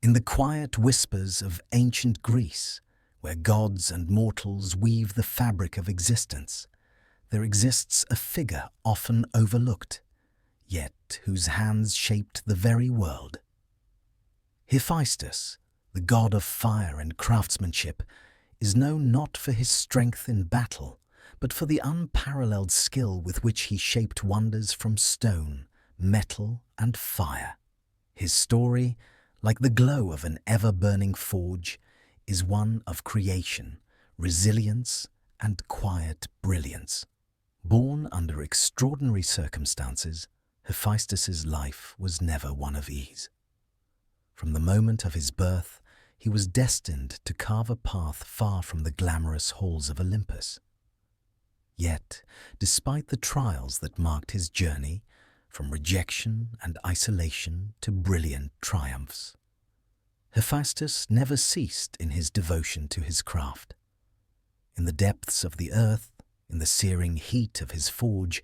In the quiet whispers of ancient Greece, where gods and mortals weave the fabric of existence, there exists a figure often overlooked, yet whose hands shaped the very world. Hephaestus, the god of fire and craftsmanship, is known not for his strength in battle, but for the unparalleled skill with which he shaped wonders from stone, metal, and fire. His story, like the glow of an ever-burning forge, is one of creation, resilience, and quiet brilliance. Born under extraordinary circumstances, Hephaestus's life was never one of ease. From the moment of his birth, he was destined to carve a path far from the glamorous halls of Olympus. Yet, despite the trials that marked his journey, from rejection and isolation to brilliant triumphs, Hephaestus never ceased in his devotion to his craft. In the depths of the earth, in the searing heat of his forge,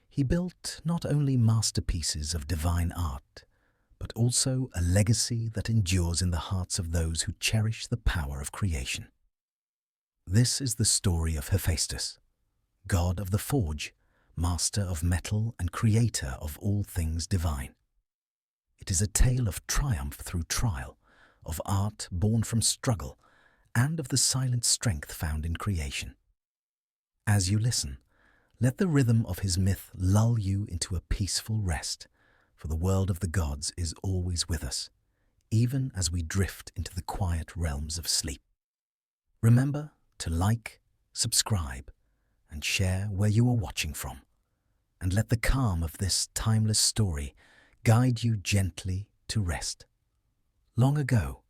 he built not only masterpieces of divine art, but also a legacy that endures in the hearts of those who cherish the power of creation. This is the story of Hephaestus, god of the forge, master of metal and creator of all things divine. It is a tale of triumph through trial, of art born from struggle, and of the silent strength found in creation. As you listen, let the rhythm of his myth lull you into a peaceful rest, for the world of the gods is always with us, even as we drift into the quiet realms of sleep. Remember to like, subscribe, and share where you are watching from, and let the calm of this timeless story guide you gently to rest. Long ago,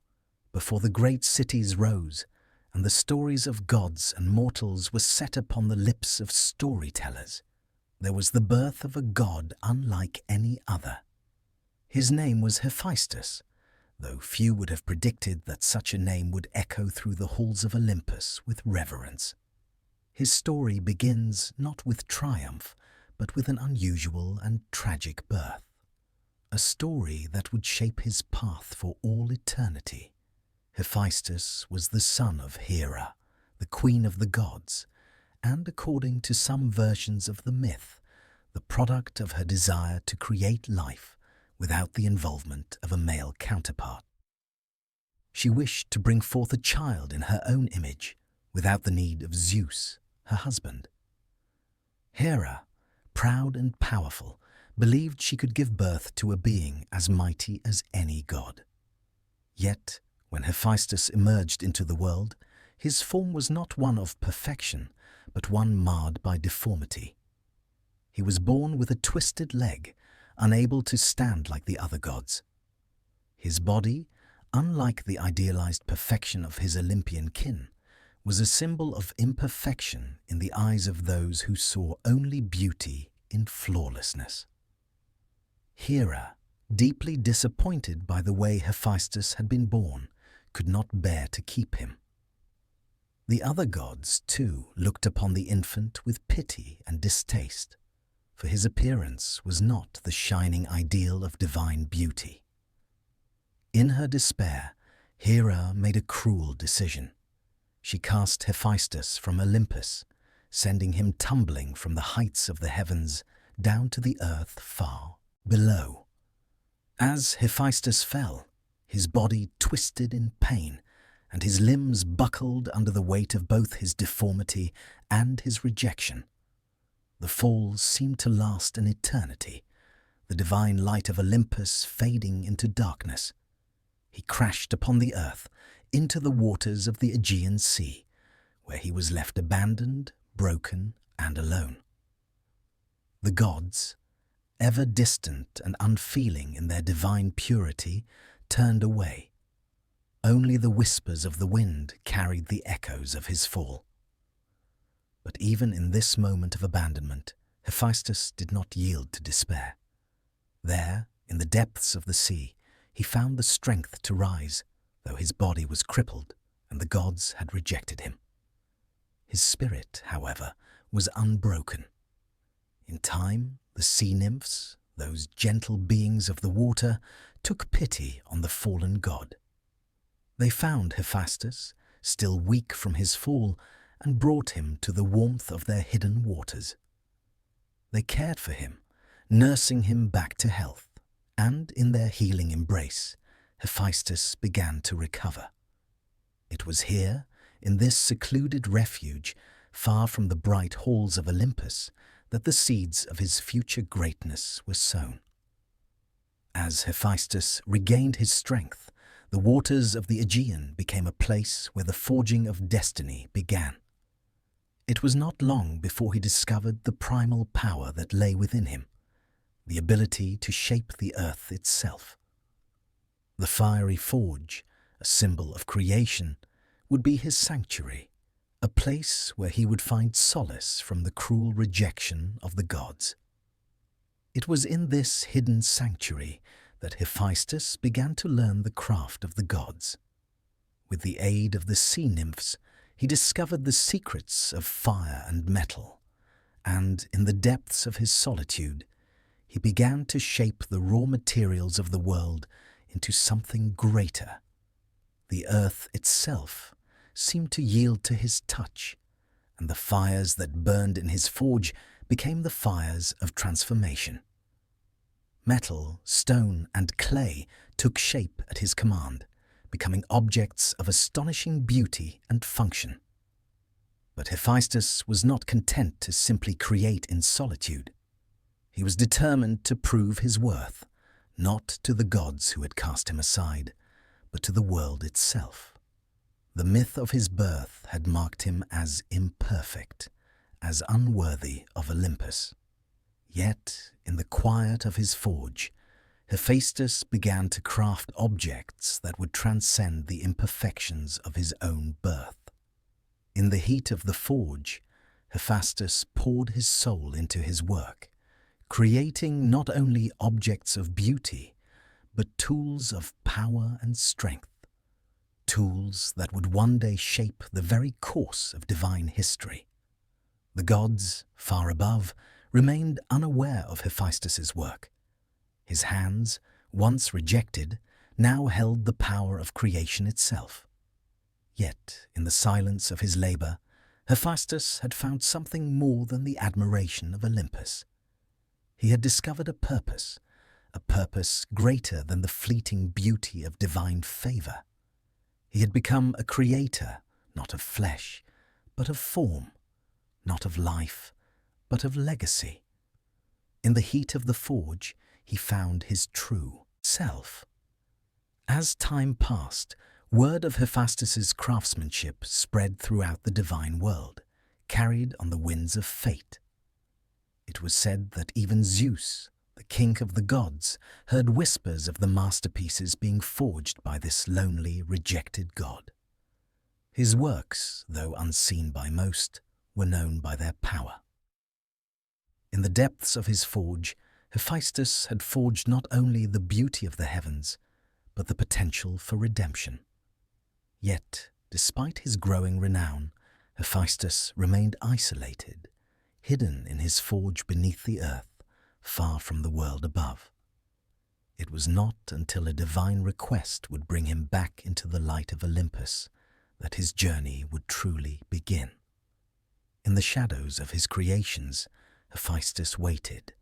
before the great cities rose, and the stories of gods and mortals were set upon the lips of storytellers, there was the birth of a god unlike any other. His name was Hephaestus, though few would have predicted that such a name would echo through the halls of Olympus with reverence. His story begins not with triumph, but with an unusual and tragic birth. A story that would shape his path for all eternity. Hephaestus was the son of Hera, the queen of the gods, and according to some versions of the myth, the product of her desire to create life without the involvement of a male counterpart. She wished to bring forth a child in her own image, without the need of Zeus, her husband. Hera, proud and powerful, believed she could give birth to a being as mighty as any god. Yet, when Hephaestus emerged into the world, his form was not one of perfection, but one marred by deformity. He was born with a twisted leg, unable to stand like the other gods. His body, unlike the idealized perfection of his Olympian kin, was a symbol of imperfection in the eyes of those who saw only beauty in flawlessness. Hera, deeply disappointed by the way Hephaestus had been born, could not bear to keep him. The other gods, too, looked upon the infant with pity and distaste, for his appearance was not the shining ideal of divine beauty. In her despair, Hera made a cruel decision. She cast Hephaestus from Olympus, sending him tumbling from the heights of the heavens down to the earth far below. As Hephaestus fell, his body twisted in pain, and his limbs buckled under the weight of both his deformity and his rejection. The fall seemed to last an eternity, the divine light of Olympus fading into darkness. He crashed upon the earth, into the waters of the Aegean Sea, where he was left abandoned, broken, and alone. The gods, ever distant and unfeeling in their divine purity, turned away. Only the whispers of the wind carried the echoes of his fall. But even in this moment of abandonment, Hephaestus did not yield to despair. There, in the depths of the sea, he found the strength to rise, though his body was crippled and the gods had rejected him. His spirit, however, was unbroken. In time, the sea nymphs, those gentle beings of the water, took pity on the fallen god. They found Hephaestus, still weak from his fall, and brought him to the warmth of their hidden waters. They cared for him, nursing him back to health, and in their healing embrace, Hephaestus began to recover. It was here, in this secluded refuge, far from the bright halls of Olympus, that the seeds of his future greatness were sown. As Hephaestus regained his strength, the waters of the Aegean became a place where the forging of destiny began. It was not long before he discovered the primal power that lay within him, the ability to shape the earth itself. The fiery forge, a symbol of creation, would be his sanctuary, a place where he would find solace from the cruel rejection of the gods. It was in this hidden sanctuary that Hephaestus began to learn the craft of the gods. With the aid of the sea nymphs, he discovered the secrets of fire and metal, and in the depths of his solitude, he began to shape the raw materials of the world into something greater. The earth itself seemed to yield to his touch, and the fires that burned in his forge became the fires of transformation. Metal, stone, and clay took shape at his command, becoming objects of astonishing beauty and function. But Hephaestus was not content to simply create in solitude. He was determined to prove his worth, not to the gods who had cast him aside, but to the world itself. The myth of his birth had marked him as imperfect, as unworthy of Olympus. Yet, in the quiet of his forge, Hephaestus began to craft objects that would transcend the imperfections of his own birth. In the heat of the forge, Hephaestus poured his soul into his work, creating not only objects of beauty, but tools of power and strength, tools that would one day shape the very course of divine history. The gods, far above, remained unaware of Hephaestus's work. His hands, once rejected, now held the power of creation itself. Yet, in the silence of his labor, Hephaestus had found something more than the admiration of Olympus. He had discovered a purpose greater than the fleeting beauty of divine favor. He had become a creator, not of flesh, but of form, not of life, but of legacy. In the heat of the forge, he found his true self. As time passed, word of Hephaestus's craftsmanship spread throughout the divine world, carried on the winds of fate. It was said that even Zeus, the king of the gods, heard whispers of the masterpieces being forged by this lonely, rejected god. His works, though unseen by most, were known by their power. In the depths of his forge, Hephaestus had forged not only the beauty of the heavens, but the potential for redemption. Yet, despite his growing renown, Hephaestus remained isolated, hidden in his forge beneath the earth, far from the world above. It was not until a divine request would bring him back into the light of Olympus that his journey would truly begin. In the shadows of his creations, Hephaestus waited,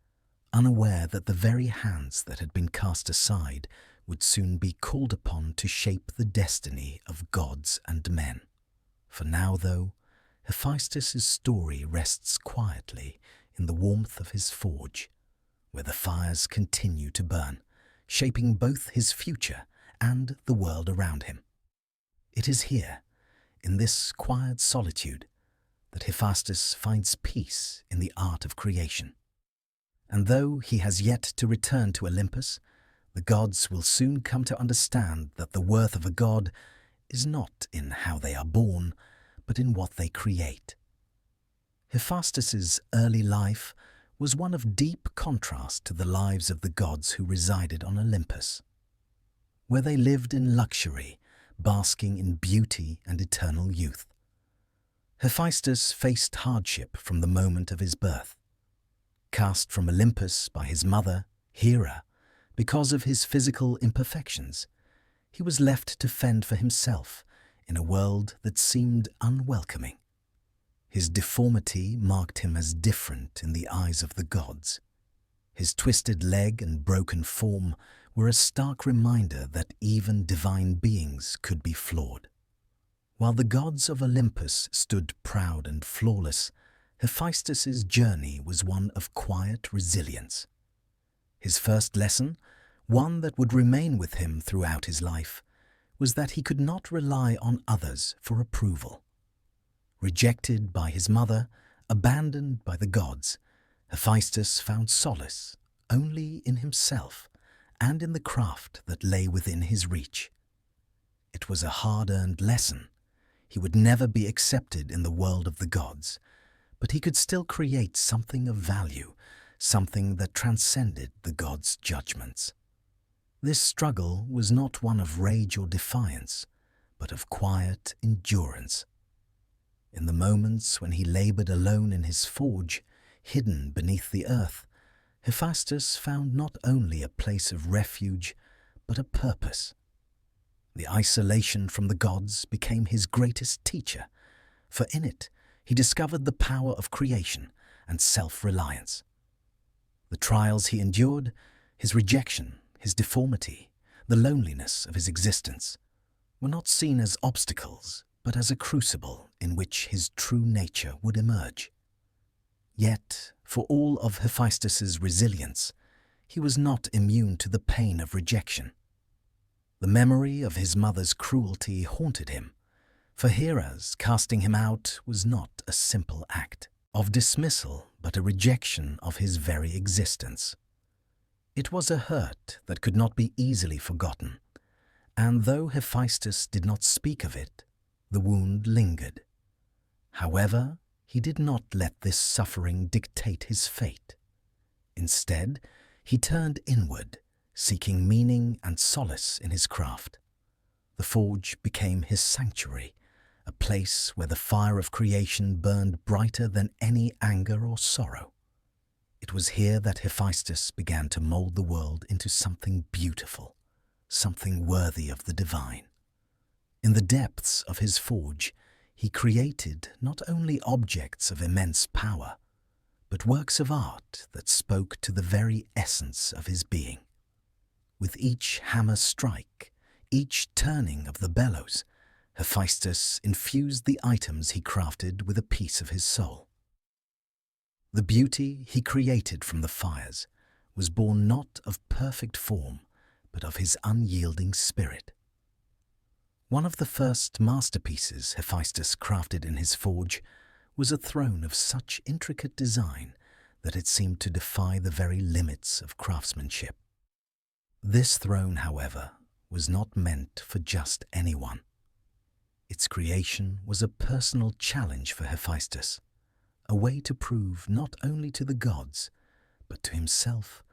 unaware that the very hands that had been cast aside would soon be called upon to shape the destiny of gods and men. For now, though, Hephaestus's story rests quietly in the warmth of his forge, where the fires continue to burn, shaping both his future and the world around him. It is here, in this quiet solitude, that Hephaestus finds peace in the art of creation. And though he has yet to return to Olympus, the gods will soon come to understand that the worth of a god is not in how they are born, but in what they create. Hephaestus's early life was one of deep contrast to the lives of the gods who resided on Olympus, where they lived in luxury, basking in beauty and eternal youth. Hephaestus faced hardship from the moment of his birth. Cast from Olympus by his mother, Hera, because of his physical imperfections, he was left to fend for himself in a world that seemed unwelcoming. His deformity marked him as different in the eyes of the gods. His twisted leg and broken form were a stark reminder that even divine beings could be flawed. While the gods of Olympus stood proud and flawless, Hephaestus's journey was one of quiet resilience. His first lesson, one that would remain with him throughout his life, was that he could not rely on others for approval. Rejected by his mother, abandoned by the gods, Hephaestus found solace only in himself and in the craft that lay within his reach. It was a hard-earned lesson. He would never be accepted in the world of the gods, but he could still create something of value, something that transcended the gods' judgments. This struggle was not one of rage or defiance, but of quiet endurance. In the moments when he labored alone in his forge, hidden beneath the earth, Hephaestus found not only a place of refuge, but a purpose. The isolation from the gods became his greatest teacher, for in it he discovered the power of creation and self-reliance. The trials he endured, his rejection, his deformity, the loneliness of his existence, were not seen as obstacles, but as a crucible in which his true nature would emerge. Yet, for all of Hephaestus's resilience, he was not immune to the pain of rejection. The memory of his mother's cruelty haunted him, for Hera's casting him out was not a simple act of dismissal, but a rejection of his very existence. It was a hurt that could not be easily forgotten, and though Hephaestus did not speak of it, the wound lingered. However, he did not let this suffering dictate his fate. Instead, he turned inward, seeking meaning and solace in his craft. The forge became his sanctuary, a place where the fire of creation burned brighter than any anger or sorrow. It was here that Hephaestus began to mold the world into something beautiful, something worthy of the divine. In the depths of his forge, he created not only objects of immense power, but works of art that spoke to the very essence of his being. With each hammer strike, each turning of the bellows, Hephaestus infused the items he crafted with a piece of his soul. The beauty he created from the fires was born not of perfect form, but of his unyielding spirit. One of the first masterpieces Hephaestus crafted in his forge was a throne of such intricate design that it seemed to defy the very limits of craftsmanship. This throne, however, was not meant for just anyone. Its creation was a personal challenge for Hephaestus, a way to prove not only to the gods, but to himself,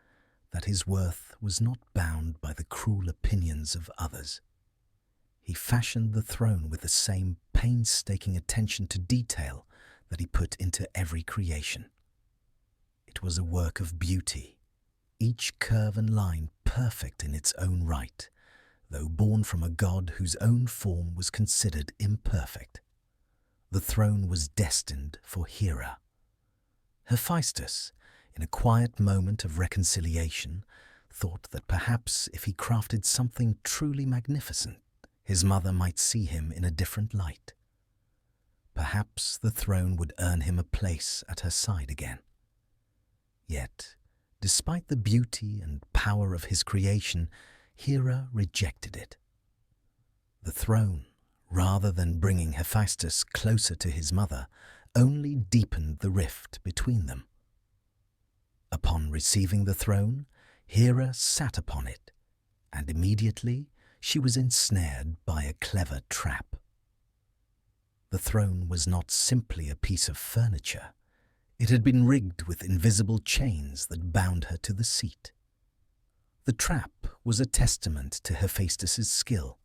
that his worth was not bound by the cruel opinions of others. He fashioned the throne with the same painstaking attention to detail that he put into every creation. It was a work of beauty, each curve and line perfect in its own right, though born from a god whose own form was considered imperfect. The throne was destined for Hera. Hephaestus, in a quiet moment of reconciliation, thought that perhaps if he crafted something truly magnificent, his mother might see him in a different light. Perhaps the throne would earn him a place at her side again. Yet, despite the beauty and power of his creation, Hera rejected it. The throne, rather than bringing Hephaestus closer to his mother, only deepened the rift between them. Upon receiving the throne, Hera sat upon it, and immediately she was ensnared by a clever trap. The throne was not simply a piece of furniture. It had been rigged with invisible chains that bound her to the seat. The trap was a testament to Hephaestus's skill,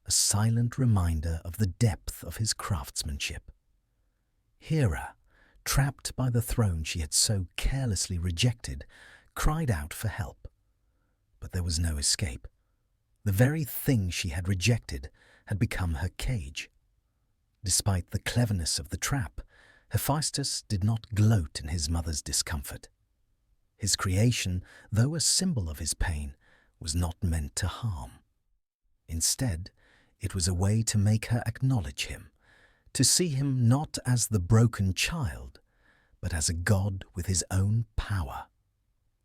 a silent reminder of the depth of his craftsmanship. Hera, trapped by the throne she had so carelessly rejected, cried out for help. But there was no escape. The very thing she had rejected had become her cage. Despite the cleverness of the trap, Hephaestus did not gloat in his mother's discomfort. His creation, though a symbol of his pain, was not meant to harm. Instead, it was a way to make her acknowledge him, to see him not as the broken child, but as a god with his own power.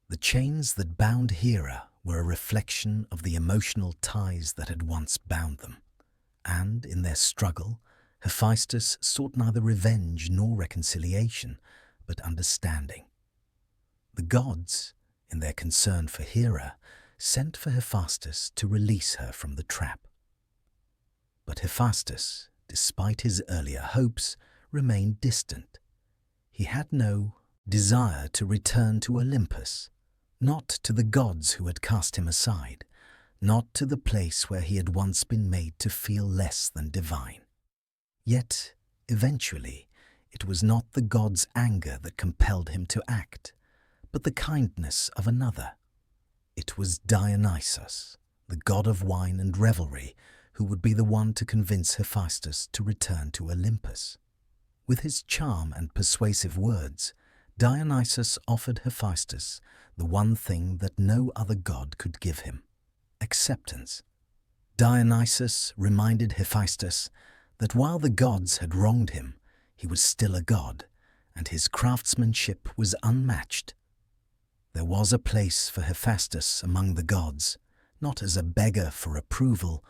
The chains that bound Hera were a reflection of the emotional ties that had once bound them, and in their struggle, Hephaestus sought neither revenge nor reconciliation, but understanding. The gods, in their concern for Hera, sent for Hephaestus to release her from the trap. But Hephaestus, despite his earlier hopes, remained distant. He had no desire to return to Olympus, not to the gods who had cast him aside, not to the place where he had once been made to feel less than divine. Yet, eventually, it was not the gods' anger that compelled him to act, but the kindness of another. It was Dionysus, the god of wine and revelry, who would be the one to convince Hephaestus to return to Olympus. With his charm and persuasive words, Dionysus offered Hephaestus the one thing that no other god could give him: acceptance. Dionysus reminded Hephaestus that while the gods had wronged him, he was still a god, and his craftsmanship was unmatched. There was a place for Hephaestus among the gods, not as a beggar for approval,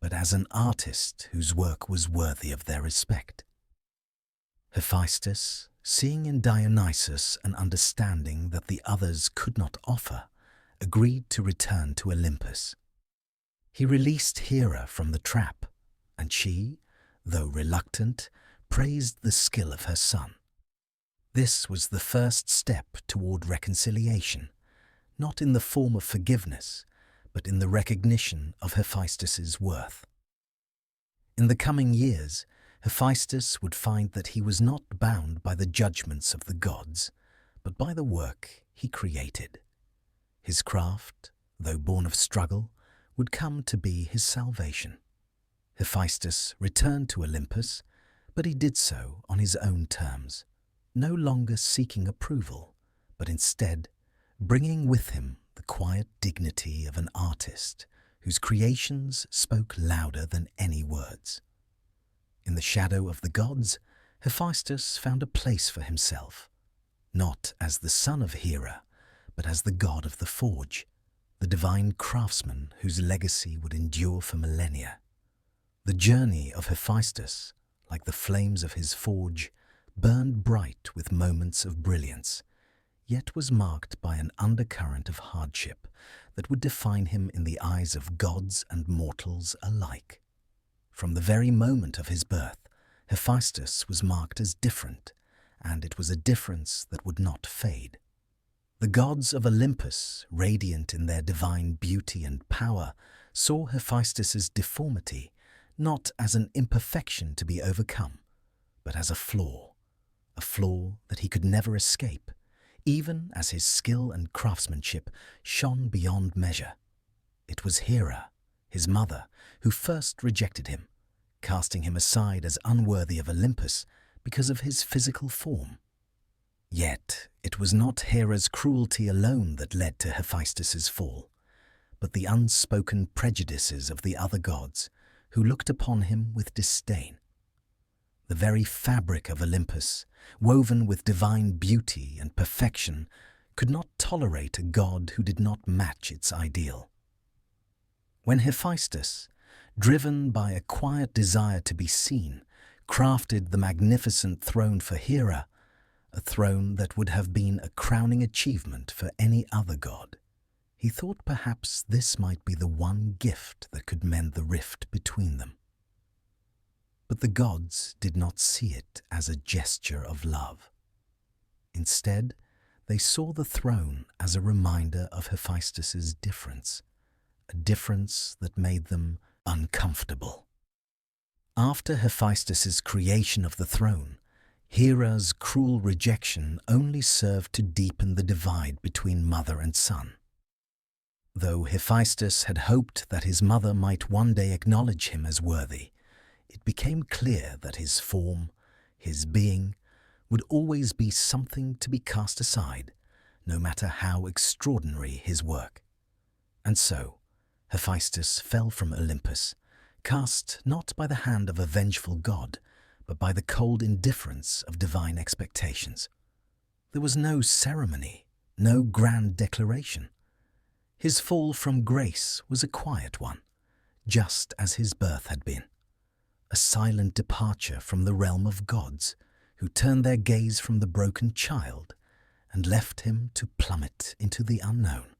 but as an artist whose work was worthy of their respect. Hephaestus, seeing in Dionysus an understanding that the others could not offer, agreed to return to Olympus. He released Hera from the trap, and she, though reluctant, praised the skill of her son. This was the first step toward reconciliation, not in the form of forgiveness, but in the recognition of Hephaestus's worth. In the coming years, Hephaestus would find that he was not bound by the judgments of the gods, but by the work he created. His craft, though born of struggle, would come to be his salvation. Hephaestus returned to Olympus, but he did so on his own terms, no longer seeking approval, but instead bringing with him the quiet dignity of an artist whose creations spoke louder than any words. In the shadow of the gods, Hephaestus found a place for himself, not as the son of Hera, but as the god of the forge, the divine craftsman whose legacy would endure for millennia. The journey of Hephaestus, like the flames of his forge, burned bright with moments of brilliance, yet was marked by an undercurrent of hardship that would define him in the eyes of gods and mortals alike. From the very moment of his birth, Hephaestus was marked as different, and it was a difference that would not fade. The gods of Olympus, radiant in their divine beauty and power, saw Hephaestus's deformity not as an imperfection to be overcome, but as a flaw that he could never escape, even as his skill and craftsmanship shone beyond measure. It was Hera, his mother, who first rejected him, casting him aside as unworthy of Olympus because of his physical form. Yet it was not Hera's cruelty alone that led to Hephaestus's fall, but the unspoken prejudices of the other gods, who looked upon him with disdain. The very fabric of Olympus, woven with divine beauty and perfection, could not tolerate a god who did not match its ideal. When Hephaestus, driven by a quiet desire to be seen, crafted the magnificent throne for Hera, a throne that would have been a crowning achievement for any other god, he thought perhaps this might be the one gift that could mend the rift between them. But the gods did not see it as a gesture of love. Instead, they saw the throne as a reminder of Hephaestus's difference, a difference that made them uncomfortable. After Hephaestus's creation of the throne, Hera's cruel rejection only served to deepen the divide between mother and son. Though Hephaestus had hoped that his mother might one day acknowledge him as worthy, it became clear that his form, his being, would always be something to be cast aside, no matter how extraordinary his work. And so, Hephaestus fell from Olympus, cast not by the hand of a vengeful god, but by the cold indifference of divine expectations. There was no ceremony, no grand declaration. His fall from grace was a quiet one, just as his birth had been. A silent departure from the realm of gods, who turned their gaze from the broken child and left him to plummet into the unknown.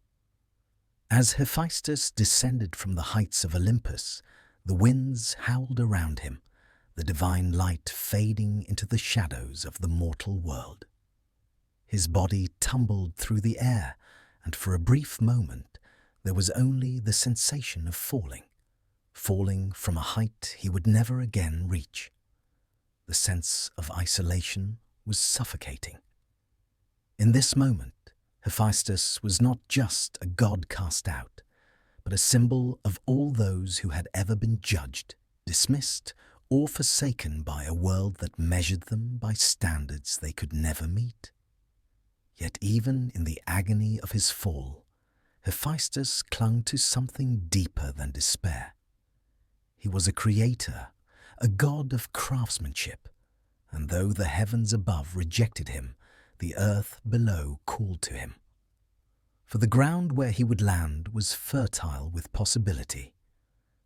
As Hephaestus descended from the heights of Olympus, the winds howled around him, the divine light fading into the shadows of the mortal world. His body tumbled through the air, and for a brief moment there was only the sensation of falling from a height he would never again reach. The sense of isolation was suffocating. In this moment, Hephaestus was not just a god cast out, but a symbol of all those who had ever been judged, dismissed, or forsaken by a world that measured them by standards they could never meet. Yet even in the agony of his fall, Hephaestus clung to something deeper than despair. He was a creator, a god of craftsmanship, and though the heavens above rejected him, the earth below called to him. For the ground where he would land was fertile with possibility.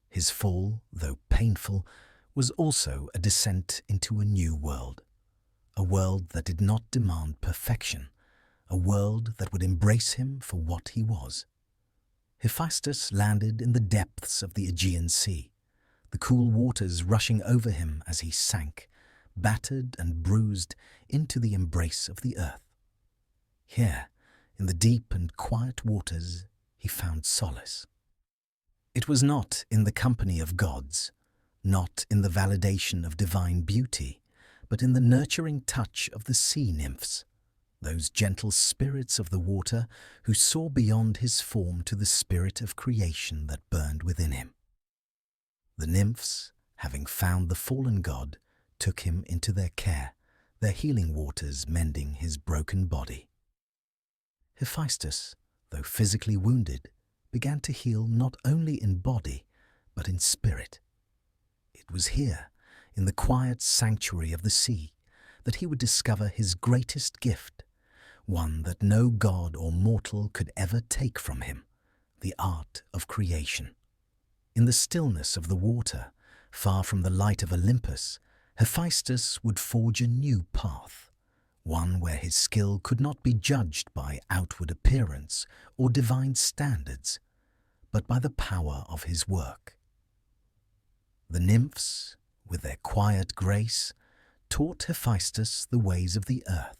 His fall, though painful, was also a descent into a new world, a world that did not demand perfection, a world that would embrace him for what he was. Hephaestus landed in the depths of the Aegean Sea, the cool waters rushing over him as he sank, battered and bruised, into the embrace of the earth. Here, in the deep and quiet waters, he found solace. It was not in the company of gods, not in the validation of divine beauty, but in the nurturing touch of the sea nymphs, those gentle spirits of the water who saw beyond his form to the spirit of creation that burned within him. The nymphs, having found the fallen god, took him into their care, their healing waters mending his broken body. Hephaestus, though physically wounded, began to heal not only in body, but in spirit. It was here, in the quiet sanctuary of the sea, that he would discover his greatest gift, one that no god or mortal could ever take from him, the art of creation. In the stillness of the water, far from the light of Olympus, Hephaestus would forge a new path, one where his skill could not be judged by outward appearance or divine standards, but by the power of his work. The nymphs, with their quiet grace, taught Hephaestus the ways of the earth,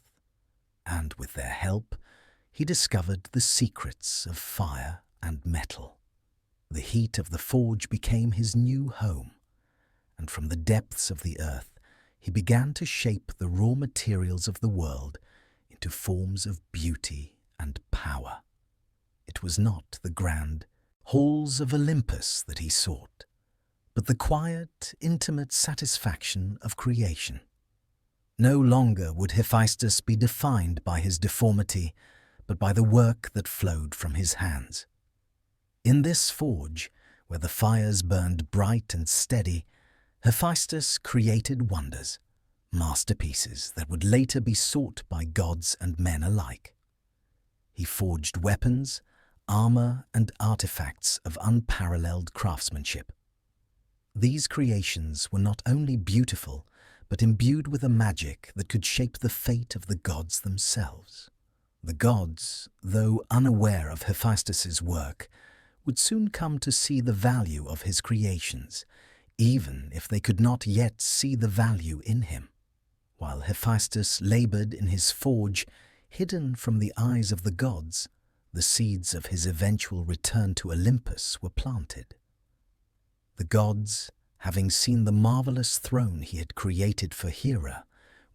and with their help, he discovered the secrets of fire and metal. The heat of the forge became his new home, and from the depths of the earth he began to shape the raw materials of the world into forms of beauty and power. It was not the grand halls of Olympus that he sought, but the quiet, intimate satisfaction of creation. No longer would Hephaestus be defined by his deformity, but by the work that flowed from his hands. In this forge, where the fires burned bright and steady, Hephaestus created wonders, masterpieces that would later be sought by gods and men alike. He forged weapons, armor, and artifacts of unparalleled craftsmanship. These creations were not only beautiful, but imbued with a magic that could shape the fate of the gods themselves. The gods, though unaware of Hephaestus's work, would soon come to see the value of his creations, even if they could not yet see the value in him. While Hephaestus labored in his forge, hidden from the eyes of the gods, the seeds of his eventual return to Olympus were planted. The gods, having seen the marvelous throne he had created for Hera,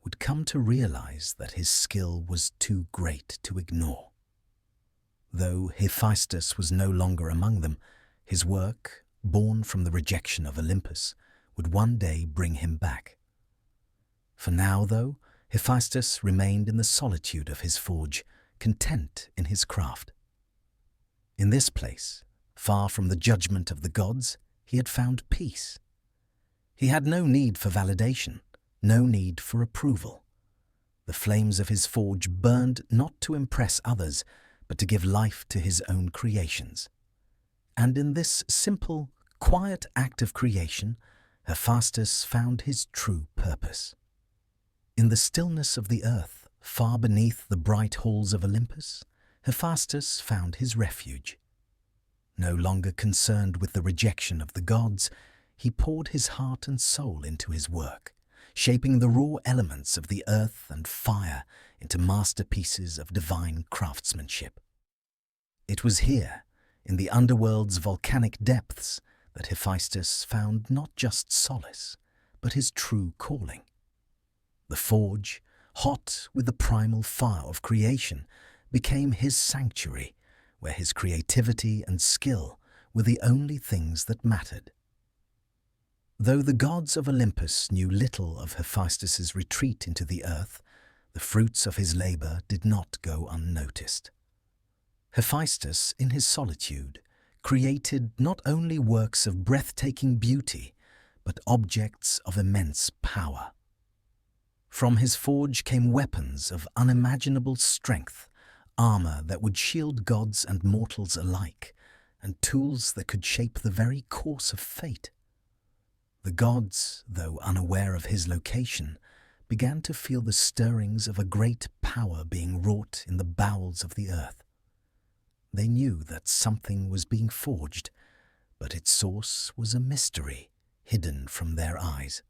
would come to realize that his skill was too great to ignore. Though Hephaestus was no longer among them, his work, born from the rejection of Olympus, would one day bring him back. For now, though, Hephaestus remained in the solitude of his forge, content in his craft. In this place, far from the judgment of the gods, he had found peace. He had no need for validation, no need for approval. The flames of his forge burned not to impress others, but to give life to his own creations. And in this simple, quiet act of creation, Hephaestus found his true purpose. In the stillness of the earth, far beneath the bright halls of Olympus, Hephaestus found his refuge. No longer concerned with the rejection of the gods, he poured his heart and soul into his work, shaping the raw elements of the earth and fire into masterpieces of divine craftsmanship. It was here, in the underworld's volcanic depths, that Hephaestus found not just solace, but his true calling. The forge, hot with the primal fire of creation, became his sanctuary, where his creativity and skill were the only things that mattered. Though the gods of Olympus knew little of Hephaestus's retreat into the earth, the fruits of his labor did not go unnoticed. Hephaestus, in his solitude, created not only works of breathtaking beauty, but objects of immense power. From his forge came weapons of unimaginable strength, armor that would shield gods and mortals alike, and tools that could shape the very course of fate. The gods, though unaware of his location, began to feel the stirrings of a great power being wrought in the bowels of the earth. They knew that something was being forged, but its source was a mystery hidden from their eyes.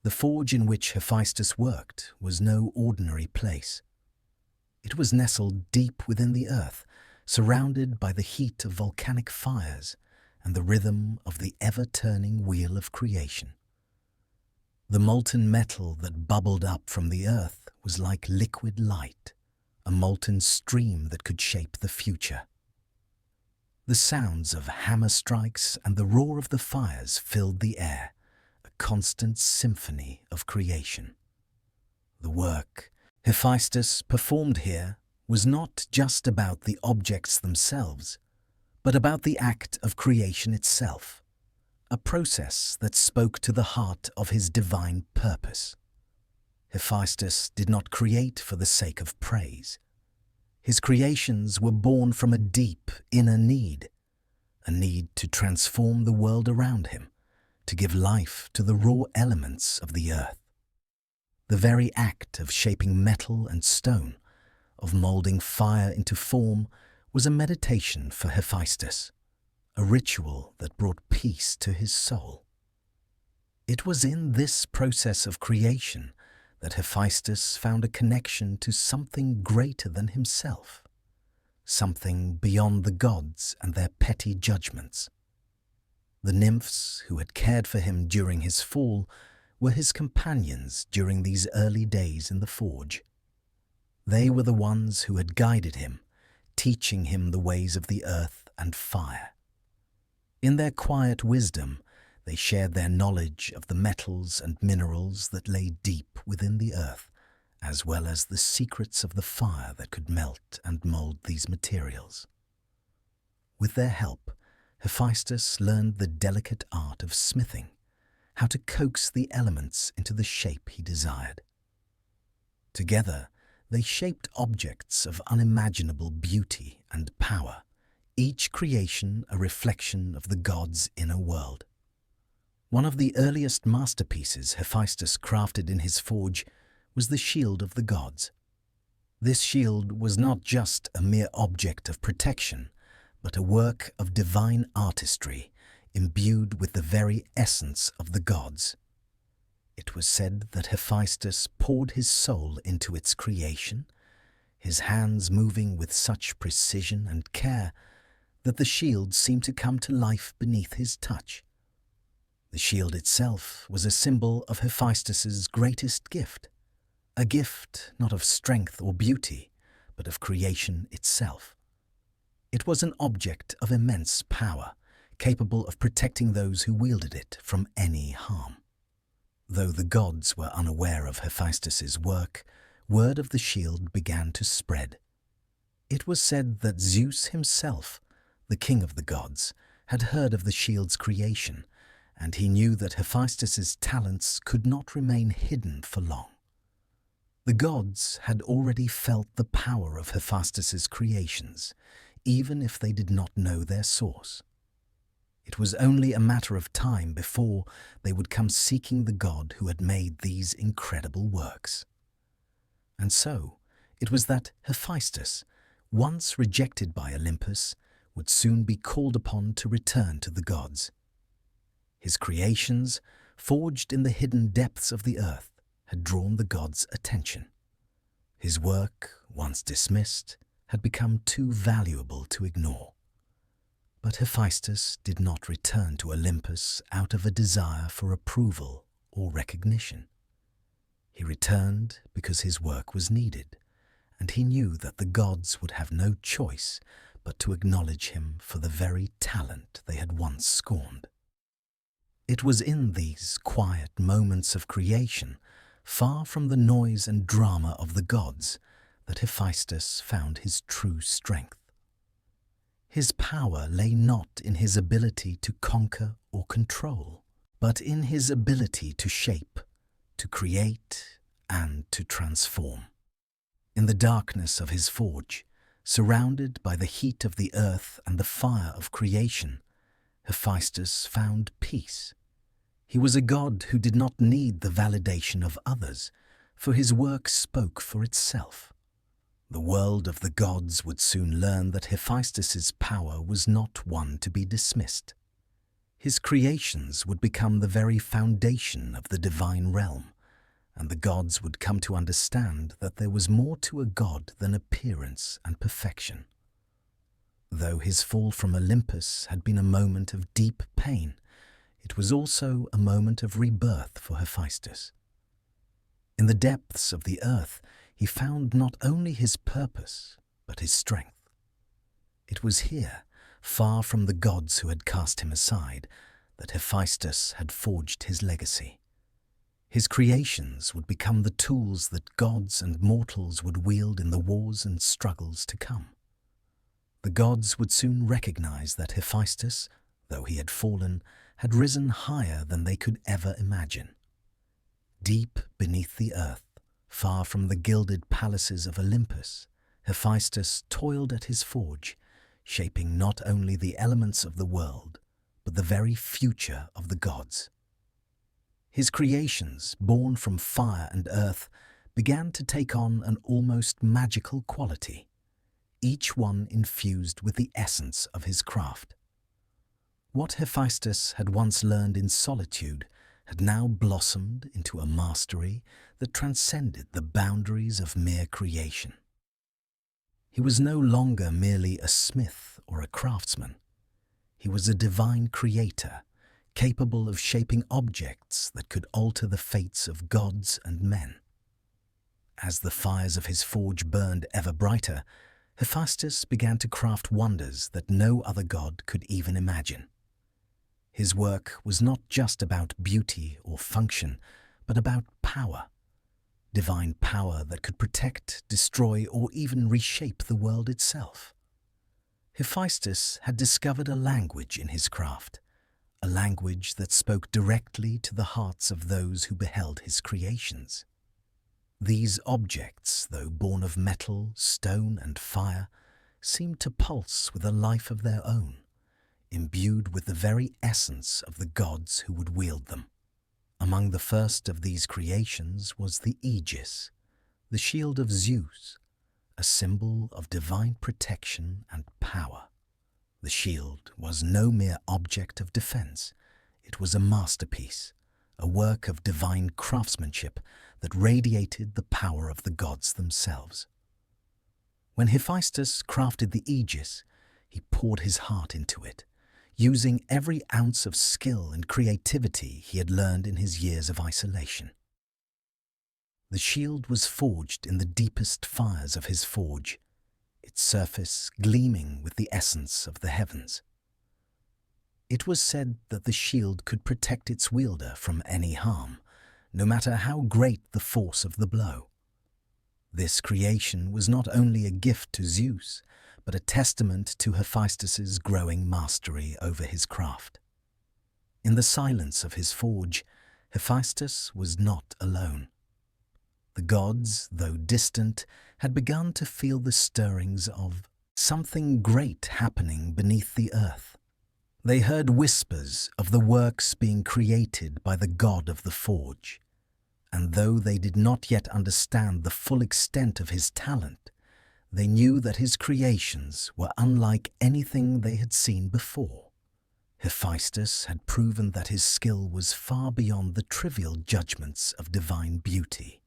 The forge in which Hephaestus worked was no ordinary place. It was nestled deep within the earth, surrounded by the heat of volcanic fires and the rhythm of the ever-turning wheel of creation. The molten metal that bubbled up from the earth was like liquid light, a molten stream that could shape the future. The sounds of hammer strikes and the roar of the fires filled the air, a constant symphony of creation. The work Hephaestus performed here was not just about the objects themselves, but about the act of creation itself, a process that spoke to the heart of his divine purpose. Hephaestus did not create for the sake of praise. His creations were born from a deep inner need, a need to transform the world around him, to give life to the raw elements of the earth. The very act of shaping metal and stone, of molding fire into form, was a meditation for Hephaestus, a ritual that brought peace to his soul. It was in this process of creation that Hephaestus found a connection to something greater than himself, something beyond the gods and their petty judgments. The nymphs who had cared for him during his fall were his companions during these early days in the forge. They were the ones who had guided him, teaching him the ways of the earth and fire. In their quiet wisdom, they shared their knowledge of the metals and minerals that lay deep within the earth, as well as the secrets of the fire that could melt and mold these materials. With their help, Hephaestus learned the delicate art of smithing, how to coax the elements into the shape he desired. Together, they shaped objects of unimaginable beauty and power, each creation a reflection of the gods' inner world. One of the earliest masterpieces Hephaestus crafted in his forge was the shield of the gods. This shield was not just a mere object of protection, but a work of divine artistry imbued with the very essence of the gods. It was said that Hephaestus poured his soul into its creation, his hands moving with such precision and care that the shield seemed to come to life beneath his touch. The shield itself was a symbol of Hephaestus's greatest gift, a gift not of strength or beauty, but of creation itself. It was an object of immense power, capable of protecting those who wielded it from any harm. Though the gods were unaware of Hephaestus's work, word of the shield began to spread. It was said that Zeus himself, the king of the gods, had heard of the shield's creation, and he knew that Hephaestus's talents could not remain hidden for long. The gods had already felt the power of Hephaestus's creations, even if they did not know their source. It was only a matter of time before they would come seeking the god who had made these incredible works. And so it was that Hephaestus, once rejected by Olympus, would soon be called upon to return to the gods. His creations, forged in the hidden depths of the earth, had drawn the gods' attention. His work, once dismissed, had become too valuable to ignore. But Hephaestus did not return to Olympus out of a desire for approval or recognition. He returned because his work was needed, and he knew that the gods would have no choice but to acknowledge him for the very talent they had once scorned. It was in these quiet moments of creation, far from the noise and drama of the gods, that Hephaestus found his true strength. His power lay not in his ability to conquer or control, but in his ability to shape, to create, and to transform. In the darkness of his forge, surrounded by the heat of the earth and the fire of creation, Hephaestus found peace. He was a god who did not need the validation of others, for his work spoke for itself. The world of the gods would soon learn that Hephaestus's power was not one to be dismissed. His creations would become the very foundation of the divine realm, and the gods would come to understand that there was more to a god than appearance and perfection. Though his fall from Olympus had been a moment of deep pain, it was also a moment of rebirth for Hephaestus. In the depths of the earth, he found not only his purpose, but his strength. It was here, far from the gods who had cast him aside, that Hephaestus had forged his legacy. His creations would become the tools that gods and mortals would wield in the wars and struggles to come. The gods would soon recognize that Hephaestus, though he had fallen, had risen higher than they could ever imagine. Deep beneath the earth, far from the gilded palaces of Olympus, Hephaestus toiled at his forge, shaping not only the elements of the world, but the very future of the gods. His creations, born from fire and earth, began to take on an almost magical quality, each one infused with the essence of his craft. What Hephaestus had once learned in solitude had now blossomed into a mastery that transcended the boundaries of mere creation. He was no longer merely a smith or a craftsman. He was a divine creator, capable of shaping objects that could alter the fates of gods and men. As the fires of his forge burned ever brighter, Hephaestus began to craft wonders that no other god could even imagine. His work was not just about beauty or function, but about power. Divine power that could protect, destroy, or even reshape the world itself. Hephaestus had discovered a language in his craft, a language that spoke directly to the hearts of those who beheld his creations. These objects, though born of metal, stone, and fire, seemed to pulse with a life of their own, imbued with the very essence of the gods who would wield them. Among the first of these creations was the aegis, the shield of Zeus, a symbol of divine protection and power. The shield was no mere object of defense. It was a masterpiece, a work of divine craftsmanship that radiated the power of the gods themselves. When Hephaestus crafted the aegis, he poured his heart into it, using every ounce of skill and creativity he had learned in his years of isolation. The shield was forged in the deepest fires of his forge. its surface gleaming with the essence of the heavens. It was said that the shield could protect its wielder from any harm, no matter how great the force of the blow. This creation was not only a gift to Zeus, but a testament to Hephaestus's growing mastery over his craft. In the silence of his forge, Hephaestus was not alone. The gods, though distant, had begun to feel the stirrings of something great happening beneath the earth. They heard whispers of the works being created by the god of the forge, and though they did not yet understand the full extent of his talent, they knew that his creations were unlike anything they had seen before. Hephaestus had proven that his skill was far beyond the trivial judgments of divine beauty.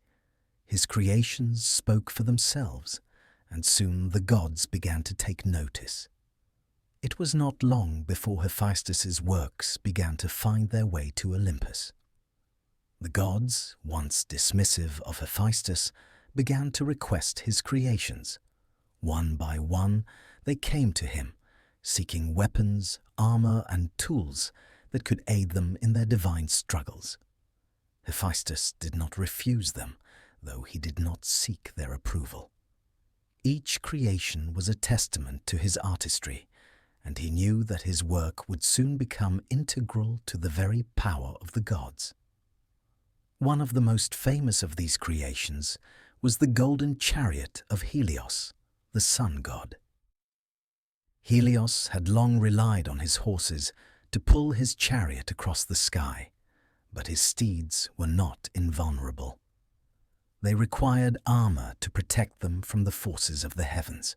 His creations spoke for themselves, and soon the gods began to take notice. It was not long before Hephaestus's works began to find their way to Olympus. The gods, once dismissive of Hephaestus, began to request his creations. One by one, they came to him, seeking weapons, armor, and tools that could aid them in their divine struggles. Hephaestus did not refuse them, though he did not seek their approval. Each creation was a testament to his artistry, and he knew that his work would soon become integral to the very power of the gods. One of the most famous of these creations was the golden chariot of Helios, the sun god. Helios had long relied on his horses to pull his chariot across the sky, but his steeds were not invulnerable. They required armor to protect them from the forces of the heavens.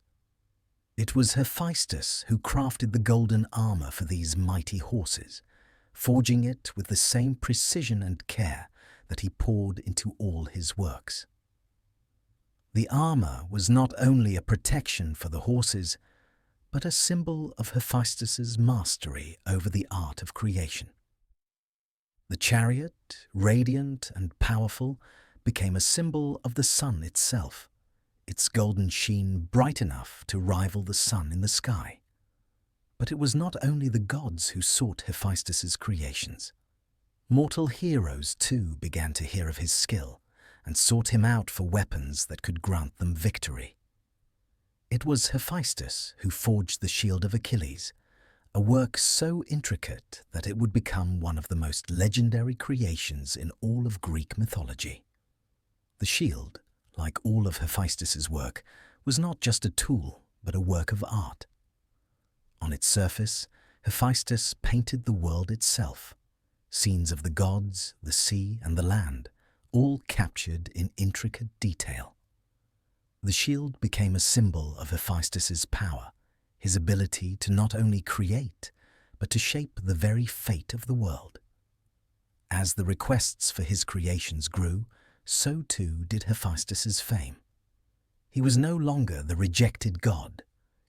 It was Hephaestus who crafted the golden armor for these mighty horses, forging it with the same precision and care that he poured into all his works. The armor was not only a protection for the horses, but a symbol of Hephaestus's mastery over the art of creation. The chariot, radiant and powerful, became a symbol of the sun itself, its golden sheen bright enough to rival the sun in the sky. But it was not only the gods who sought Hephaestus's creations. Mortal heroes too began to hear of his skill and sought him out for weapons that could grant them victory. It was Hephaestus who forged the shield of Achilles, a work so intricate that it would become one of the most legendary creations in all of Greek mythology. The shield, like all of Hephaestus's work, was not just a tool, but a work of art. On its surface, Hephaestus painted the world itself, scenes of the gods, the sea, and the land, all captured in intricate detail. The shield became a symbol of Hephaestus's power, his ability to not only create, but to shape the very fate of the world. As the requests for his creations grew, so too did Hephaestus's fame. He was no longer the rejected god,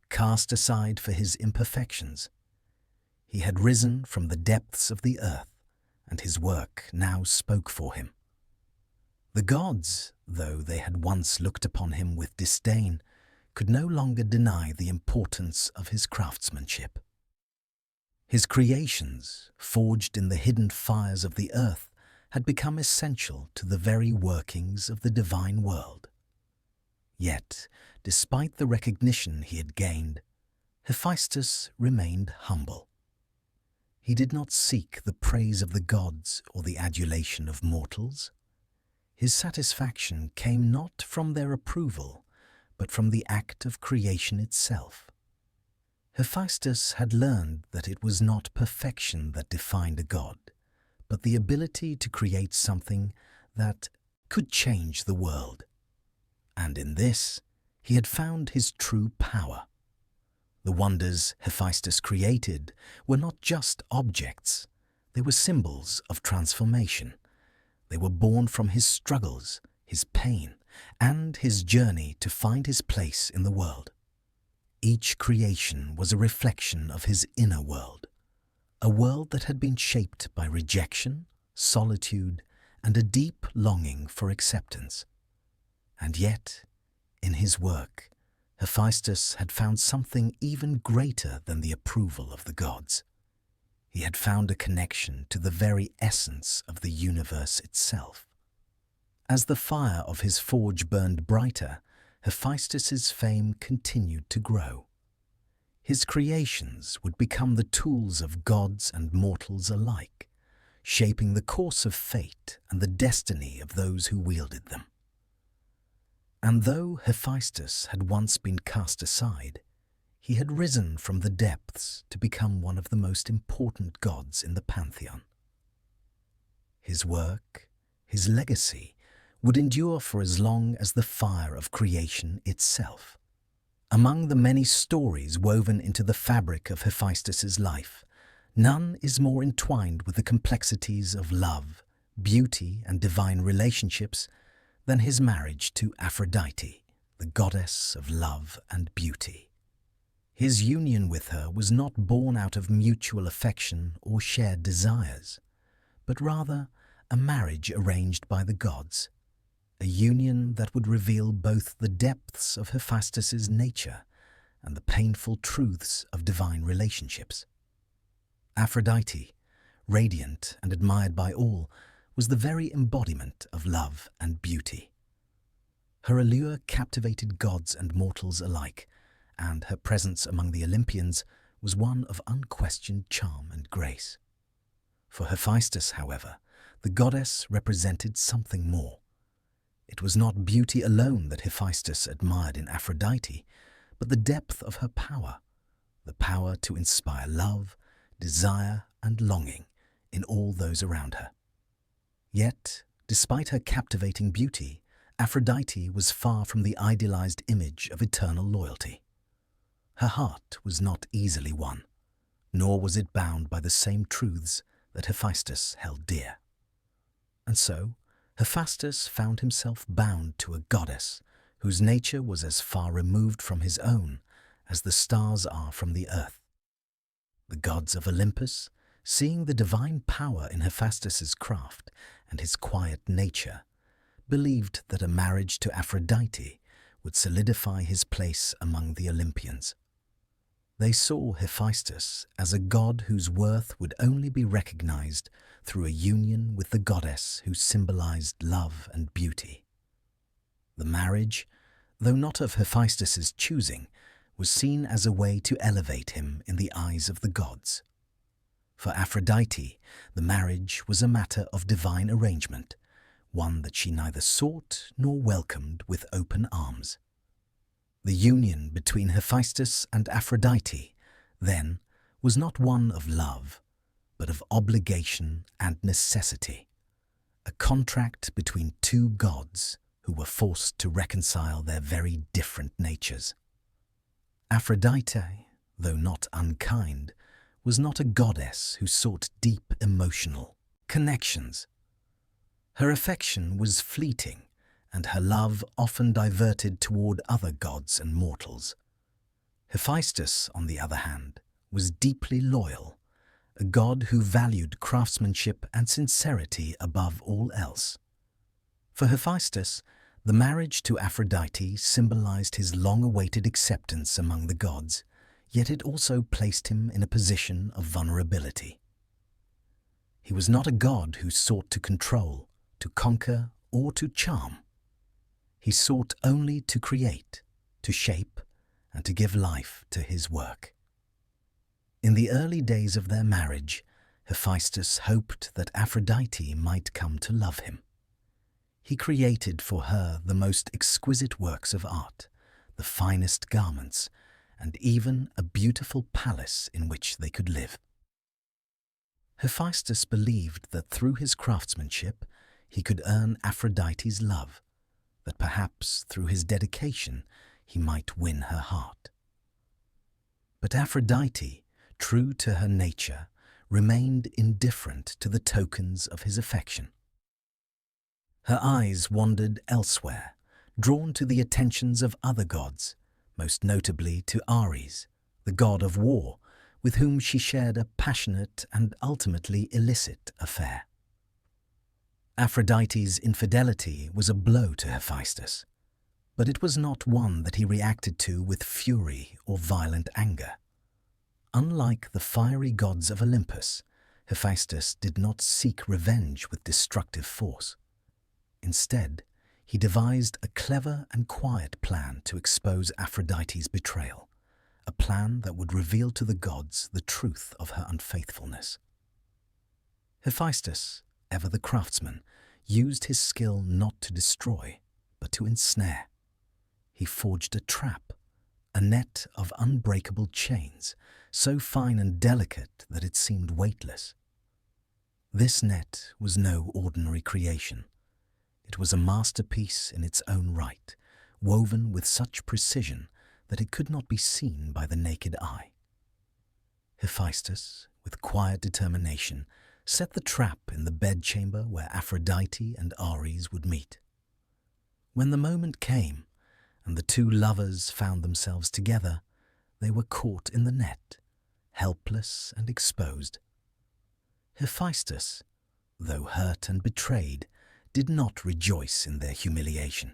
cast aside for his imperfections. He had risen from the depths of the earth, and his work now spoke for him. The gods, though they had once looked upon him with disdain, could no longer deny the importance of his craftsmanship. His creations, forged in the hidden fires of the earth, had become essential to the very workings of the divine world. Yet, despite the recognition he had gained, Hephaestus remained humble. He did not seek the praise of the gods or the adulation of mortals. His satisfaction came not from their approval, but from the act of creation itself. Hephaestus had learned that it was not perfection that defined a god, but the ability to create something that could change the world. And in this, he had found his true power. The wonders Hephaestus created were not just objects, they were symbols of transformation. They were born from his struggles, his pain, and his journey to find his place in the world. Each creation was a reflection of his inner world, a world that had been shaped by rejection, solitude, and a deep longing for acceptance. And yet, in his work, Hephaestus had found something even greater than the approval of the gods. He had found a connection to the very essence of the universe itself. As the fire of his forge burned brighter, Hephaestus's fame continued to grow. His creations would become the tools of gods and mortals alike, shaping the course of fate and the destiny of those who wielded them. And though Hephaestus had once been cast aside, he had risen from the depths to become one of the most important gods in the pantheon. His work, his legacy, would endure for as long as the fire of creation itself. Among the many stories woven into the fabric of Hephaestus's life, none is more entwined with the complexities of love, beauty, and divine relationships than his marriage to Aphrodite, the goddess of love and beauty. His union with her was not born out of mutual affection or shared desires, but rather a marriage arranged by the gods, a union that would reveal both the depths of Hephaestus's nature and the painful truths of divine relationships. Aphrodite, radiant and admired by all, was the very embodiment of love and beauty. Her allure captivated gods and mortals alike, and her presence among the Olympians was one of unquestioned charm and grace. For Hephaestus, however, the goddess represented something more. It was not beauty alone that Hephaestus admired in Aphrodite, but the depth of her power, the power to inspire love, desire, and longing in all those around her. Yet, despite her captivating beauty, Aphrodite was far from the idealized image of eternal loyalty. Her heart was not easily won, nor was it bound by the same truths that Hephaestus held dear. And so, Hephaestus found himself bound to a goddess whose nature was as far removed from his own as the stars are from the earth. The gods of Olympus, seeing the divine power in Hephaestus's craft and his quiet nature, believed that a marriage to Aphrodite would solidify his place among the Olympians. They saw Hephaestus as a god whose worth would only be recognized through a union with the goddess who symbolized love and beauty. The marriage, though not of Hephaestus's choosing, was seen as a way to elevate him in the eyes of the gods. For Aphrodite, the marriage was a matter of divine arrangement, one that she neither sought nor welcomed with open arms. The union between Hephaestus and Aphrodite, then, was not one of love, but of obligation and necessity, a contract between two gods who were forced to reconcile their very different natures. Aphrodite, though not unkind, was not a goddess who sought deep emotional connections. Her affection was fleeting, and her love often diverted toward other gods and mortals. Hephaestus, on the other hand, was deeply loyal, a god who valued craftsmanship and sincerity above all else. For Hephaestus, the marriage to Aphrodite symbolized his long-awaited acceptance among the gods, yet it also placed him in a position of vulnerability. He was not a god who sought to control, to conquer, or to charm. He sought only to create, to shape, and to give life to his work. In the early days of their marriage, Hephaestus hoped that Aphrodite might come to love him. He created for her the most exquisite works of art, the finest garments, and even a beautiful palace in which they could live. Hephaestus believed that through his craftsmanship he could earn Aphrodite's love, that perhaps through his dedication he might win her heart. But Aphrodite, true to her nature, remained indifferent to the tokens of his affection. Her eyes wandered elsewhere, drawn to the attentions of other gods, most notably to Ares, the god of war, with whom she shared a passionate and ultimately illicit affair. Aphrodite's infidelity was a blow to Hephaestus. But it was not one that he reacted to with fury or violent anger. Unlike the fiery gods of Olympus, Hephaestus did not seek revenge with destructive force. Instead, he devised a clever and quiet plan to expose Aphrodite's betrayal, a plan that would reveal to the gods the truth of her unfaithfulness. Hephaestus, ever the craftsman, used his skill not to destroy, but to ensnare. He forged a trap, a net of unbreakable chains, so fine and delicate that it seemed weightless. This net was no ordinary creation. It was a masterpiece in its own right, woven with such precision that it could not be seen by the naked eye. Hephaestus, with quiet determination, set the trap in the bedchamber where Aphrodite and Ares would meet. When the moment came, and the two lovers found themselves together, they were caught in the net, helpless and exposed. Hephaestus, though hurt and betrayed, did not rejoice in their humiliation.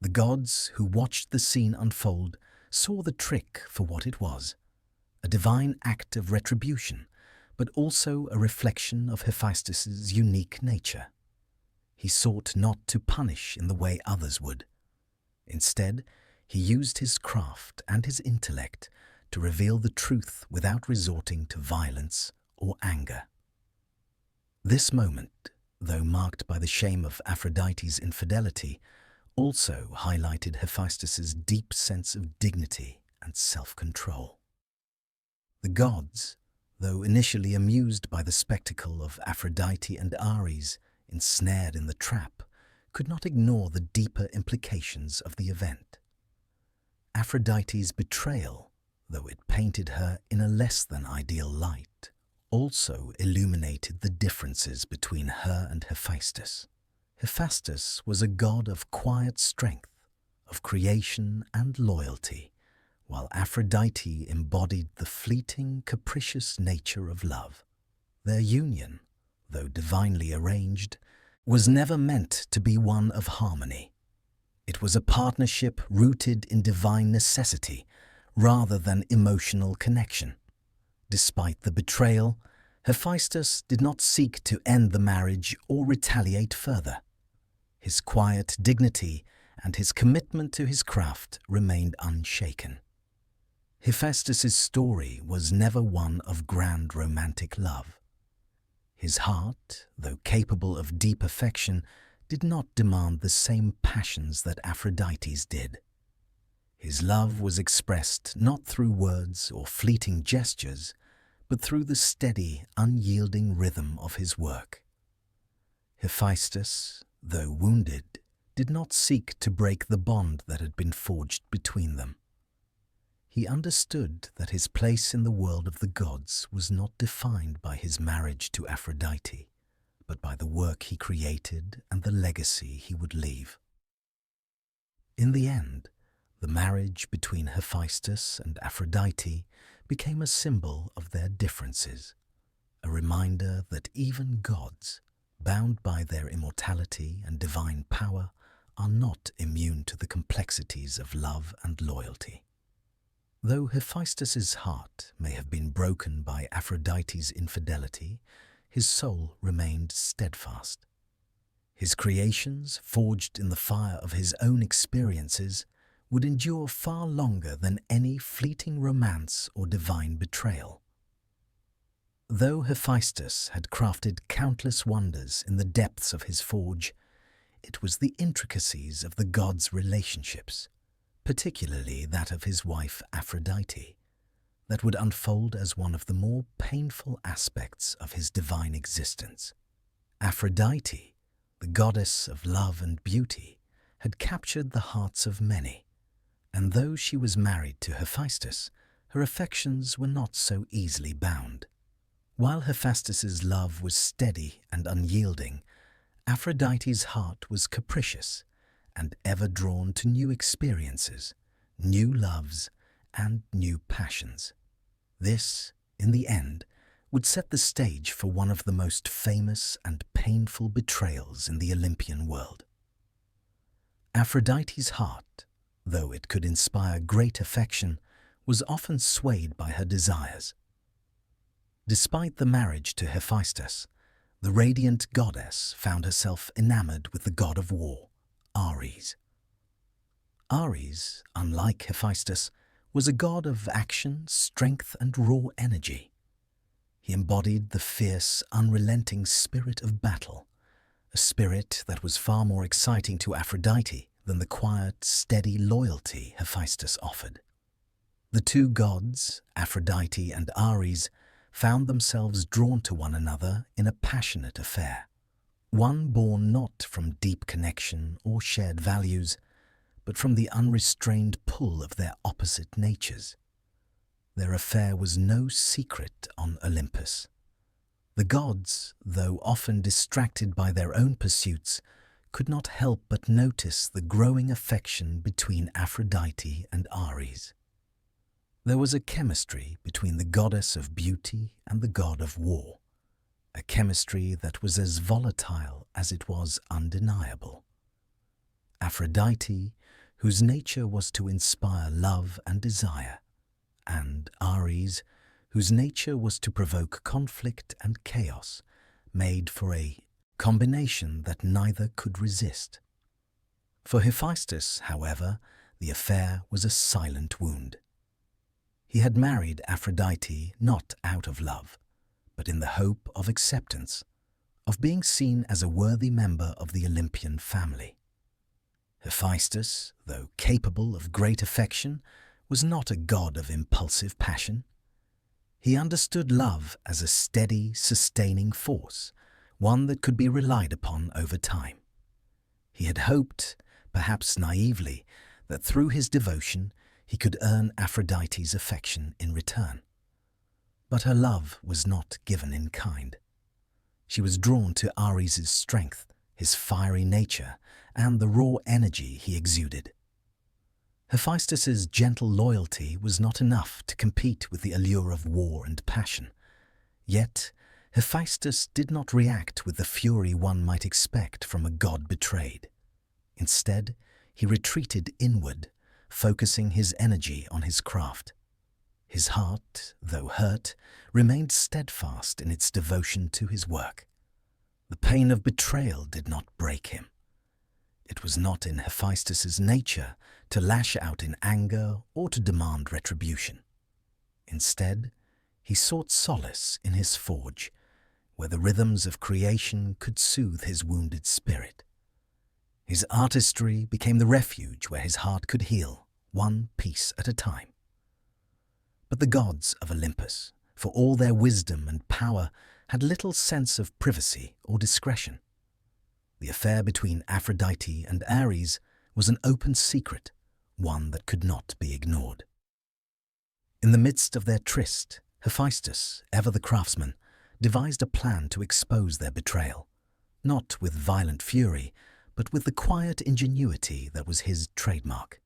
The gods who watched the scene unfold saw the trick for what it was, a divine act of retribution, but also a reflection of Hephaestus's unique nature. He sought not to punish in the way others would. Instead, he used his craft and his intellect to reveal the truth without resorting to violence or anger. This moment, though marked by the shame of Aphrodite's infidelity, also highlighted Hephaestus's deep sense of dignity and self-control. The gods, though initially amused by the spectacle of Aphrodite and Ares ensnared in the trap, could not ignore the deeper implications of the event. Aphrodite's betrayal, though it painted her in a less than ideal light, also illuminated the differences between her and Hephaestus. Hephaestus was a god of quiet strength, of creation and loyalty, while Aphrodite embodied the fleeting, capricious nature of love. Their union, though divinely arranged, was never meant to be one of harmony. It was a partnership rooted in divine necessity rather than emotional connection. Despite the betrayal, Hephaestus did not seek to end the marriage or retaliate further. His quiet dignity and his commitment to his craft remained unshaken. Hephaestus's story was never one of grand romantic love. His heart, though capable of deep affection, did not demand the same passions that Aphrodite's did. His love was expressed not through words or fleeting gestures, but through the steady, unyielding rhythm of his work. Hephaestus, though wounded, did not seek to break the bond that had been forged between them. He understood that his place in the world of the gods was not defined by his marriage to Aphrodite, but by the work he created and the legacy he would leave. In the end, the marriage between Hephaestus and Aphrodite became a symbol of their differences, a reminder that even gods, bound by their immortality and divine power, are not immune to the complexities of love and loyalty. Though Hephaestus's heart may have been broken by Aphrodite's infidelity, his soul remained steadfast. His creations, forged in the fire of his own experiences, would endure far longer than any fleeting romance or divine betrayal. Though Hephaestus had crafted countless wonders in the depths of his forge, it was the intricacies of the gods' relationships, particularly that of his wife Aphrodite, that would unfold as one of the more painful aspects of his divine existence. Aphrodite, the goddess of love and beauty, had captured the hearts of many, and though she was married to Hephaestus, her affections were not so easily bound. While Hephaestus's love was steady and unyielding, Aphrodite's heart was capricious and ever drawn to new experiences, new loves, and new passions. This, in the end, would set the stage for one of the most famous and painful betrayals in the Olympian world. Aphrodite's heart, though it could inspire great affection, was often swayed by her desires. Despite the marriage to Hephaestus, the radiant goddess found herself enamored with the god of war, Ares. Ares, unlike Hephaestus, was a god of action, strength, and raw energy. He embodied the fierce, unrelenting spirit of battle, a spirit that was far more exciting to Aphrodite than the quiet, steady loyalty Hephaestus offered. The two gods, Aphrodite and Ares, found themselves drawn to one another in a passionate affair, one born not from deep connection or shared values, but from the unrestrained pull of their opposite natures. Their affair was no secret on Olympus. The gods, though often distracted by their own pursuits, could not help but notice the growing affection between Aphrodite and Ares. There was a chemistry between the goddess of beauty and the god of war, a chemistry that was as volatile as it was undeniable. Aphrodite, whose nature was to inspire love and desire, and Ares, whose nature was to provoke conflict and chaos, made for a combination that neither could resist. For Hephaestus, however, the affair was a silent wound. He had married Aphrodite not out of love, but in the hope of acceptance, of being seen as a worthy member of the Olympian family. Hephaestus, though capable of great affection, was not a god of impulsive passion. He understood love as a steady, sustaining force, one that could be relied upon over time. He had hoped, perhaps naively, that through his devotion he could earn Aphrodite's affection in return. But her love was not given in kind. She was drawn to Ares' strength, his fiery nature, and the raw energy he exuded. Hephaestus's gentle loyalty was not enough to compete with the allure of war and passion. Yet, Hephaestus did not react with the fury one might expect from a god betrayed. Instead, he retreated inward, focusing his energy on his craft. His heart, though hurt, remained steadfast in its devotion to his work. The pain of betrayal did not break him. It was not in Hephaestus's nature to lash out in anger or to demand retribution. Instead, he sought solace in his forge, where the rhythms of creation could soothe his wounded spirit. His artistry became the refuge where his heart could heal, one piece at a time. But the gods of Olympus, for all their wisdom and power, had little sense of privacy or discretion. The affair between Aphrodite and Ares was an open secret, one that could not be ignored. In the midst of their tryst, Hephaestus, ever the craftsman, devised a plan to expose their betrayal, not with violent fury, but with the quiet ingenuity that was his trademark.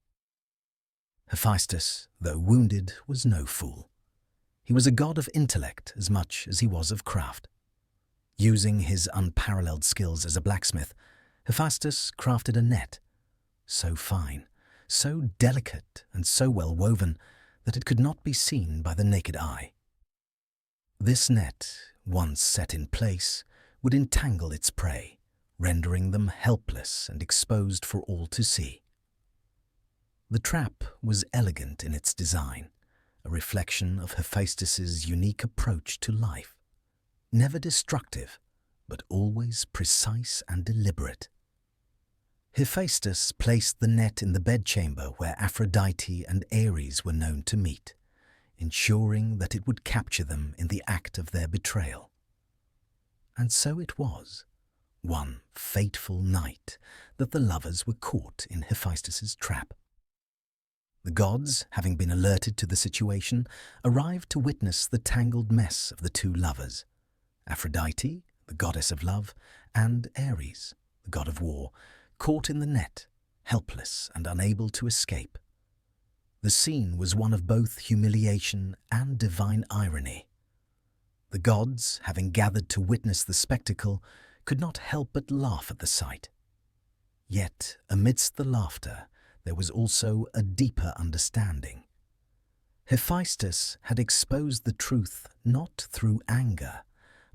Hephaestus, though wounded, was no fool. He was a god of intellect as much as he was of craft. Using his unparalleled skills as a blacksmith, Hephaestus crafted a net, so fine, so delicate, and so well woven that it could not be seen by the naked eye. This net, once set in place, would entangle its prey, rendering them helpless and exposed for all to see. The trap was elegant in its design, a reflection of Hephaestus's unique approach to life. Never destructive, but always precise and deliberate. Hephaestus placed the net in the bedchamber where Aphrodite and Ares were known to meet, ensuring that it would capture them in the act of their betrayal. And so it was, one fateful night, that the lovers were caught in Hephaestus's trap. The gods, having been alerted to the situation, arrived to witness the tangled mess of the two lovers. Aphrodite, the goddess of love, and Ares, the god of war, caught in the net, helpless and unable to escape. The scene was one of both humiliation and divine irony. The gods, having gathered to witness the spectacle, could not help but laugh at the sight. Yet, amidst the laughter, there was also a deeper understanding. Hephaestus had exposed the truth not through anger,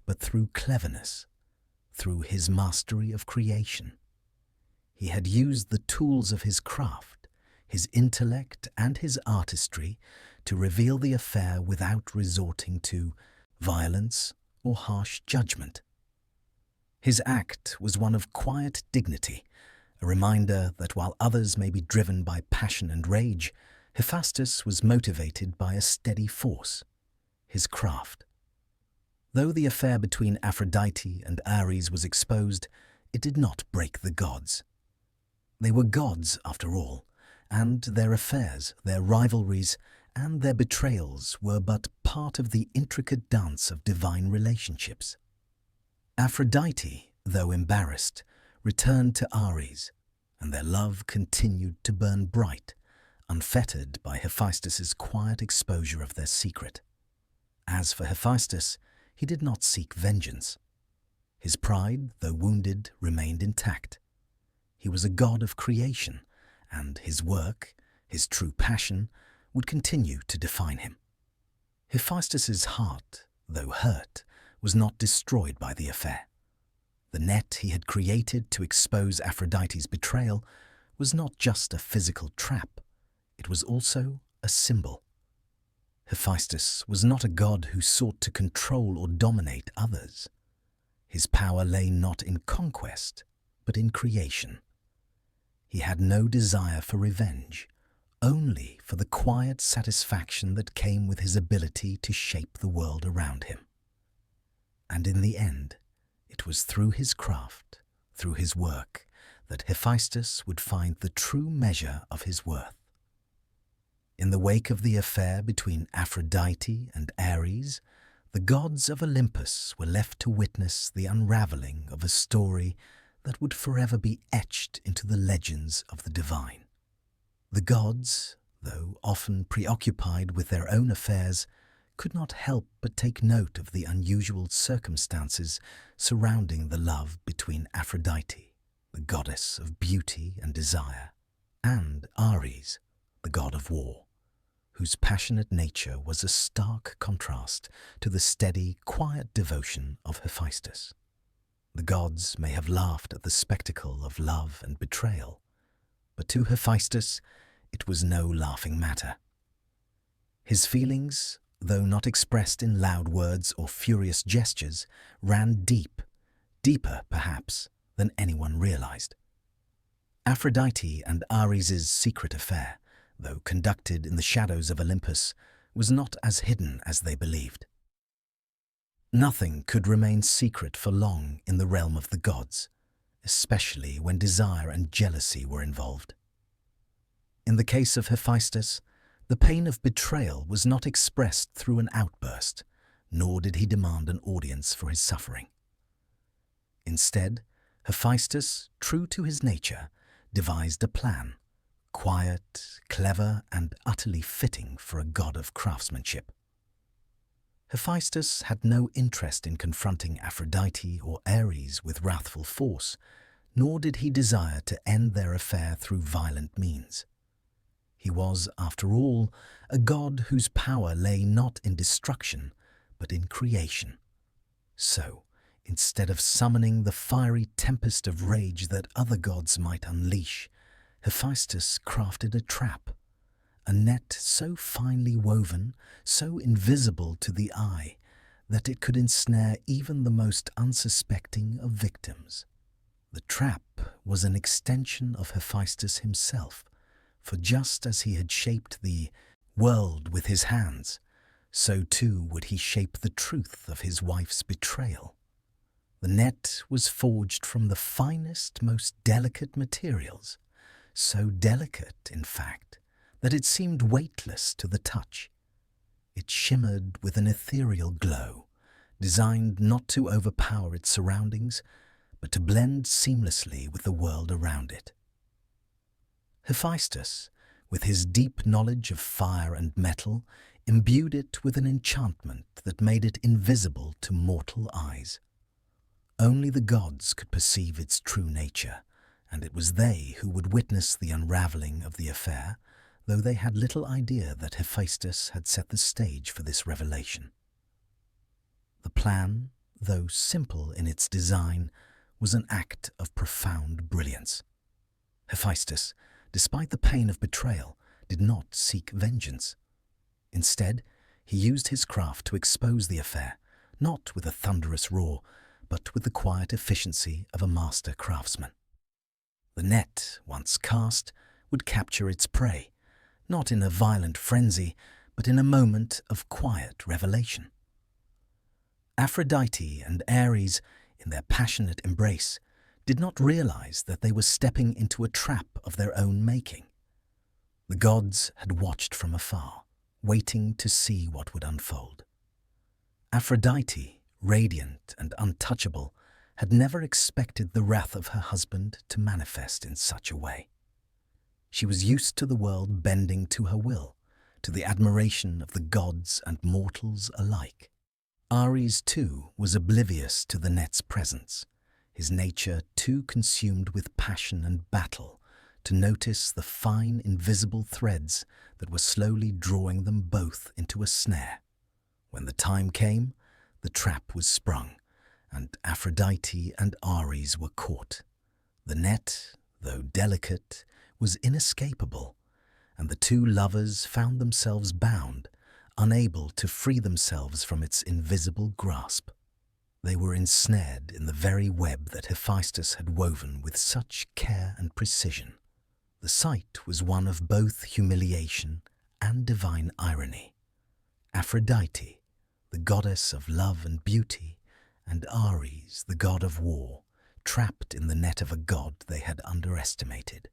but through cleverness, through his mastery of creation. He had used the tools of his craft, his intellect and his artistry to reveal the affair without resorting to violence or harsh judgment. His act was one of quiet dignity, a reminder that while others may be driven by passion and rage, Hephaestus was motivated by a steady force, his craft. Though the affair between Aphrodite and Ares was exposed, it did not break the gods. They were gods, after all, and their affairs, their rivalries, and their betrayals were but part of the intricate dance of divine relationships. Aphrodite, though embarrassed, returned to Ares, and their love continued to burn bright, unfettered by Hephaestus's quiet exposure of their secret. As for Hephaestus, he did not seek vengeance. His pride, though wounded, remained intact. He was a god of creation, and his work, his true passion, would continue to define him. Hephaestus's heart, though hurt, was not destroyed by the affair. The net he had created to expose Aphrodite's betrayal was not just a physical trap, it was also a symbol. Hephaestus was not a god who sought to control or dominate others. His power lay not in conquest, but in creation. He had no desire for revenge, only for the quiet satisfaction that came with his ability to shape the world around him. And in the end, it was through his craft, through his work, that Hephaestus would find the true measure of his worth. In the wake of the affair between Aphrodite and Ares, the gods of Olympus were left to witness the unraveling of a story that would forever be etched into the legends of the divine. The gods, though often preoccupied with their own affairs, could not help but take note of the unusual circumstances surrounding the love between Aphrodite, the goddess of beauty and desire, and Ares, the god of war, whose passionate nature was a stark contrast to the steady, quiet devotion of Hephaestus. The gods may have laughed at the spectacle of love and betrayal, but to Hephaestus it was no laughing matter. His feelings, though not expressed in loud words or furious gestures, ran deep, deeper perhaps than anyone realized. Aphrodite and Ares's secret affair, though conducted in the shadows of Olympus, was not as hidden as they believed. Nothing could remain secret for long in the realm of the gods, especially when desire and jealousy were involved. In the case of Hephaestus, the pain of betrayal was not expressed through an outburst, nor did he demand an audience for his suffering. Instead, Hephaestus, true to his nature, devised a plan, quiet, clever, and utterly fitting for a god of craftsmanship. Hephaestus had no interest in confronting Aphrodite or Ares with wrathful force, nor did he desire to end their affair through violent means. He was, after all, a god whose power lay not in destruction, but in creation. So, instead of summoning the fiery tempest of rage that other gods might unleash, Hephaestus crafted a trap, a net so finely woven, so invisible to the eye, that it could ensnare even the most unsuspecting of victims. The trap was an extension of Hephaestus himself, for just as he had shaped the world with his hands, so too would he shape the truth of his wife's betrayal. The net was forged from the finest, most delicate materials, so delicate, in fact, that it seemed weightless to the touch. It shimmered with an ethereal glow, designed not to overpower its surroundings, but to blend seamlessly with the world around it. Hephaestus, with his deep knowledge of fire and metal, imbued it with an enchantment that made it invisible to mortal eyes. Only the gods could perceive its true nature, and it was they who would witness the unravelling of the affair, though they had little idea that Hephaestus had set the stage for this revelation. The plan, though simple in its design, was an act of profound brilliance. Hephaestus, despite the pain of betrayal, did not seek vengeance. Instead, he used his craft to expose the affair, not with a thunderous roar, but with the quiet efficiency of a master craftsman. The net, once cast, would capture its prey, not in a violent frenzy, but in a moment of quiet revelation. Aphrodite and Ares, in their passionate embrace, did not realize that they were stepping into a trap of their own making. The gods had watched from afar, waiting to see what would unfold. Aphrodite, radiant and untouchable, had never expected the wrath of her husband to manifest in such a way. She was used to the world bending to her will, to the admiration of the gods and mortals alike. Ares, too, was oblivious to the net's presence, his nature too consumed with passion and battle to notice the fine invisible threads that were slowly drawing them both into a snare. When the time came, the trap was sprung, and Aphrodite and Ares were caught. The net, though delicate, was inescapable, and the two lovers found themselves bound, unable to free themselves from its invisible grasp. They were ensnared in the very web that Hephaestus had woven with such care and precision. The sight was one of both humiliation and divine irony. Aphrodite, the goddess of love and beauty, and Ares, the god of war, trapped in the net of a god they had underestimated.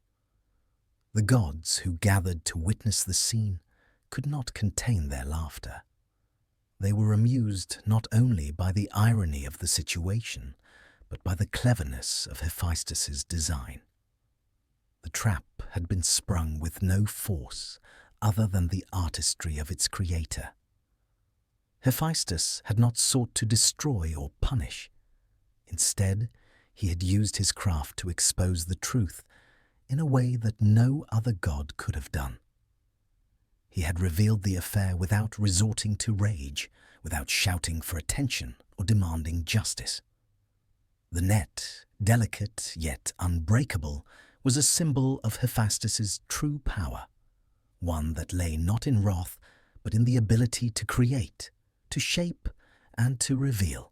The gods who gathered to witness the scene could not contain their laughter. They were amused not only by the irony of the situation, but by the cleverness of Hephaestus's design. The trap had been sprung with no force other than the artistry of its creator. Hephaestus had not sought to destroy or punish. Instead, he had used his craft to expose the truth in a way that no other god could have done. He had revealed the affair without resorting to rage, without shouting for attention or demanding justice. The net, delicate yet unbreakable, was a symbol of Hephaestus's true power, one that lay not in wrath, but in the ability to create, to shape, and to reveal.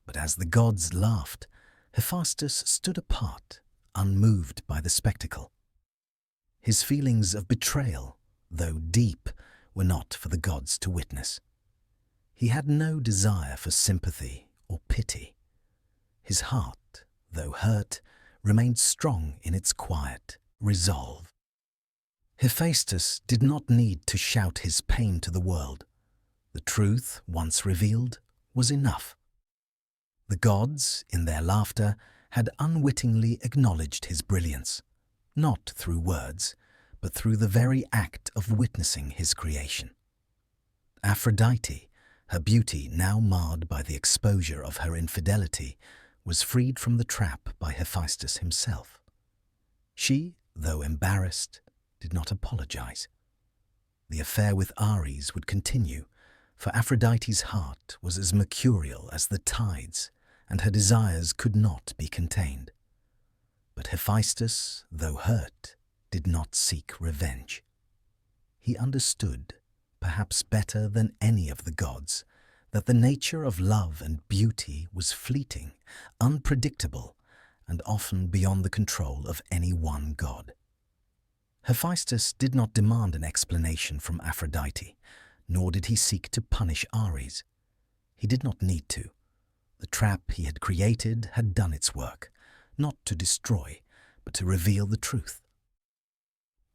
But as the gods laughed, Hephaestus stood apart, unmoved by the spectacle. His feelings of betrayal, though deep, were not for the gods to witness. He had no desire for sympathy or pity. His heart, though hurt, remained strong in its quiet resolve. Hephaestus did not need to shout his pain to the world. The truth, once revealed, was enough. The gods, in their laughter, had unwittingly acknowledged his brilliance, not through words, but through the very act of witnessing his creation. Aphrodite, her beauty now marred by the exposure of her infidelity, was freed from the trap by Hephaestus himself. She, though embarrassed, did not apologize. The affair with Ares would continue, for Aphrodite's heart was as mercurial as the tides, and her desires could not be contained. But Hephaestus, though hurt, did not seek revenge. He understood, perhaps better than any of the gods, that the nature of love and beauty was fleeting, unpredictable, and often beyond the control of any one god. Hephaestus did not demand an explanation from Aphrodite, nor did he seek to punish Ares. He did not need to. The trap he had created had done its work, not to destroy, but to reveal the truth.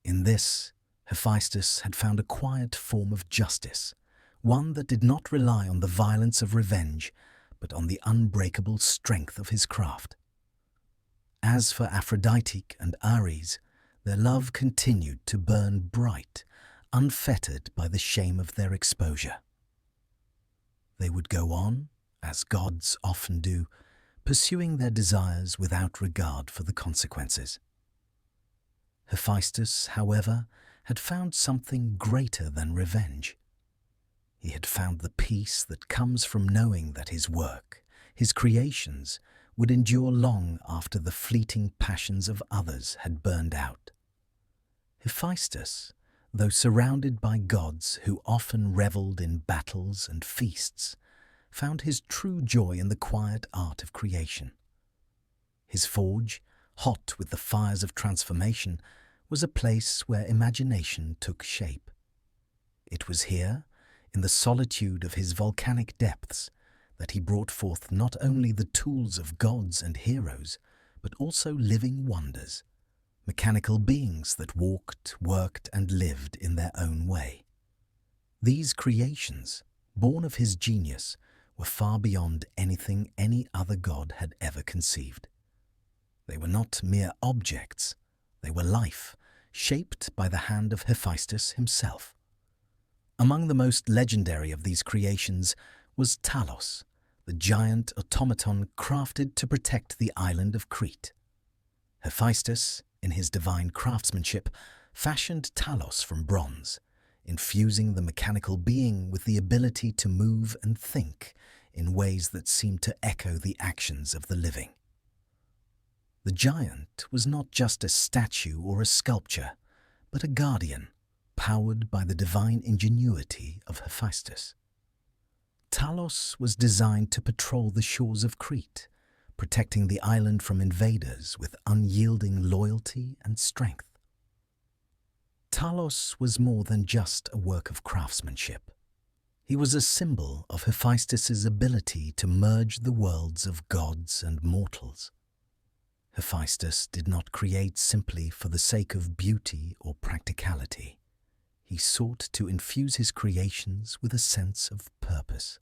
In this, Hephaestus had found a quiet form of justice, one that did not rely on the violence of revenge, but on the unbreakable strength of his craft. As for Aphrodite and Ares, their love continued to burn bright, unfettered by the shame of their exposure. They would go on, as gods often do, pursuing their desires without regard for the consequences. Hephaestus, however, had found something greater than revenge. He had found the peace that comes from knowing that his work, his creations, would endure long after the fleeting passions of others had burned out. Hephaestus, though surrounded by gods who often revelled in battles and feasts, found his true joy in the quiet art of creation. His forge, hot with the fires of transformation, was a place where imagination took shape. It was here, in the solitude of his volcanic depths, that he brought forth not only the tools of gods and heroes, but also living wonders, mechanical beings that walked, worked, and lived in their own way. These creations, born of his genius, were far beyond anything any other god had ever conceived. They were not mere objects, they were life, shaped by the hand of Hephaestus himself. Among the most legendary of these creations was Talos, the giant automaton crafted to protect the island of Crete. Hephaestus, in his divine craftsmanship, fashioned Talos from bronze, infusing the mechanical being with the ability to move and think in ways that seemed to echo the actions of the living. The giant was not just a statue or a sculpture, but a guardian, powered by the divine ingenuity of Hephaestus. Talos was designed to patrol the shores of Crete, protecting the island from invaders with unyielding loyalty and strength. Talos was more than just a work of craftsmanship. He was a symbol of Hephaestus's ability to merge the worlds of gods and mortals. Hephaestus did not create simply for the sake of beauty or practicality. He sought to infuse his creations with a sense of purpose.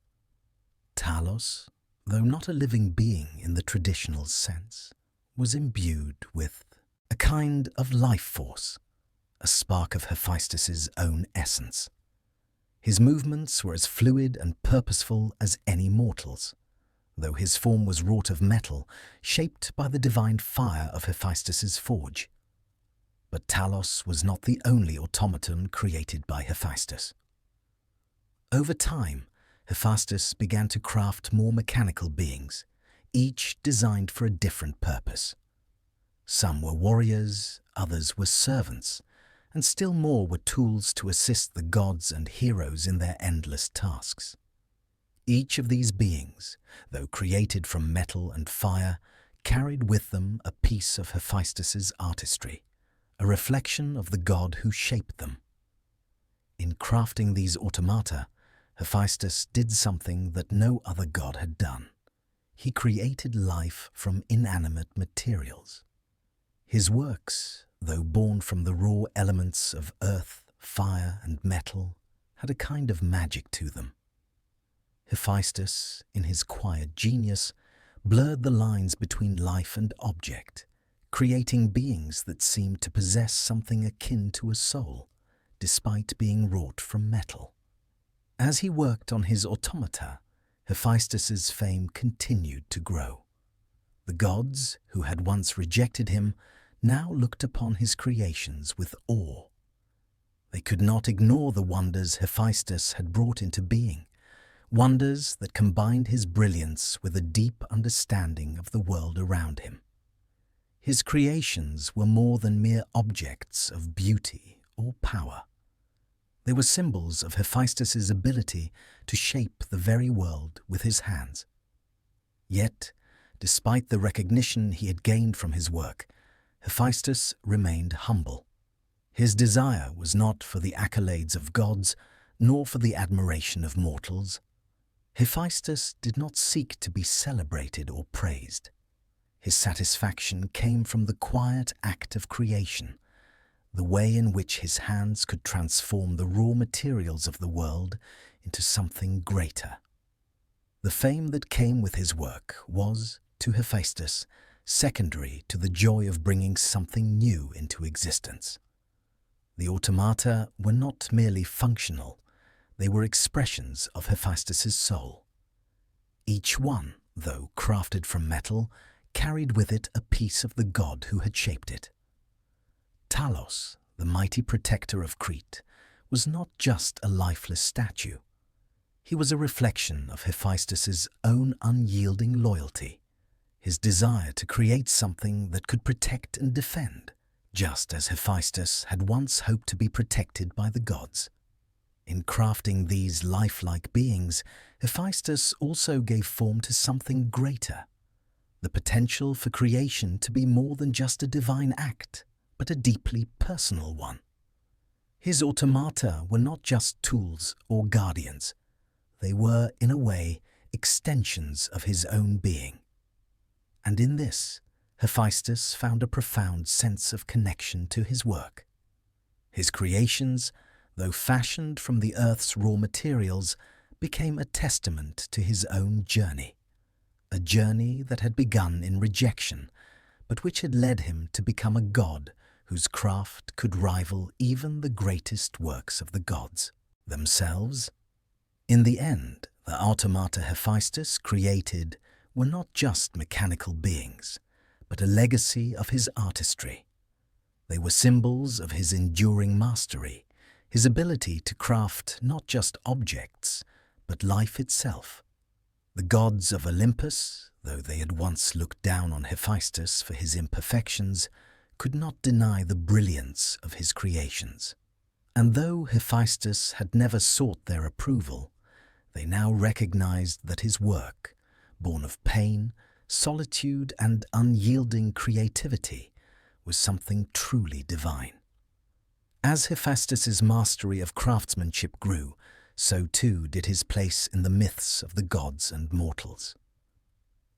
Talos, though not a living being in the traditional sense, was imbued with a kind of life force, a spark of Hephaestus's own essence. His movements were as fluid and purposeful as any mortal's, though his form was wrought of metal, shaped by the divine fire of Hephaestus's forge. But Talos was not the only automaton created by Hephaestus. Over time, Hephaestus began to craft more mechanical beings, each designed for a different purpose. Some were warriors, others were servants, and still more were tools to assist the gods and heroes in their endless tasks. Each of these beings, though created from metal and fire, carried with them a piece of Hephaestus's artistry, a reflection of the god who shaped them. In crafting these automata, Hephaestus did something that no other god had done. He created life from inanimate materials. His works, though born from the raw elements of earth, fire, and metal, had a kind of magic to them. Hephaestus, in his quiet genius, blurred the lines between life and object, creating beings that seemed to possess something akin to a soul, despite being wrought from metal. As he worked on his automata, Hephaestus's fame continued to grow. The gods, who had once rejected him, now looked upon his creations with awe. They could not ignore the wonders Hephaestus had brought into being, wonders that combined his brilliance with a deep understanding of the world around him. His creations were more than mere objects of beauty or power. They were symbols of Hephaestus's ability to shape the very world with his hands. Yet, despite the recognition he had gained from his work, Hephaestus remained humble. His desire was not for the accolades of gods, nor for the admiration of mortals. Hephaestus did not seek to be celebrated or praised. His satisfaction came from the quiet act of creation, the way in which his hands could transform the raw materials of the world into something greater. The fame that came with his work was, to Hephaestus, secondary to the joy of bringing something new into existence. The automata were not merely functional, they were expressions of Hephaestus's soul. Each one, though crafted from metal, carried with it a piece of the god who had shaped it. Talos, the mighty protector of Crete, was not just a lifeless statue. He was a reflection of Hephaestus's own unyielding loyalty, his desire to create something that could protect and defend, just as Hephaestus had once hoped to be protected by the gods. In crafting these lifelike beings, Hephaestus also gave form to something greater, the potential for creation to be more than just a divine act, but a deeply personal one. His automata were not just tools or guardians. They were, in a way, extensions of his own being. And in this, Hephaestus found a profound sense of connection to his work. His creations, though fashioned from the earth's raw materials, became a testament to his own journey, a journey that had begun in rejection, but which had led him to become a god whose craft could rival even the greatest works of the gods themselves. In the end, the automata Hephaestus created were not just mechanical beings, but a legacy of his artistry. They were symbols of his enduring mastery, his ability to craft not just objects, but life itself. The gods of Olympus, though they had once looked down on Hephaestus for his imperfections, could not deny the brilliance of his creations. And though Hephaestus had never sought their approval, they now recognized that his work, born of pain, solitude, and unyielding creativity, was something truly divine. As Hephaestus's mastery of craftsmanship grew, so too did his place in the myths of the gods and mortals.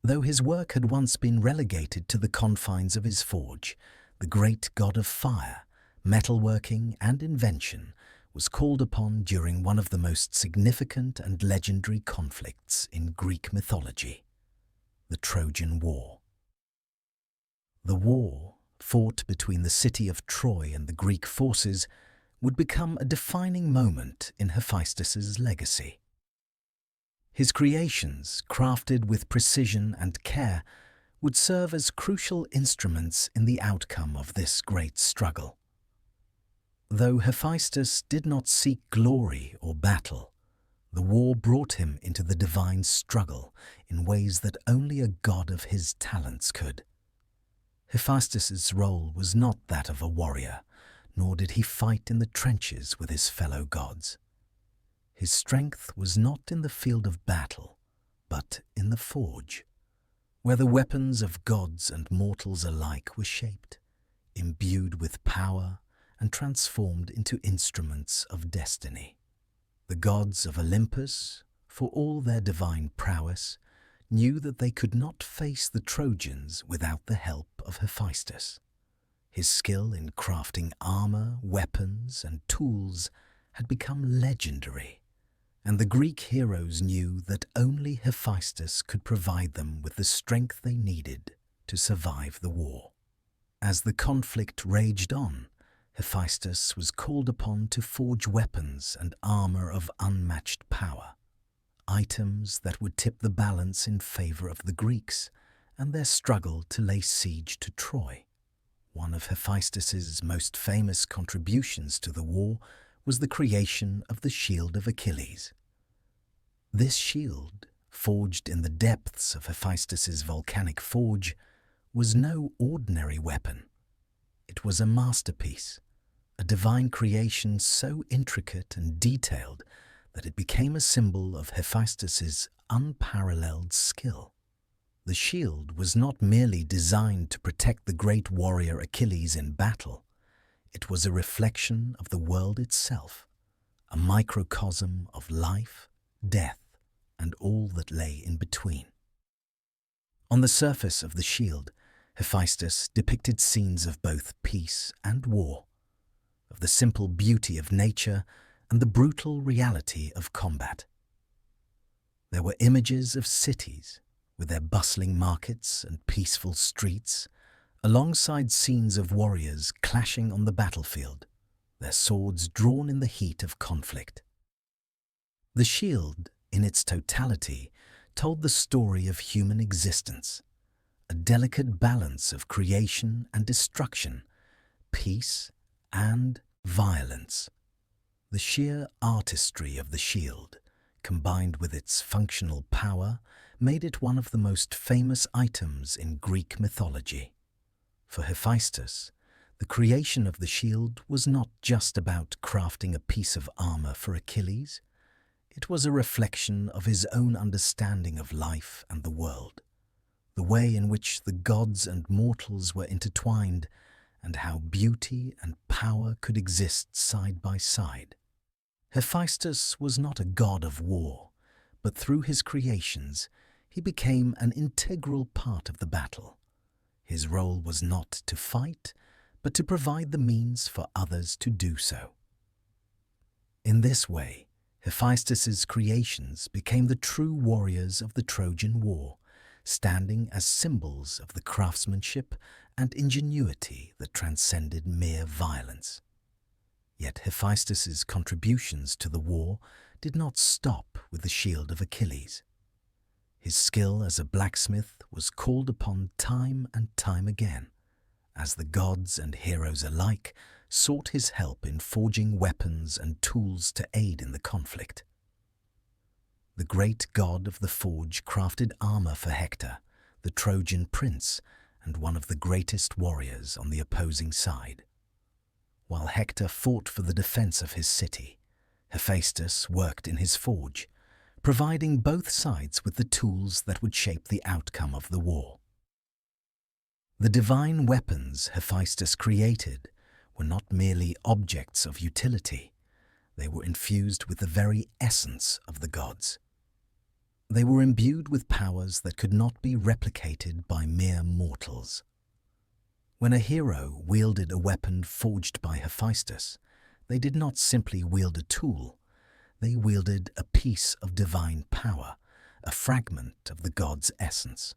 Though his work had once been relegated to the confines of his forge, the great god of fire, metalworking, and invention was called upon during one of the most significant and legendary conflicts in Greek mythology, the Trojan War. The war, fought between the city of Troy and the Greek forces, would become a defining moment in Hephaestus's legacy. His creations, crafted with precision and care, would serve as crucial instruments in the outcome of this great struggle. Though Hephaestus did not seek glory or battle, the war brought him into the divine struggle in ways that only a god of his talents could. Hephaestus's role was not that of a warrior, nor did he fight in the trenches with his fellow gods. His strength was not in the field of battle, but in the forge, where the weapons of gods and mortals alike were shaped, imbued with power, and transformed into instruments of destiny. The gods of Olympus, for all their divine prowess, knew that they could not face the Trojans without the help of Hephaestus. His skill in crafting armor, weapons, and tools had become legendary, and the Greek heroes knew that only Hephaestus could provide them with the strength they needed to survive the war. As the conflict raged on, Hephaestus was called upon to forge weapons and armor of unmatched power, items that would tip the balance in favor of the Greeks and their struggle to lay siege to Troy. One of Hephaestus's most famous contributions to the war was the creation of the shield of Achilles. This shield, forged in the depths of Hephaestus's volcanic forge, was no ordinary weapon. It was a masterpiece, a divine creation so intricate and detailed that it became a symbol of Hephaestus's unparalleled skill. The shield was not merely designed to protect the great warrior Achilles in battle. It was a reflection of the world itself, a microcosm of life, death, and all that lay in between. On the surface of the shield, Hephaestus depicted scenes of both peace and war, of the simple beauty of nature and the brutal reality of combat. There were images of cities, with their bustling markets and peaceful streets, alongside scenes of warriors clashing on the battlefield, their swords drawn in the heat of conflict. The shield, in its totality, told the story of human existence, a delicate balance of creation and destruction, peace and violence. The sheer artistry of the shield, combined with its functional power, made it one of the most famous items in Greek mythology. For Hephaestus, the creation of the shield was not just about crafting a piece of armor for Achilles. It was a reflection of his own understanding of life and the world, the way in which the gods and mortals were intertwined, and how beauty and power could exist side by side. Hephaestus was not a god of war, but through his creations, he became an integral part of the battle. His role was not to fight, but to provide the means for others to do so. In this way, Hephaestus's creations became the true warriors of the Trojan War, standing as symbols of the craftsmanship and ingenuity that transcended mere violence. Yet Hephaestus's contributions to the war did not stop with the shield of Achilles. His skill as a blacksmith was called upon time and time again, as the gods and heroes alike sought his help in forging weapons and tools to aid in the conflict. The great god of the forge crafted armor for Hector, the Trojan prince and one of the greatest warriors on the opposing side. While Hector fought for the defense of his city, Hephaestus worked in his forge, providing both sides with the tools that would shape the outcome of the war. The divine weapons Hephaestus created were not merely objects of utility, they were infused with the very essence of the gods. They were imbued with powers that could not be replicated by mere mortals. When a hero wielded a weapon forged by Hephaestus, they did not simply wield a tool, they wielded a piece of divine power, a fragment of the god's essence.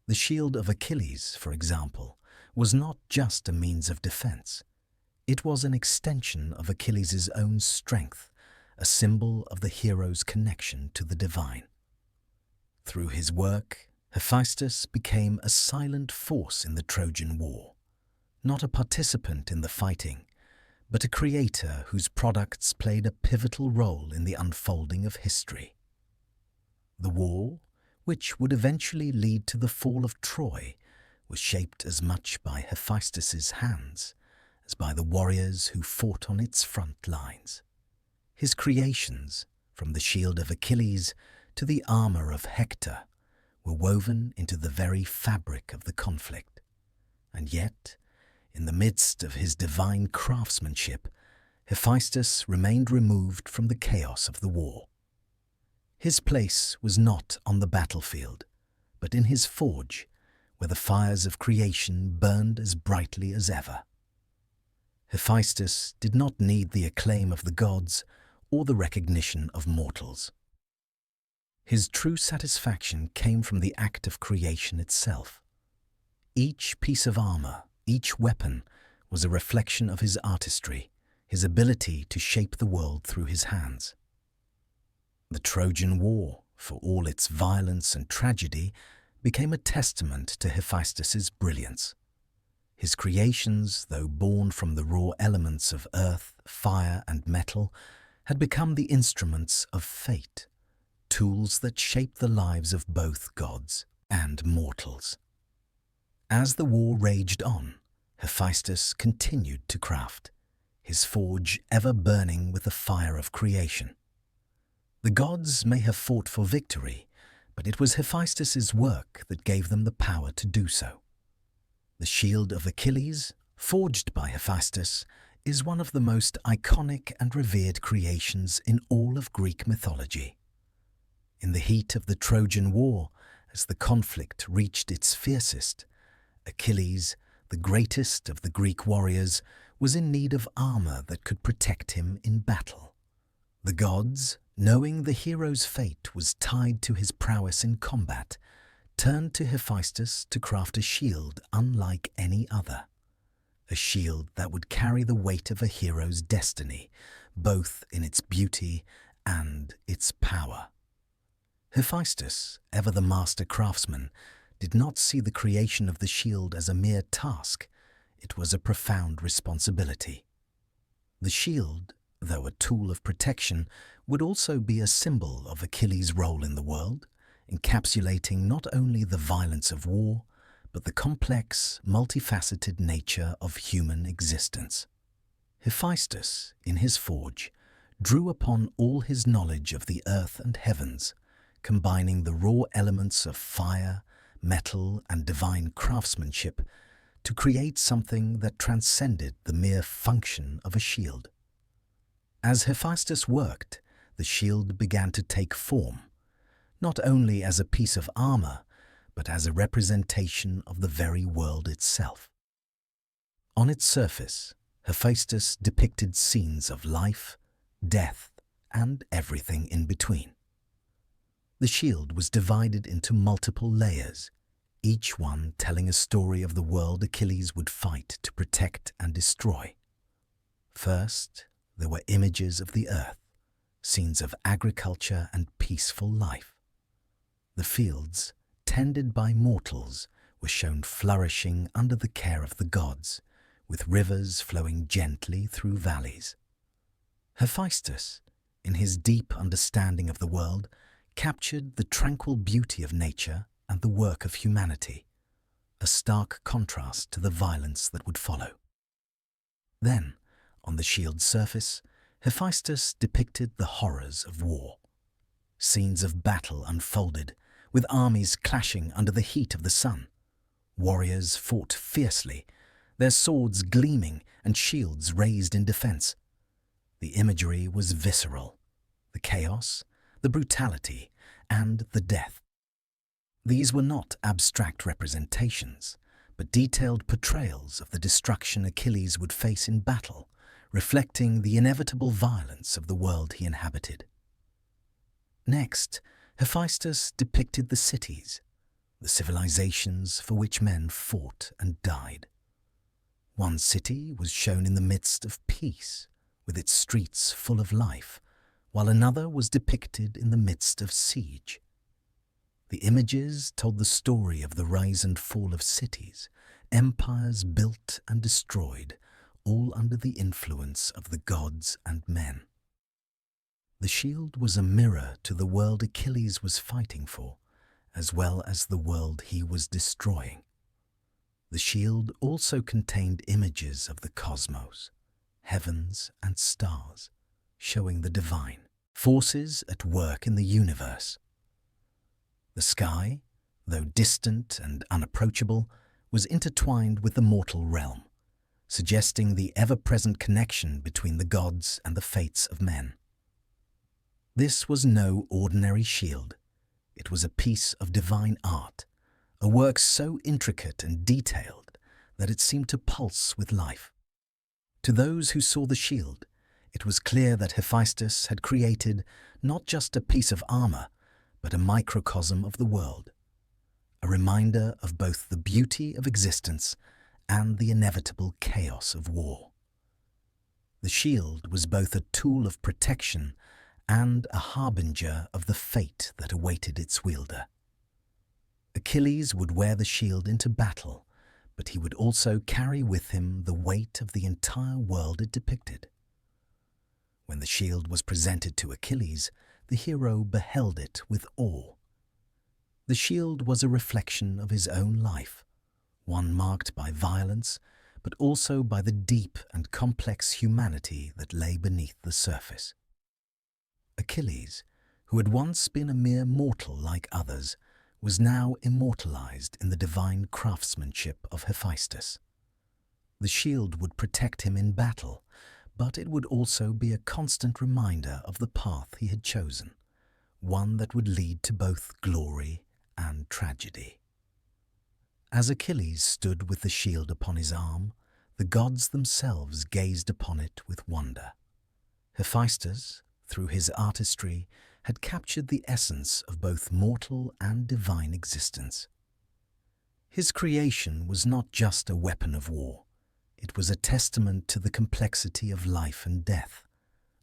The shield of Achilles, for example, was not just a means of defense. It was an extension of Achilles' own strength, a symbol of the hero's connection to the divine. Through his work, Hephaestus became a silent force in the Trojan War, not a participant in the fighting, but a creator whose products played a pivotal role in the unfolding of history. The war, which would eventually lead to the fall of Troy, was shaped as much by Hephaestus's hands as by the warriors who fought on its front lines. His creations, from the shield of Achilles to the armor of Hector, were woven into the very fabric of the conflict. And yet, in the midst of his divine craftsmanship, Hephaestus remained removed from the chaos of the war. His place was not on the battlefield, but in his forge, where the fires of creation burned as brightly as ever. Hephaestus did not need the acclaim of the gods or the recognition of mortals. His true satisfaction came from the act of creation itself. Each piece of armor, each weapon, was a reflection of his artistry, his ability to shape the world through his hands. The Trojan War, for all its violence and tragedy, became a testament to Hephaestus's brilliance. His creations, though born from the raw elements of earth, fire, and metal, had become the instruments of fate, tools that shaped the lives of both gods and mortals. As the war raged on, Hephaestus continued to craft, his forge ever burning with the fire of creation. The gods may have fought for victory, but it was Hephaestus's work that gave them the power to do so. The shield of Achilles, forged by Hephaestus, is one of the most iconic and revered creations in all of Greek mythology. In the heat of the Trojan War, as the conflict reached its fiercest, Achilles, the greatest of the Greek warriors, was in need of armor that could protect him in battle. The gods, knowing the hero's fate was tied to his prowess in combat, turned to Hephaestus to craft a shield unlike any other. A shield that would carry the weight of a hero's destiny, both in its beauty and its power. Hephaestus, ever the master craftsman, did not see the creation of the shield as a mere task. It was a profound responsibility. The shield, though a tool of protection, would also be a symbol of Achilles' role in the world, encapsulating not only the violence of war, but the complex, multifaceted nature of human existence. Hephaestus, in his forge, drew upon all his knowledge of the earth and heavens, combining the raw elements of fire, metal, and divine craftsmanship to create something that transcended the mere function of a shield. As Hephaestus worked, the shield began to take form, not only as a piece of armor, but as a representation of the very world itself. On its surface, Hephaestus depicted scenes of life, death, and everything in between. The shield was divided into multiple layers, each one telling a story of the world Achilles would fight to protect and destroy. First, there were images of the earth, scenes of agriculture and peaceful life. The fields, tended by mortals, were shown flourishing under the care of the gods, with rivers flowing gently through valleys. Hephaestus, in his deep understanding of the world, captured the tranquil beauty of nature and the work of humanity, a stark contrast to the violence that would follow. Then, on the shield's surface, Hephaestus depicted the horrors of war. Scenes of battle unfolded, with armies clashing under the heat of the sun. Warriors fought fiercely, their swords gleaming and shields raised in defense. The imagery was visceral, the chaos, the brutality, and the death. These were not abstract representations, but detailed portrayals of the destruction Achilles would face in battle, reflecting the inevitable violence of the world he inhabited. Next, Hephaestus depicted the cities, the civilizations for which men fought and died. One city was shown in the midst of peace, with its streets full of life, while another was depicted in the midst of siege. The images told the story of the rise and fall of cities, empires built and destroyed, all under the influence of the gods and men. The shield was a mirror to the world Achilles was fighting for, as well as the world he was destroying. The shield also contained images of the cosmos, heavens and stars, showing the divine forces at work in the universe. The sky, though distant and unapproachable, was intertwined with the mortal realm, suggesting the ever-present connection between the gods and the fates of men. This was no ordinary shield. It was a piece of divine art, a work so intricate and detailed that it seemed to pulse with life. To those who saw the shield, it was clear that Hephaestus had created not just a piece of armor, but a microcosm of the world, a reminder of both the beauty of existence and the inevitable chaos of war. The shield was both a tool of protection and a harbinger of the fate that awaited its wielder. Achilles would wear the shield into battle, but he would also carry with him the weight of the entire world it depicted. When the shield was presented to Achilles, the hero beheld it with awe. The shield was a reflection of his own life, one marked by violence, but also by the deep and complex humanity that lay beneath the surface. Achilles, who had once been a mere mortal like others, was now immortalized in the divine craftsmanship of Hephaestus. The shield would protect him in battle, but it would also be a constant reminder of the path he had chosen, one that would lead to both glory and tragedy. As Achilles stood with the shield upon his arm, the gods themselves gazed upon it with wonder. Hephaestus, through his artistry, had captured the essence of both mortal and divine existence. His creation was not just a weapon of war. It was a testament to the complexity of life and death,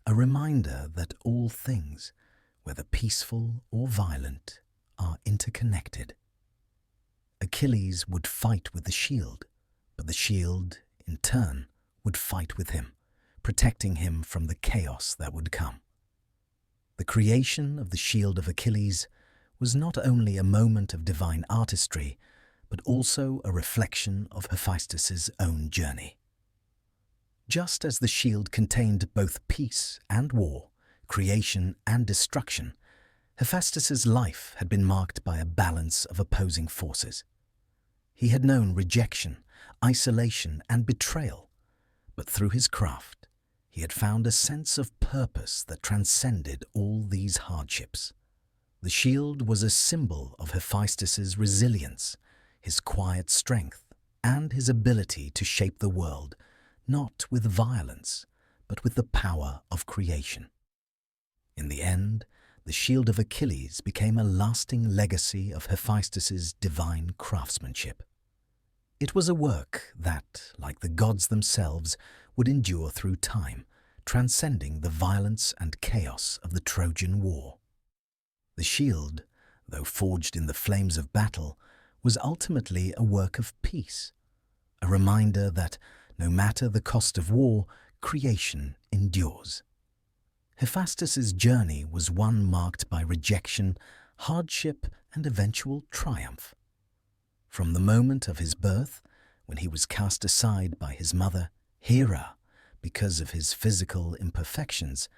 a reminder that all things, whether peaceful or violent, are interconnected. Achilles would fight with the shield, but the shield, in turn, would fight with him, protecting him from the chaos that would come. The creation of the shield of Achilles was not only a moment of divine artistry, but also a reflection of Hephaestus's own journey. Just as the shield contained both peace and war, creation and destruction, Hephaestus's life had been marked by a balance of opposing forces. He had known rejection, isolation, and betrayal, but through his craft, he had found a sense of purpose that transcended all these hardships. The shield was a symbol of Hephaestus's resilience, his quiet strength, and his ability to shape the world, not with violence, but with the power of creation. In the end, the shield of Achilles became a lasting legacy of Hephaestus's divine craftsmanship. It was a work that, like the gods themselves, would endure through time, transcending the violence and chaos of the Trojan War. The shield, though forged in the flames of battle, was ultimately a work of peace, a reminder that, no matter the cost of war, creation endures. Hephaestus's journey was one marked by rejection, hardship, and eventual triumph. From the moment of his birth, when he was cast aside by his mother, Hera, because of his physical imperfections,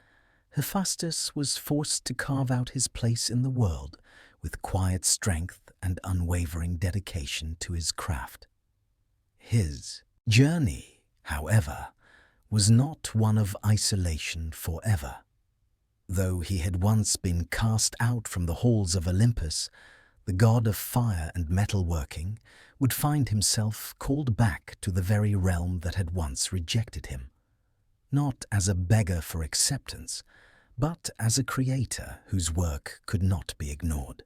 Hephaestus was forced to carve out his place in the world with quiet strength and unwavering dedication to his craft. His journey, however, was not one of isolation forever. Though he had once been cast out from the halls of Olympus, the god of fire and metalworking would find himself called back to the very realm that had once rejected him, not as a beggar for acceptance, but as a creator whose work could not be ignored.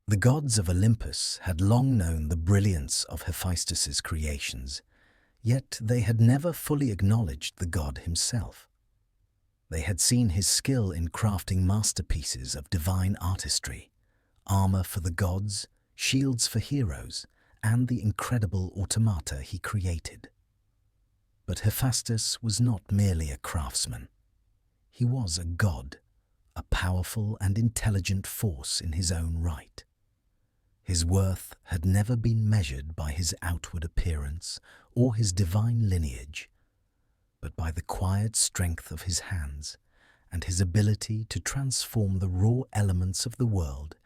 The gods of Olympus had long known the brilliance of Hephaestus's creations, yet they had never fully acknowledged the god himself. They had seen his skill in crafting masterpieces of divine artistry, armor for the gods, shields for heroes, and the incredible automata he created. But Hephaestus was not merely a craftsman. He was a god, a powerful and intelligent force in his own right. His worth had never been measured by his outward appearance or his divine lineage, but by the quiet strength of his hands and his ability to transform the raw elements of the world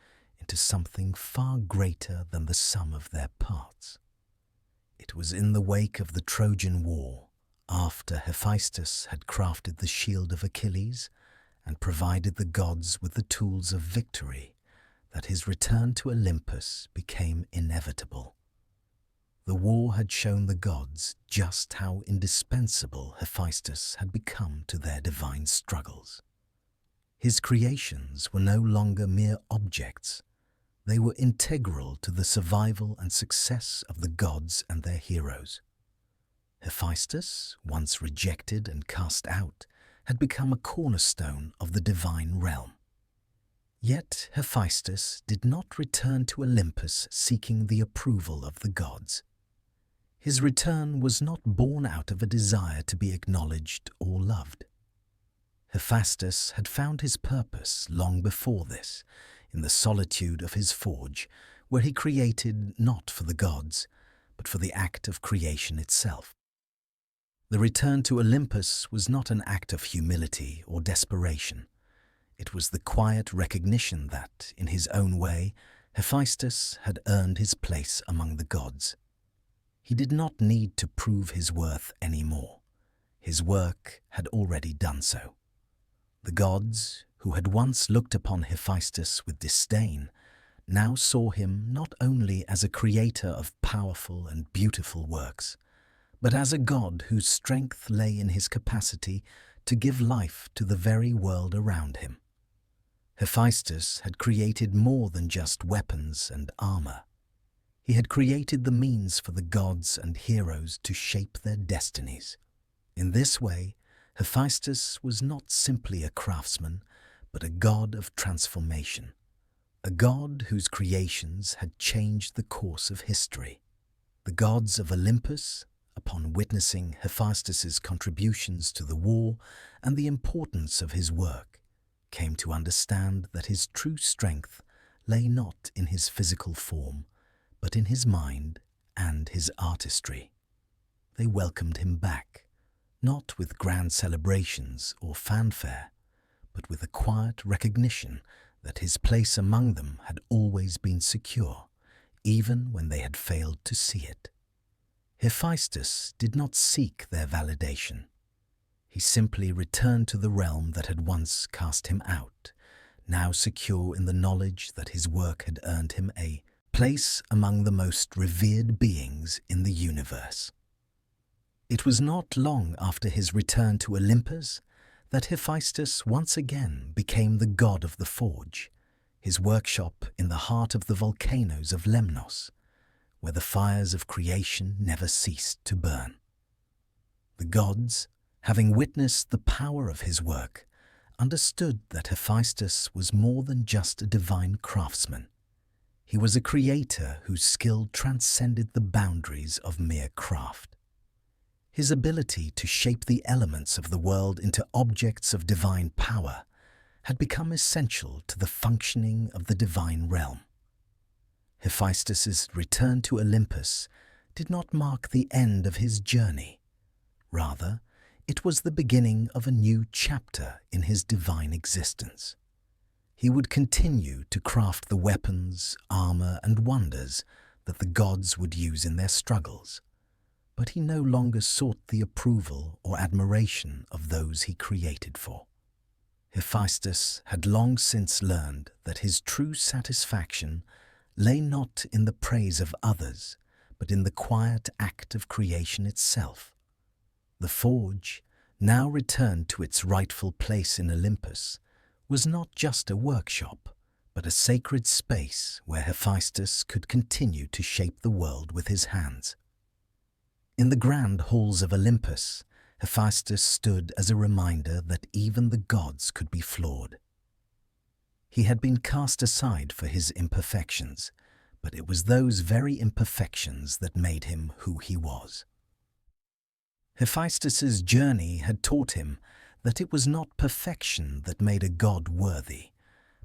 into something far greater than the sum of their parts. It was in the wake of the Trojan War, after Hephaestus had crafted the shield of Achilles and provided the gods with the tools of victory, that his return to Olympus became inevitable. The war had shown the gods just how indispensable Hephaestus had become to their divine struggles. His creations were no longer mere objects. They were integral to the survival and success of the gods and their heroes. Hephaestus, once rejected and cast out, had become a cornerstone of the divine realm. Yet Hephaestus did not return to Olympus seeking the approval of the gods. His return was not born out of a desire to be acknowledged or loved. Hephaestus had found his purpose long before this, in the solitude of his forge, where he created not for the gods, but for the act of creation itself. The return to Olympus was not an act of humility or desperation. It was the quiet recognition that, in his own way, Hephaestus had earned his place among the gods. He did not need to prove his worth anymore. His work had already done so. The gods, who had once looked upon Hephaestus with disdain, now saw him not only as a creator of powerful and beautiful works, but as a god whose strength lay in his capacity to give life to the very world around him. Hephaestus had created more than just weapons and armor. He had created the means for the gods and heroes to shape their destinies. In this way, Hephaestus was not simply a craftsman, but a god of transformation, a god whose creations had changed the course of history. The gods of Olympus, upon witnessing Hephaestus's contributions to the war and the importance of his work, came to understand that his true strength lay not in his physical form, but in his mind and his artistry. They welcomed him back, not with grand celebrations or fanfare, but with a quiet recognition that his place among them had always been secure, even when they had failed to see it. Hephaestus did not seek their validation. He simply returned to the realm that had once cast him out, now secure in the knowledge that his work had earned him a place among the most revered beings in the universe. It was not long after his return to Olympus that Hephaestus once again became the god of the forge, his workshop in the heart of the volcanoes of Lemnos, where the fires of creation never ceased to burn. The gods, having witnessed the power of his work, understood that Hephaestus was more than just a divine craftsman. He was a creator whose skill transcended the boundaries of mere craft. His ability to shape the elements of the world into objects of divine power had become essential to the functioning of the divine realm. Hephaestus's return to Olympus did not mark the end of his journey. Rather, it was the beginning of a new chapter in his divine existence. He would continue to craft the weapons, armor, and wonders that the gods would use in their struggles, but he no longer sought the approval or admiration of those he created for. Hephaestus had long since learned that his true satisfaction lay not in the praise of others, but in the quiet act of creation itself. The forge, now returned to its rightful place in Olympus, was not just a workshop, but a sacred space where Hephaestus could continue to shape the world with his hands. In the grand halls of Olympus, Hephaestus stood as a reminder that even the gods could be flawed. He had been cast aside for his imperfections, but it was those very imperfections that made him who he was. Hephaestus's journey had taught him that it was not perfection that made a god worthy,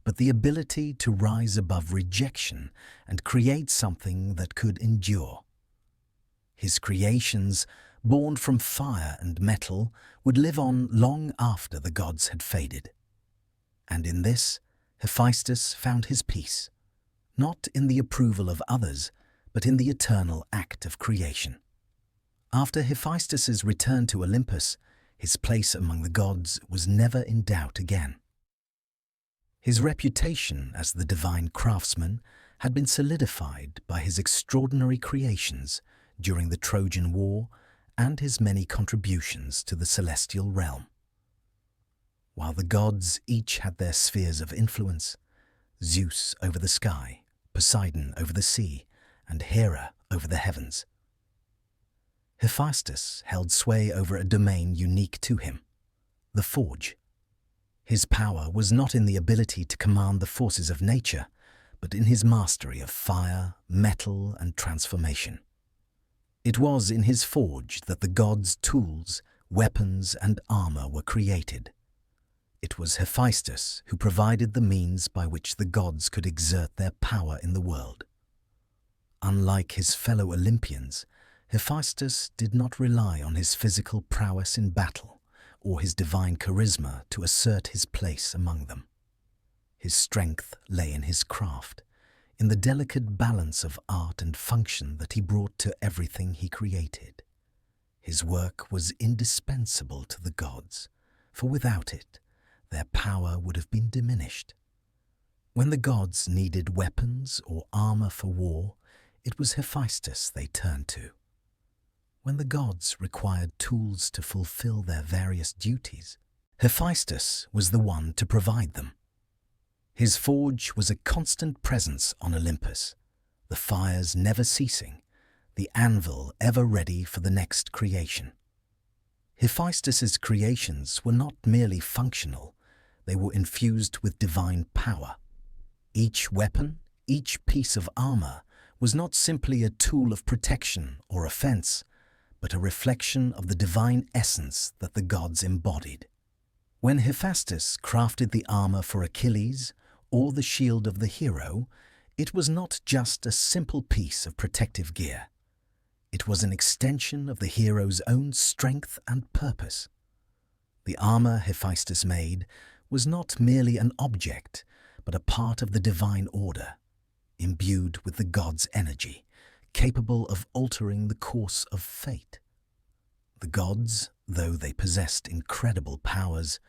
but the ability to rise above rejection and create something that could endure. His creations, born from fire and metal, would live on long after the gods had faded. And in this, Hephaestus found his peace, not in the approval of others, but in the eternal act of creation. After Hephaestus's return to Olympus, his place among the gods was never in doubt again. His reputation as the divine craftsman had been solidified by his extraordinary creations during the Trojan War and his many contributions to the celestial realm. While the gods each had their spheres of influence, Zeus over the sky, Poseidon over the sea, and Hera over the heavens, Hephaestus held sway over a domain unique to him, the forge. His power was not in the ability to command the forces of nature, but in his mastery of fire, metal, and transformation. It was in his forge that the gods' tools, weapons, and armor were created. It was Hephaestus who provided the means by which the gods could exert their power in the world. Unlike his fellow Olympians, Hephaestus did not rely on his physical prowess in battle or his divine charisma to assert his place among them. His strength lay in his craft, in the delicate balance of art and function that he brought to everything he created. His work was indispensable to the gods, for without it, their power would have been diminished. When the gods needed weapons or armor for war, it was Hephaestus they turned to. When the gods required tools to fulfill their various duties, Hephaestus was the one to provide them. His forge was a constant presence on Olympus, the fires never ceasing, the anvil ever ready for the next creation. Hephaestus's creations were not merely functional, They were infused with divine power. Each weapon, each piece of armor, was not simply a tool of protection or offense, but a reflection of the divine essence that the gods embodied. When Hephaestus crafted the armor for Achilles or the shield of the hero, it was not just a simple piece of protective gear. It was an extension of the hero's own strength and purpose. The armor Hephaestus made was not merely an object, but a part of the divine order, imbued with the gods' energy, capable of altering the course of fate. The gods, though they possessed incredible powers,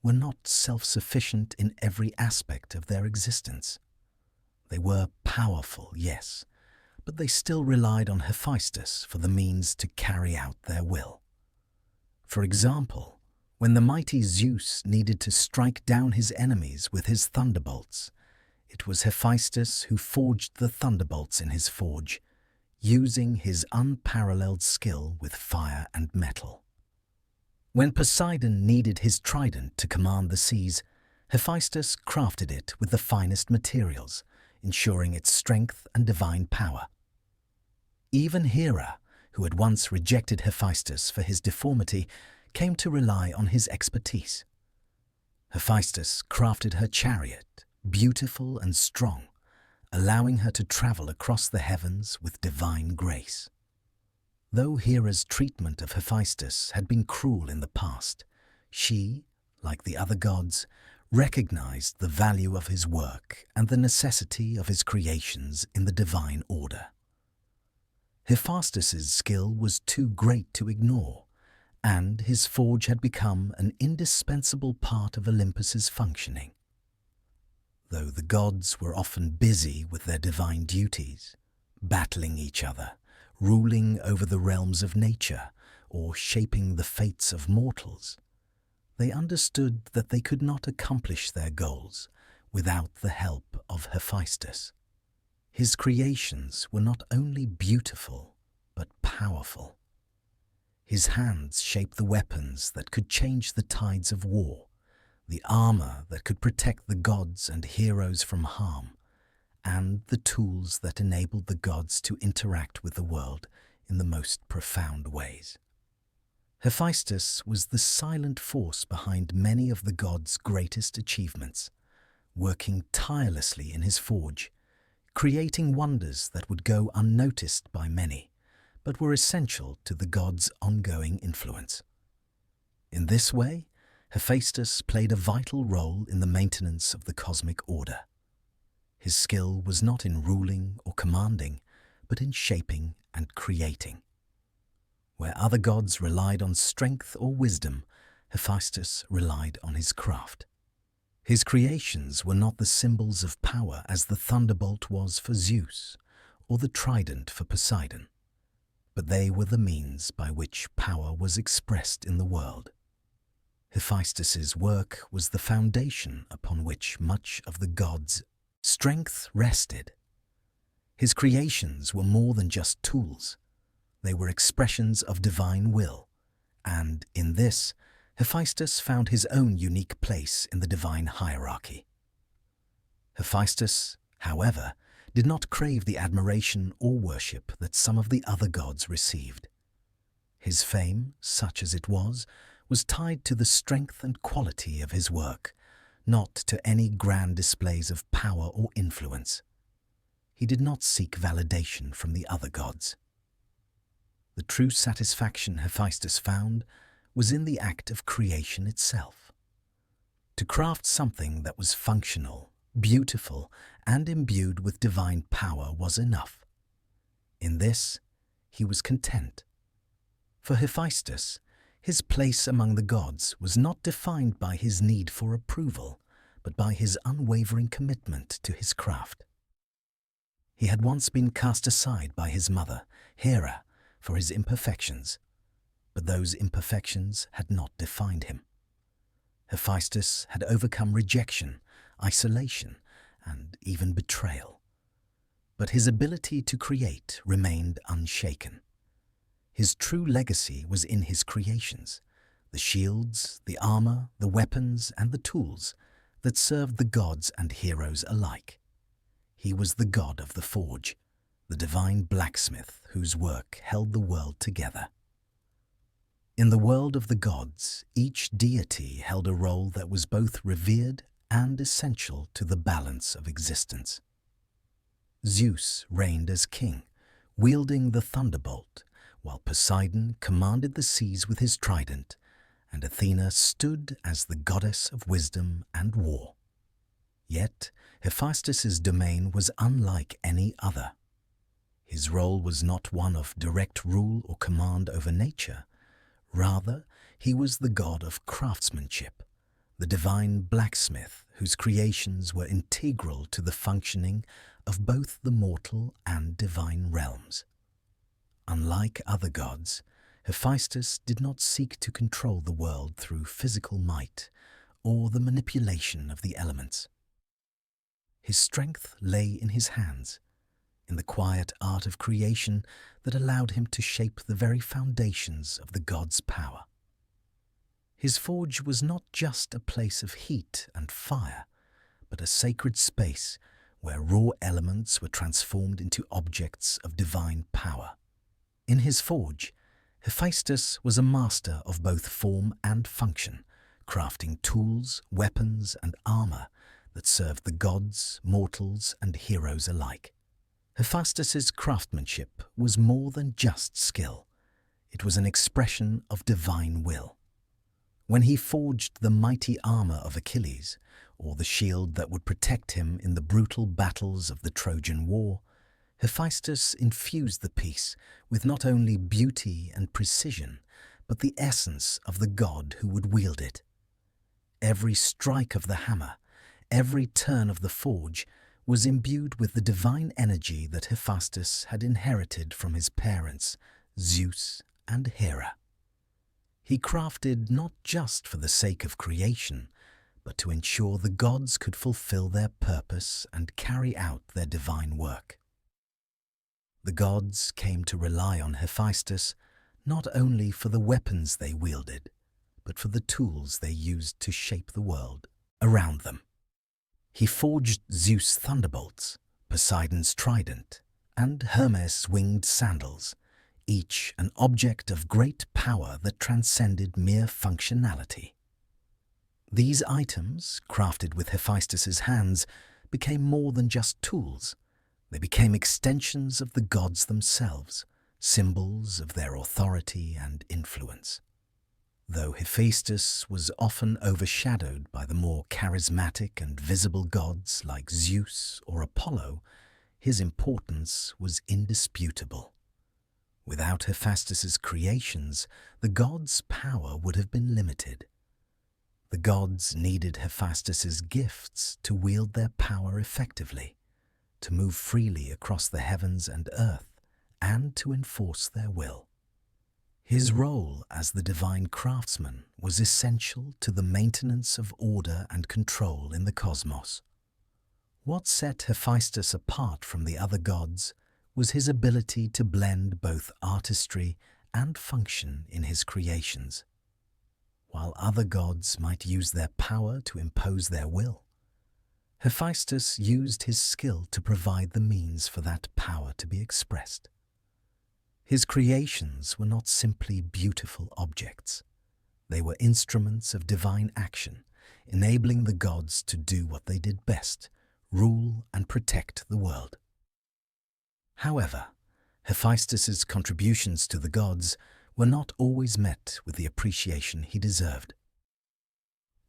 were not self-sufficient in every aspect of their existence. They were powerful, yes, but they still relied on Hephaestus for the means to carry out their will. For example, when the mighty Zeus needed to strike down his enemies with his thunderbolts, it was Hephaestus who forged the thunderbolts in his forge, using his unparalleled skill with fire and metal. When Poseidon needed his trident to command the seas, Hephaestus crafted it with the finest materials, ensuring its strength and divine power. Even Hera, who had once rejected Hephaestus for his deformity, came to rely on his expertise. Hephaestus crafted her chariot, beautiful and strong, allowing her to travel across the heavens with divine grace. Though Hera's treatment of Hephaestus had been cruel in the past, she, like the other gods, recognized the value of his work and the necessity of his creations in the divine order. Hephaestus's skill was too great to ignore, and his forge had become an indispensable part of Olympus's functioning. Though the gods were often busy with their divine duties, battling each other, ruling over the realms of nature, or shaping the fates of mortals, they understood that they could not accomplish their goals without the help of Hephaestus. His creations were not only beautiful, but powerful. His hands shaped the weapons that could change the tides of war, the armor that could protect the gods and heroes from harm, and the tools that enabled the gods to interact with the world in the most profound ways. Hephaestus was the silent force behind many of the gods' greatest achievements, working tirelessly in his forge, creating wonders that would go unnoticed by many, but were essential to the gods' ongoing influence. In this way, Hephaestus played a vital role in the maintenance of the cosmic order. His skill was not in ruling or commanding, but in shaping and creating. Where other gods relied on strength or wisdom, Hephaestus relied on his craft. His creations were not the symbols of power as the thunderbolt was for Zeus or the trident for Poseidon, but they were the means by which power was expressed in the world. Hephaestus's work was the foundation upon which much of the gods' strength rested. His creations were more than just tools. They were expressions of divine will, and in this, Hephaestus found his own unique place in the divine hierarchy. Hephaestus, however, did not crave the admiration or worship that some of the other gods received. His fame, such as it was tied to the strength and quality of his work, not to any grand displays of power or influence. He did not seek validation from the other gods. The true satisfaction Hephaestus found was in the act of creation itself. To craft something that was functional, beautiful, and imbued with divine power was enough. In this, he was content. For Hephaestus, his place among the gods was not defined by his need for approval, but by his unwavering commitment to his craft. He had once been cast aside by his mother, Hera, for his imperfections, but those imperfections had not defined him. Hephaestus had overcome rejection, isolation, and even betrayal. But his ability to create remained unshaken. His true legacy was in his creations, the shields, the armor, the weapons, and the tools that served the gods and heroes alike. He was the god of the forge, the divine blacksmith whose work held the world together. In the world of the gods, each deity held a role that was both revered and essential to the balance of existence. Zeus reigned as king, wielding the thunderbolt, while Poseidon commanded the seas with his trident, and Athena stood as the goddess of wisdom and war. Yet, Hephaestus's domain was unlike any other. His role was not one of direct rule or command over nature. Rather, he was the god of craftsmanship, the divine blacksmith whose creations were integral to the functioning of both the mortal and divine realms. Unlike other gods, Hephaestus did not seek to control the world through physical might or the manipulation of the elements. His strength lay in his hands, in the quiet art of creation that allowed him to shape the very foundations of the god's power. His forge was not just a place of heat and fire, but a sacred space where raw elements were transformed into objects of divine power. In his forge, Hephaestus was a master of both form and function, crafting tools, weapons, and armor that served the gods, mortals, and heroes alike. Hephaestus's craftsmanship was more than just skill. It was an expression of divine will. When he forged the mighty armor of Achilles, or the shield that would protect him in the brutal battles of the Trojan War, Hephaestus infused the piece with not only beauty and precision, but the essence of the god who would wield it. Every strike of the hammer, every turn of the forge, was imbued with the divine energy that Hephaestus had inherited from his parents, Zeus and Hera. He crafted not just for the sake of creation, but to ensure the gods could fulfill their purpose and carry out their divine work. The gods came to rely on Hephaestus not only for the weapons they wielded, but for the tools they used to shape the world around them. He forged Zeus' thunderbolts, Poseidon's trident, and Hermes' winged sandals, each an object of great power that transcended mere functionality. These items, crafted with Hephaestus's hands, became more than just tools. They became extensions of the gods themselves, symbols of their authority and influence. Though Hephaestus was often overshadowed by the more charismatic and visible gods like Zeus or Apollo, his importance was indisputable. Without Hephaestus's creations, the gods' power would have been limited. The gods needed Hephaestus's gifts to wield their power effectively, to move freely across the heavens and earth, and to enforce their will. His role as the divine craftsman was essential to the maintenance of order and control in the cosmos. What set Hephaestus apart from the other gods was his ability to blend both artistry and function in his creations. While other gods might use their power to impose their will, Hephaestus used his skill to provide the means for that power to be expressed. His creations were not simply beautiful objects. They were instruments of divine action, enabling the gods to do what they did best, rule and protect the world. However, Hephaestus's contributions to the gods were not always met with the appreciation he deserved.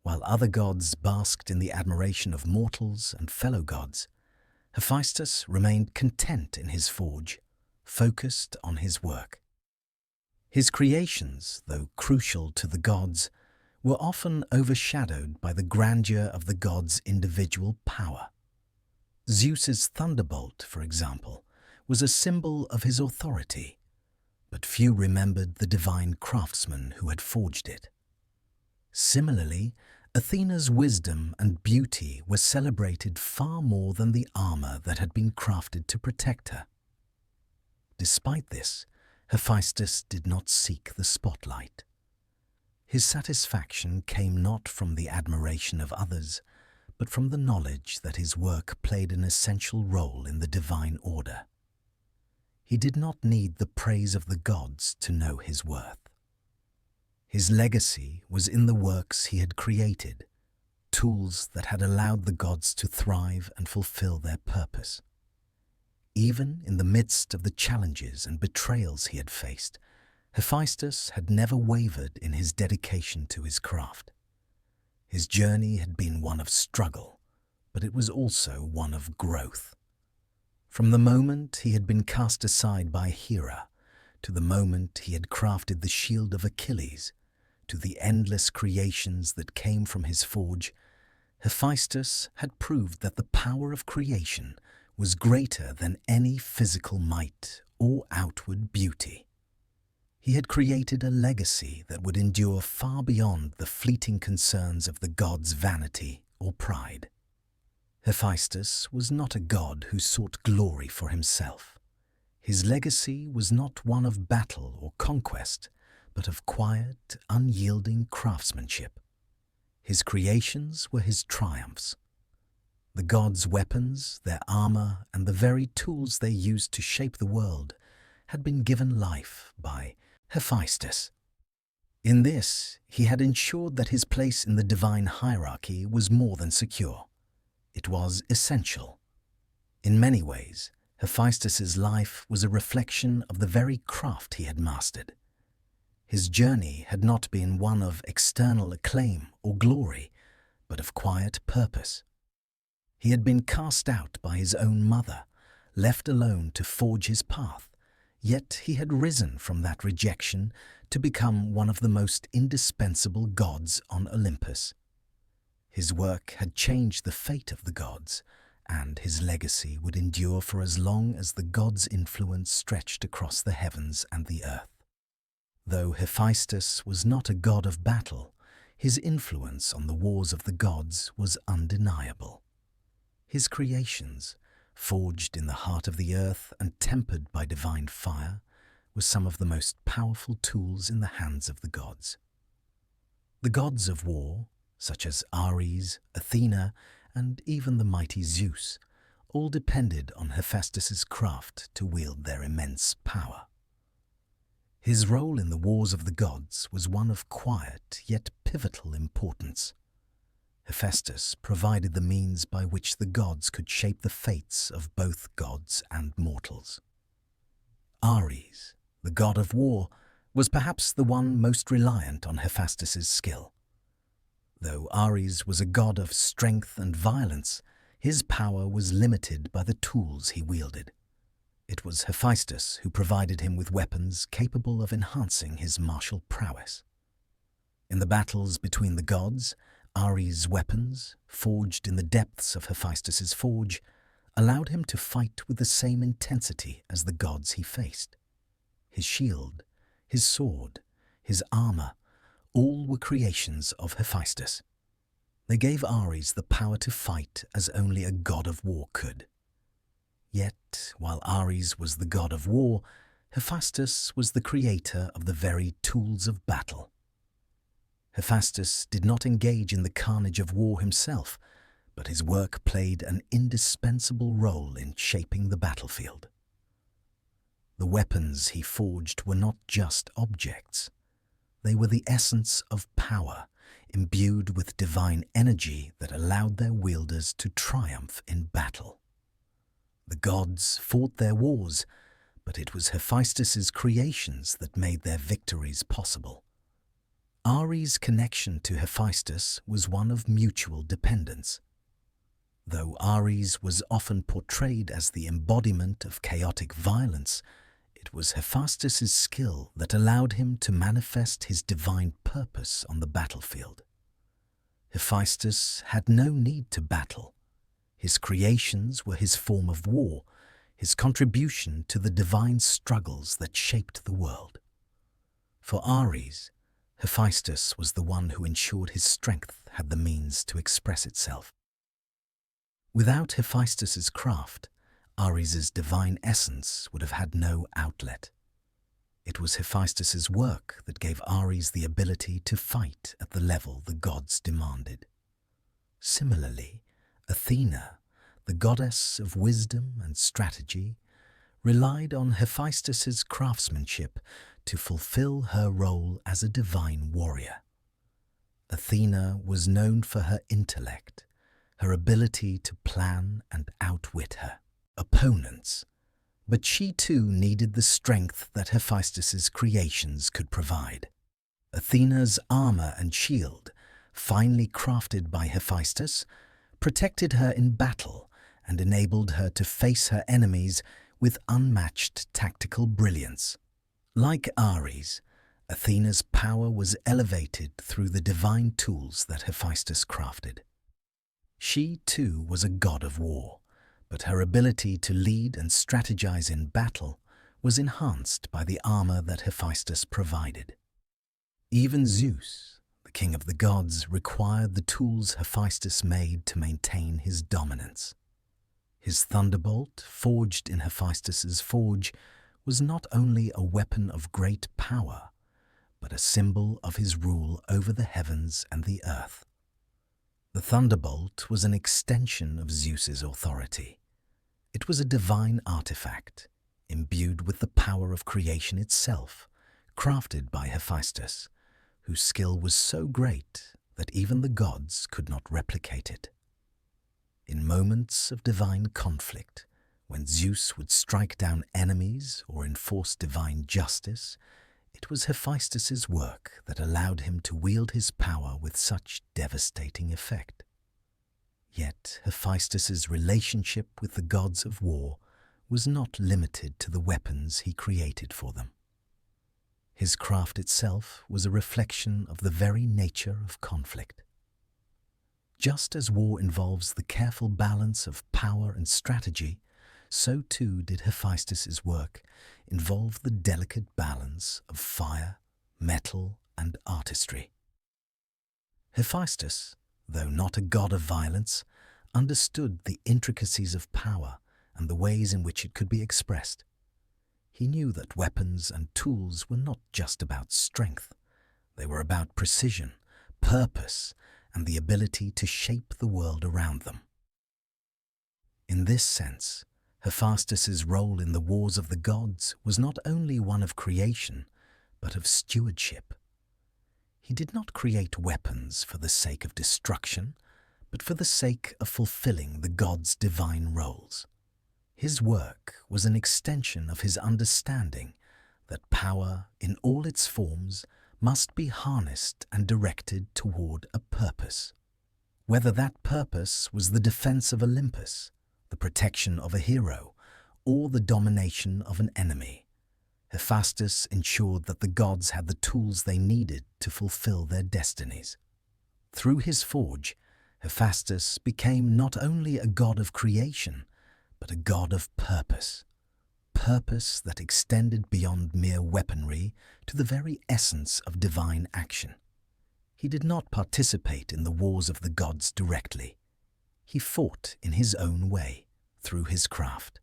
While other gods basked in the admiration of mortals and fellow gods, Hephaestus remained content in his forge, focused on his work. His creations, though crucial to the gods, were often overshadowed by the grandeur of the gods' individual power. Zeus's thunderbolt, for example, was a symbol of his authority, but few remembered the divine craftsman who had forged it. Similarly, Athena's wisdom and beauty were celebrated far more than the armor that had been crafted to protect her. Despite this, Hephaestus did not seek the spotlight. His satisfaction came not from the admiration of others, but from the knowledge that his work played an essential role in the divine order. He did not need the praise of the gods to know his worth. His legacy was in the works he had created, tools that had allowed the gods to thrive and fulfill their purpose. Even in the midst of the challenges and betrayals he had faced, Hephaestus had never wavered in his dedication to his craft. His journey had been one of struggle, but it was also one of growth. From the moment he had been cast aside by Hera, to the moment he had crafted the shield of Achilles, to the endless creations that came from his forge, Hephaestus had proved that the power of creation was greater than any physical might or outward beauty. He had created a legacy that would endure far beyond the fleeting concerns of the gods' vanity or pride. Hephaestus was not a god who sought glory for himself. His legacy was not one of battle or conquest, but of quiet, unyielding craftsmanship. His creations were his triumphs. The gods' weapons, their armor, and the very tools they used to shape the world had been given life by Hephaestus. In this, he had ensured that his place in the divine hierarchy was more than secure. It was essential. In many ways, Hephaestus's life was a reflection of the very craft he had mastered. His journey had not been one of external acclaim or glory, but of quiet purpose. He had been cast out by his own mother, left alone to forge his path, yet he had risen from that rejection to become one of the most indispensable gods on Olympus. His work had changed the fate of the gods, and his legacy would endure for as long as the gods' influence stretched across the heavens and the earth. Though Hephaestus was not a god of battle, his influence on the wars of the gods was undeniable. His creations, forged in the heart of the earth and tempered by divine fire, were some of the most powerful tools in the hands of the gods. The gods of war, such as Ares, Athena, and even the mighty Zeus, all depended on Hephaestus's craft to wield their immense power. His role in the wars of the gods was one of quiet yet pivotal importance. Hephaestus provided the means by which the gods could shape the fates of both gods and mortals. Ares, the god of war, was perhaps the one most reliant on Hephaestus's skill. Though Ares was a god of strength and violence, his power was limited by the tools he wielded. It was Hephaestus who provided him with weapons capable of enhancing his martial prowess. In the battles between the gods, Ares' weapons, forged in the depths of Hephaestus's forge, allowed him to fight with the same intensity as the gods he faced. His shield, his sword, his armor, all were creations of Hephaestus. They gave Ares the power to fight as only a god of war could. Yet, while Ares was the god of war, Hephaestus was the creator of the very tools of battle. Hephaestus did not engage in the carnage of war himself, but his work played an indispensable role in shaping the battlefield. The weapons he forged were not just objects. They were the essence of power, imbued with divine energy that allowed their wielders to triumph in battle. The gods fought their wars, but it was Hephaestus's creations that made their victories possible. Ares' connection to Hephaestus was one of mutual dependence. Though Ares was often portrayed as the embodiment of chaotic violence, it was Hephaestus's skill that allowed him to manifest his divine purpose on the battlefield. Hephaestus had no need to battle. His creations were his form of war, his contribution to the divine struggles that shaped the world. For Ares, Hephaestus was the one who ensured his strength had the means to express itself. Without Hephaestus's craft, Ares's divine essence would have had no outlet. It was Hephaestus's work that gave Ares the ability to fight at the level the gods demanded. Similarly, Athena, the goddess of wisdom and strategy, relied on Hephaestus's craftsmanship to fulfill her role as a divine warrior. Athena was known for her intellect, her ability to plan and outwit her opponents, but she too needed the strength that Hephaestus's creations could provide. Athena's armor and shield, finely crafted by Hephaestus, protected her in battle and enabled her to face her enemies with unmatched tactical brilliance. Like Ares, Athena's power was elevated through the divine tools that Hephaestus crafted. She too was a god of war, but her ability to lead and strategize in battle was enhanced by the armor that Hephaestus provided. Even Zeus, the king of the gods, required the tools Hephaestus made to maintain his dominance. His thunderbolt, forged in Hephaestus's forge, was not only a weapon of great power, but a symbol of his rule over the heavens and the earth. The thunderbolt was an extension of Zeus's authority. It was a divine artifact, imbued with the power of creation itself, crafted by Hephaestus, whose skill was so great that even the gods could not replicate it. In moments of divine conflict, when Zeus would strike down enemies or enforce divine justice, it was Hephaestus's work that allowed him to wield his power with such devastating effect. Yet Hephaestus's relationship with the gods of war was not limited to the weapons he created for them. His craft itself was a reflection of the very nature of conflict. Just as war involves the careful balance of power and strategy, so too did Hephaestus's work involve the delicate balance of fire, metal, and artistry. Hephaestus, though not a god of violence, understood the intricacies of power and the ways in which it could be expressed. He knew that weapons and tools were not just about strength. They were about precision, purpose, and the ability to shape the world around them. In this sense, Hephaestus's role in the wars of the gods was not only one of creation, but of stewardship. He did not create weapons for the sake of destruction, but for the sake of fulfilling the gods' divine roles. His work was an extension of his understanding that power, in all its forms, must be harnessed and directed toward a purpose. Whether that purpose was the defense of Olympus, the protection of a hero, or the domination of an enemy, Hephaestus ensured that the gods had the tools they needed to fulfill their destinies. Through his forge, Hephaestus became not only a god of creation, but a god of purpose. Purpose that extended beyond mere weaponry to the very essence of divine action. He did not participate in the wars of the gods directly. He fought in his own way, through his craft.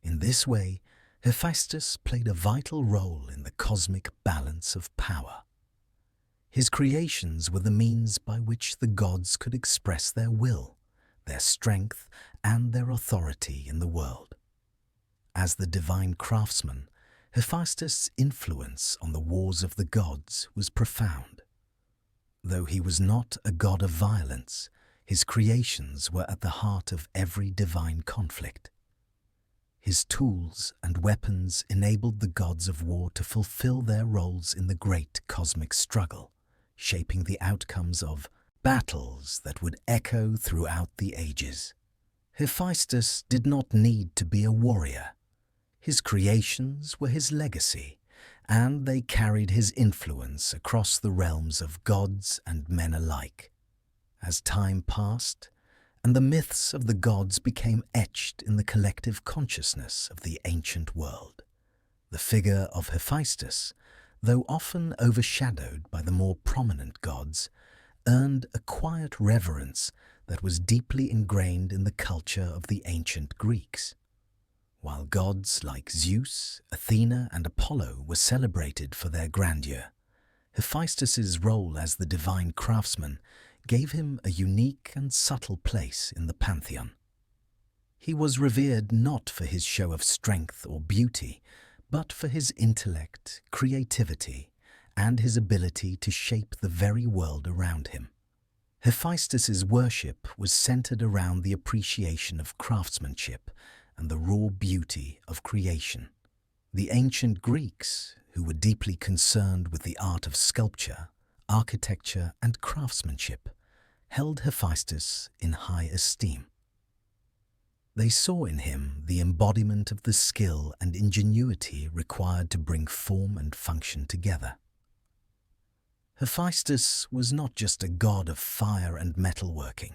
In this way, Hephaestus played a vital role in the cosmic balance of power. His creations were the means by which the gods could express their will, their strength, and their authority in the world. As the divine craftsman, Hephaestus' influence on the wars of the gods was profound. Though he was not a god of violence, his creations were at the heart of every divine conflict. His tools and weapons enabled the gods of war to fulfill their roles in the great cosmic struggle, shaping the outcomes of battles that would echo throughout the ages. Hephaestus did not need to be a warrior. His creations were his legacy, and they carried his influence across the realms of gods and men alike. As time passed, and the myths of the gods became etched in the collective consciousness of the ancient world, the figure of Hephaestus, though often overshadowed by the more prominent gods, earned a quiet reverence that was deeply ingrained in the culture of the ancient Greeks. While gods like Zeus, Athena, and Apollo were celebrated for their grandeur, Hephaestus's role as the divine craftsman gave him a unique and subtle place in the pantheon. He was revered not for his show of strength or beauty, but for his intellect, creativity, and his ability to shape the very world around him. Hephaestus's worship was centered around the appreciation of craftsmanship and the raw beauty of creation. The ancient Greeks, who were deeply concerned with the art of sculpture, architecture, and craftsmanship, held Hephaestus in high esteem. They saw in him the embodiment of the skill and ingenuity required to bring form and function together. Hephaestus was not just a god of fire and metalworking.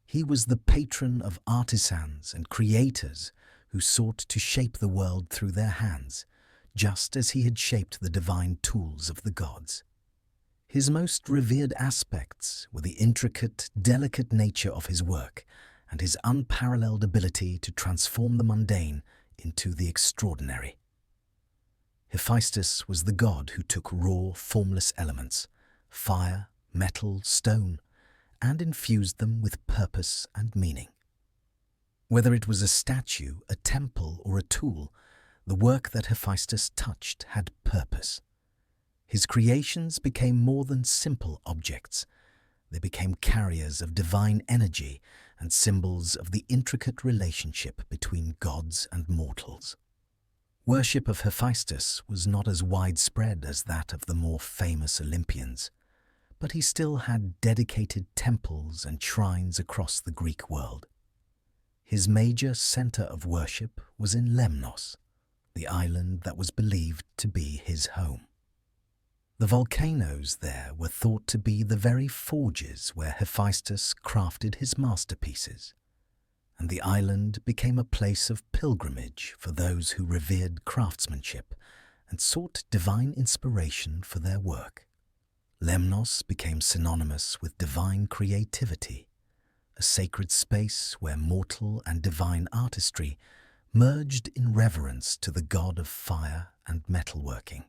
He was the patron of artisans and creators who sought to shape the world through their hands, just as he had shaped the divine tools of the gods. His most revered aspects were the intricate, delicate nature of his work and his unparalleled ability to transform the mundane into the extraordinary. Hephaestus was the god who took raw, formless elements, fire, metal, stone, and infused them with purpose and meaning. Whether it was a statue, a temple, or a tool, the work that Hephaestus touched had purpose. His creations became more than simple objects. They became carriers of divine energy and symbols of the intricate relationship between gods and mortals. Worship of Hephaestus was not as widespread as that of the more famous Olympians, but he still had dedicated temples and shrines across the Greek world. His major center of worship was in Lemnos, the island that was believed to be his home. The volcanoes there were thought to be the very forges where Hephaestus crafted his masterpieces, and the island became a place of pilgrimage for those who revered craftsmanship and sought divine inspiration for their work. Lemnos became synonymous with divine creativity, a sacred space where mortal and divine artistry merged in reverence to the god of fire and metalworking.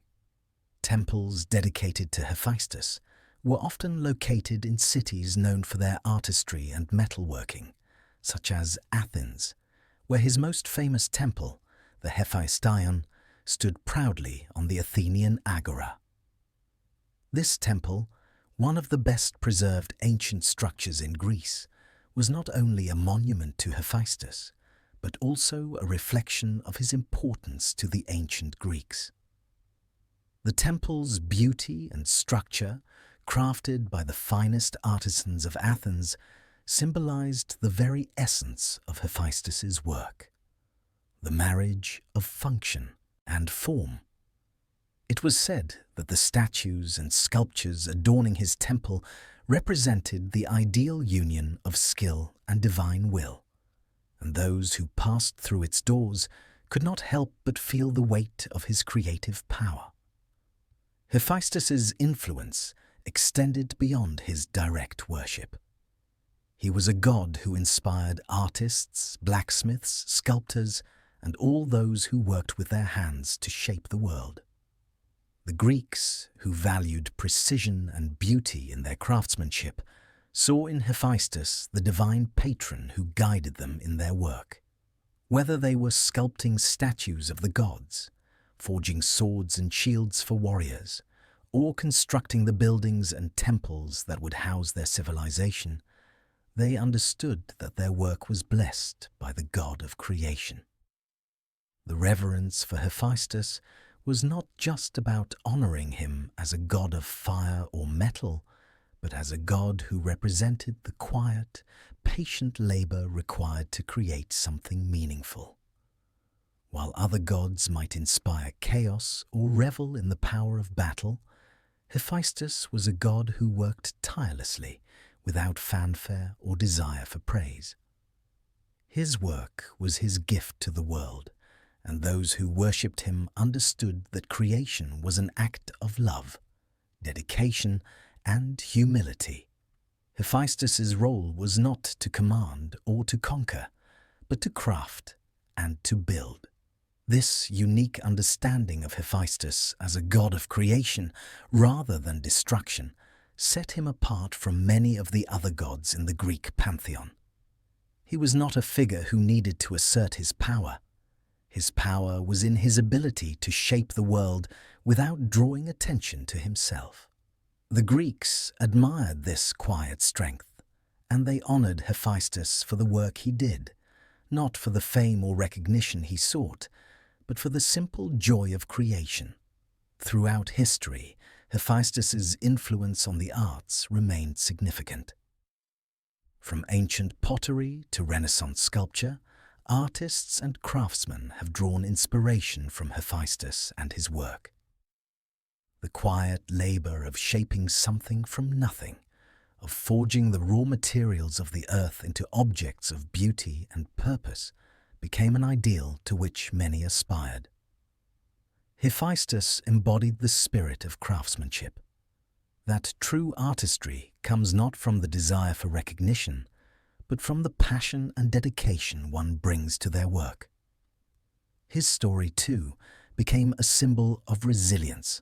Temples dedicated to Hephaestus were often located in cities known for their artistry and metalworking, such as Athens, where his most famous temple, the Hephaestion, stood proudly on the Athenian agora. This temple, one of the best preserved ancient structures in Greece, was not only a monument to Hephaestus, but also a reflection of his importance to the ancient Greeks. The temple's beauty and structure, crafted by the finest artisans of Athens, symbolized the very essence of Hephaestus's work, the marriage of function and form. It was said that the statues and sculptures adorning his temple represented the ideal union of skill and divine will, and those who passed through its doors could not help but feel the weight of his creative power. Hephaestus's influence extended beyond his direct worship. He was a god who inspired artists, blacksmiths, sculptors, and all those who worked with their hands to shape the world. The Greeks, who valued precision and beauty in their craftsmanship, saw in Hephaestus the divine patron who guided them in their work. Whether they were sculpting statues of the gods, forging swords and shields for warriors, or constructing the buildings and temples that would house their civilization, they understood that their work was blessed by the god of creation. The reverence for Hephaestus was not just about honoring him as a god of fire or metal, but as a god who represented the quiet, patient labor required to create something meaningful. While other gods might inspire chaos or revel in the power of battle, Hephaestus was a god who worked tirelessly without fanfare or desire for praise. His work was his gift to the world, and those who worshipped him understood that creation was an act of love, dedication, and humility. Hephaestus's role was not to command or to conquer, but to craft, and to build. This unique understanding of Hephaestus as a god of creation rather than destruction set him apart from many of the other gods in the Greek pantheon. He was not a figure who needed to assert his power. His power was in his ability to shape the world without drawing attention to himself. The Greeks admired this quiet strength, and they honored Hephaestus for the work he did, not for the fame or recognition he sought, but for the simple joy of creation. Throughout history, Hephaestus's influence on the arts remained significant. From ancient pottery to Renaissance sculpture, artists and craftsmen have drawn inspiration from Hephaestus and his work. The quiet labor of shaping something from nothing, of forging the raw materials of the earth into objects of beauty and purpose, became an ideal to which many aspired. Hephaestus embodied the spirit of craftsmanship. That true artistry comes not from the desire for recognition, but from the passion and dedication one brings to their work. His story, too, became a symbol of resilience.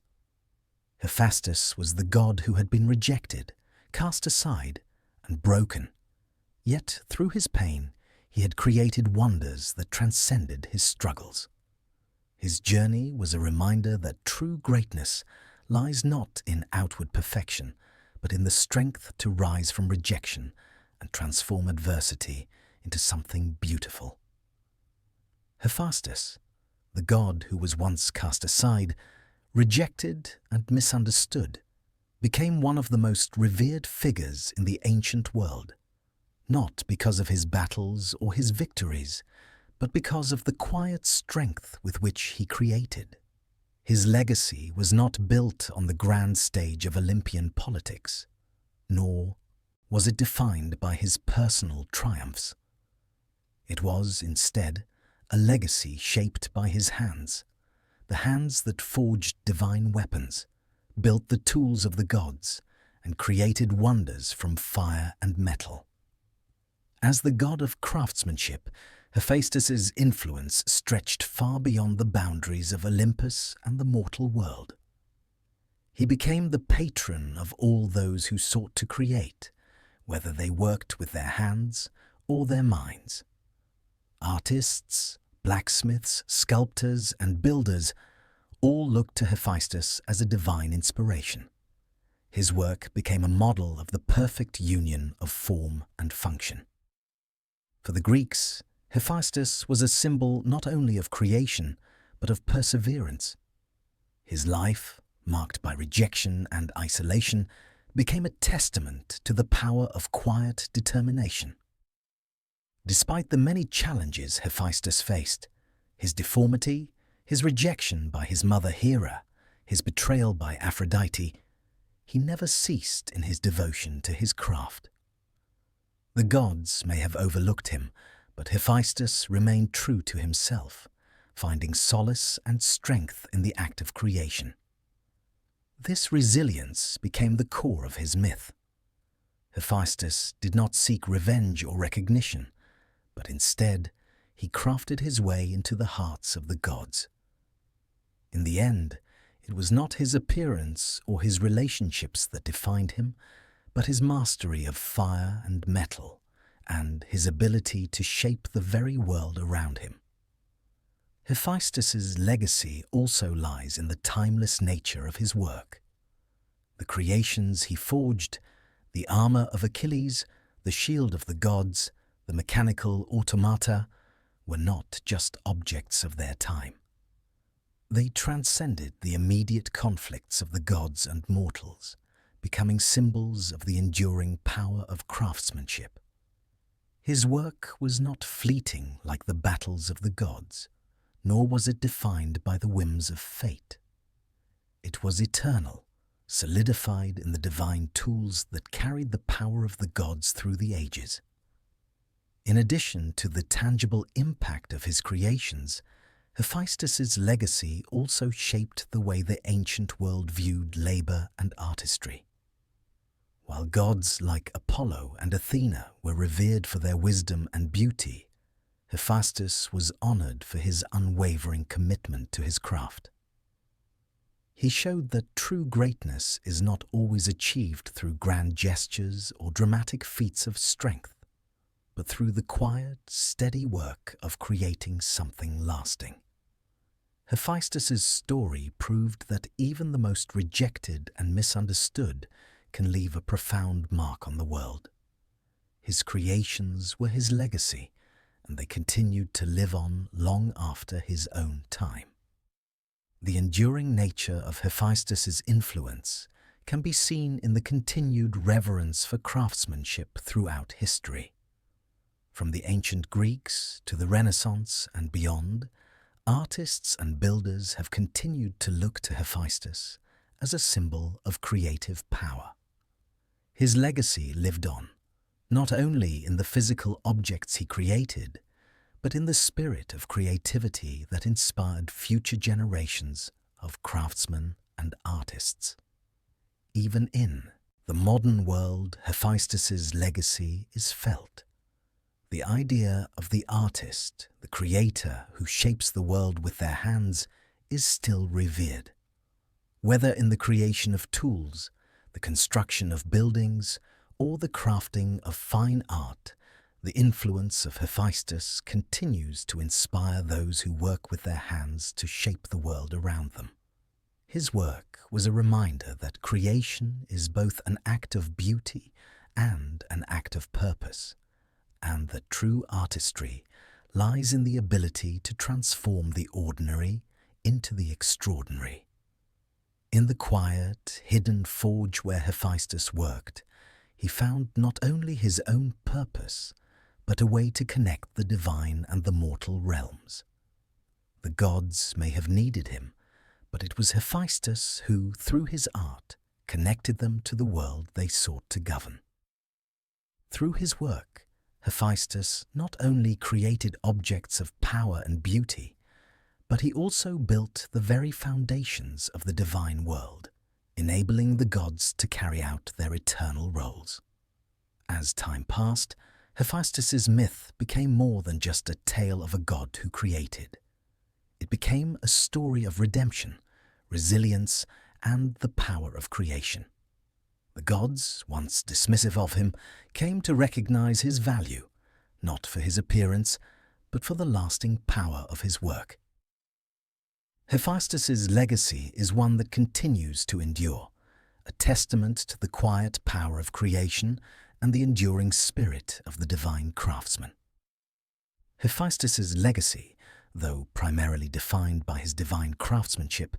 Hephaestus was the god who had been rejected, cast aside, and broken. Yet, through his pain, he had created wonders that transcended his struggles. His journey was a reminder that true greatness lies not in outward perfection, but in the strength to rise from rejection and transform adversity into something beautiful. Hephaestus, the god who was once cast aside, rejected and misunderstood, became one of the most revered figures in the ancient world, not because of his battles or his victories, but because of the quiet strength with which he created. His legacy was not built on the grand stage of Olympian politics, nor was it defined by his personal triumphs. It was, instead, a legacy shaped by his hands, the hands that forged divine weapons, built the tools of the gods, and created wonders from fire and metal. As the god of craftsmanship, Hephaestus's influence stretched far beyond the boundaries of Olympus and the mortal world. He became the patron of all those who sought to create, whether they worked with their hands or their minds. Artists, blacksmiths, sculptors, and builders all looked to Hephaestus as a divine inspiration. His work became a model of the perfect union of form and function. For the Greeks, Hephaestus was a symbol not only of creation, but of perseverance. His life, marked by rejection and isolation, became a testament to the power of quiet determination. Despite the many challenges Hephaestus faced, his deformity, his rejection by his mother Hera, his betrayal by Aphrodite, he never ceased in his devotion to his craft. The gods may have overlooked him, but Hephaestus remained true to himself, finding solace and strength in the act of creation. This resilience became the core of his myth. Hephaestus did not seek revenge or recognition, but instead he crafted his way into the hearts of the gods. In the end, it was not his appearance or his relationships that defined him, but his mastery of fire and metal, and his ability to shape the very world around him. Hephaestus's legacy also lies in the timeless nature of his work. The creations he forged, the armor of Achilles, the shield of the gods, the mechanical automata, were not just objects of their time. They transcended the immediate conflicts of the gods and mortals, becoming symbols of the enduring power of craftsmanship. His work was not fleeting like the battles of the gods, nor was it defined by the whims of fate. It was eternal, solidified in the divine tools that carried the power of the gods through the ages. In addition to the tangible impact of his creations, Hephaestus's legacy also shaped the way the ancient world viewed labor and artistry. While gods like Apollo and Athena were revered for their wisdom and beauty, Hephaestus was honored for his unwavering commitment to his craft. He showed that true greatness is not always achieved through grand gestures or dramatic feats of strength, but through the quiet, steady work of creating something lasting. Hephaestus's story proved that even the most rejected and misunderstood can leave a profound mark on the world. His creations were his legacy, and they continued to live on long after his own time. The enduring nature of Hephaestus's influence can be seen in the continued reverence for craftsmanship throughout history. From the ancient Greeks to the Renaissance and beyond, artists and builders have continued to look to Hephaestus as a symbol of creative power. His legacy lived on, not only in the physical objects he created, but in the spirit of creativity that inspired future generations of craftsmen and artists. Even in the modern world, Hephaestus's legacy is felt. The idea of the artist, the creator who shapes the world with their hands, is still revered. Whether in the creation of tools, the construction of buildings, or the crafting of fine art, the influence of Hephaestus continues to inspire those who work with their hands to shape the world around them. His work was a reminder that creation is both an act of beauty and an act of purpose, and that true artistry lies in the ability to transform the ordinary into the extraordinary. In the quiet, hidden forge where Hephaestus worked, he found not only his own purpose, but a way to connect the divine and the mortal realms. The gods may have needed him, but it was Hephaestus who, through his art, connected them to the world they sought to govern. Through his work, Hephaestus not only created objects of power and beauty, but he also built the very foundations of the divine world, enabling the gods to carry out their eternal roles. As time passed, Hephaestus's myth became more than just a tale of a god who created. It became a story of redemption, resilience, and the power of creation. The gods, once dismissive of him, came to recognize his value, not for his appearance, but for the lasting power of his work. Hephaestus's legacy is one that continues to endure, a testament to the quiet power of creation and the enduring spirit of the divine craftsman. Hephaestus's legacy, though primarily defined by his divine craftsmanship,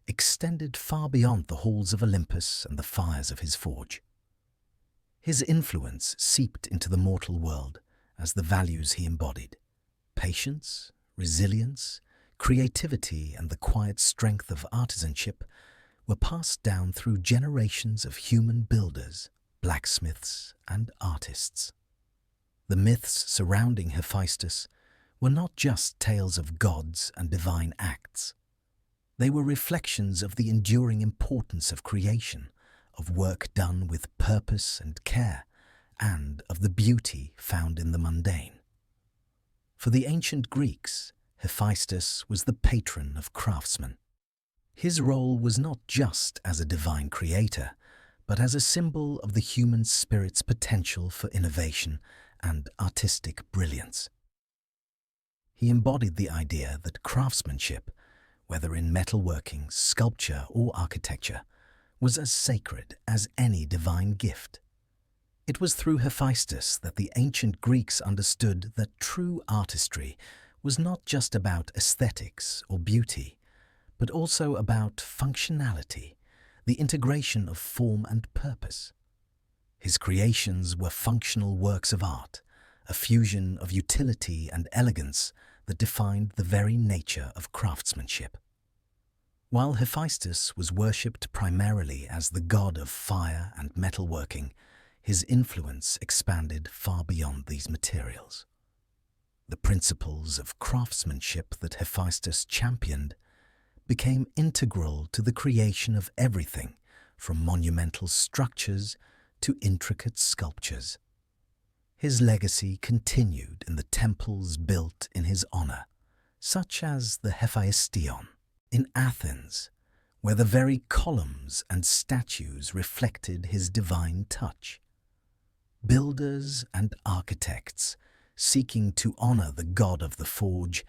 extended far beyond the halls of Olympus and the fires of his forge. His influence seeped into the mortal world as the values he embodied: patience, resilience, creativity, and the quiet strength of artisanship were passed down through generations of human builders, blacksmiths, and artists. The myths surrounding Hephaestus were not just tales of gods and divine acts. They were reflections of the enduring importance of creation, of work done with purpose and care, and of the beauty found in the mundane. For the ancient Greeks, Hephaestus was the patron of craftsmen. His role was not just as a divine creator, but as a symbol of the human spirit's potential for innovation and artistic brilliance. He embodied the idea that craftsmanship, whether in metalworking, sculpture, or architecture, was as sacred as any divine gift. It was through Hephaestus that the ancient Greeks understood that true artistry was not just about aesthetics or beauty, but also about functionality, the integration of form and purpose. His creations were functional works of art, a fusion of utility and elegance that defined the very nature of craftsmanship. While Hephaestus was worshipped primarily as the god of fire and metalworking, his influence expanded far beyond these materials. The principles of craftsmanship that Hephaestus championed became integral to the creation of everything from monumental structures to intricate sculptures. His legacy continued in the temples built in his honor, such as the Hephaestion in Athens, where the very columns and statues reflected his divine touch. Builders and architects, seeking to honor the god of the forge,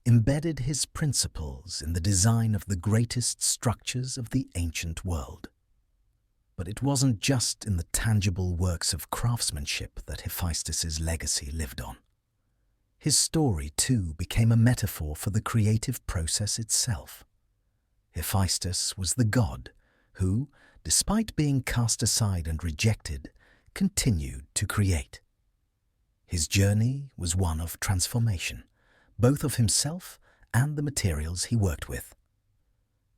embedded his principles in the design of the greatest structures of the ancient world. But it wasn't just in the tangible works of craftsmanship that Hephaestus's legacy lived on. His story, too, became a metaphor for the creative process itself. Hephaestus was the god who, despite being cast aside and rejected, continued to create. His journey was one of transformation, both of himself and the materials he worked with.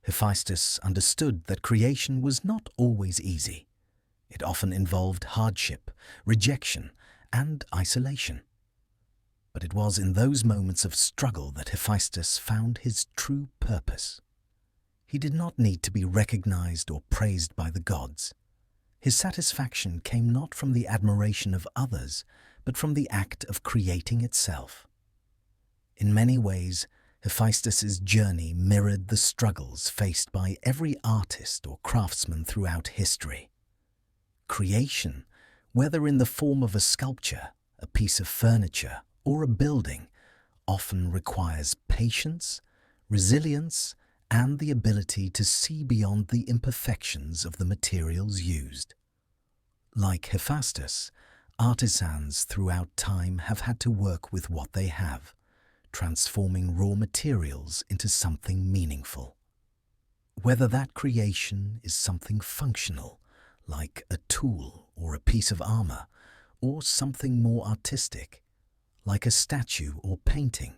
Hephaestus understood that creation was not always easy. It often involved hardship, rejection, and isolation. But it was in those moments of struggle that Hephaestus found his true purpose. He did not need to be recognized or praised by the gods. His satisfaction came not from the admiration of others, but from the act of creating itself. In many ways, Hephaestus's journey mirrored the struggles faced by every artist or craftsman throughout history. Creation, whether in the form of a sculpture, a piece of furniture, or a building, often requires patience, resilience, and the ability to see beyond the imperfections of the materials used. Like Hephaestus, artisans throughout time have had to work with what they have, transforming raw materials into something meaningful. Whether that creation is something functional, like a tool or a piece of armor, or something more artistic, like a statue or painting,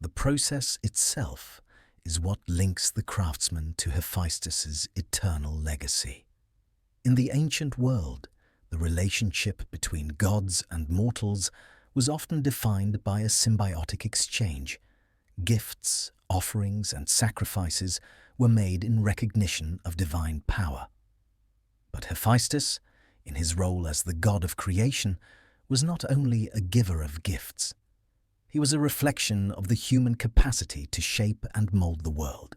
the process itself is what links the craftsman to Hephaestus's eternal legacy. In the ancient world, the relationship between gods and mortals was often defined by a symbiotic exchange. Gifts, offerings, and sacrifices were made in recognition of divine power. But Hephaestus, in his role as the god of creation, was not only a giver of gifts. He was a reflection of the human capacity to shape and mold the world,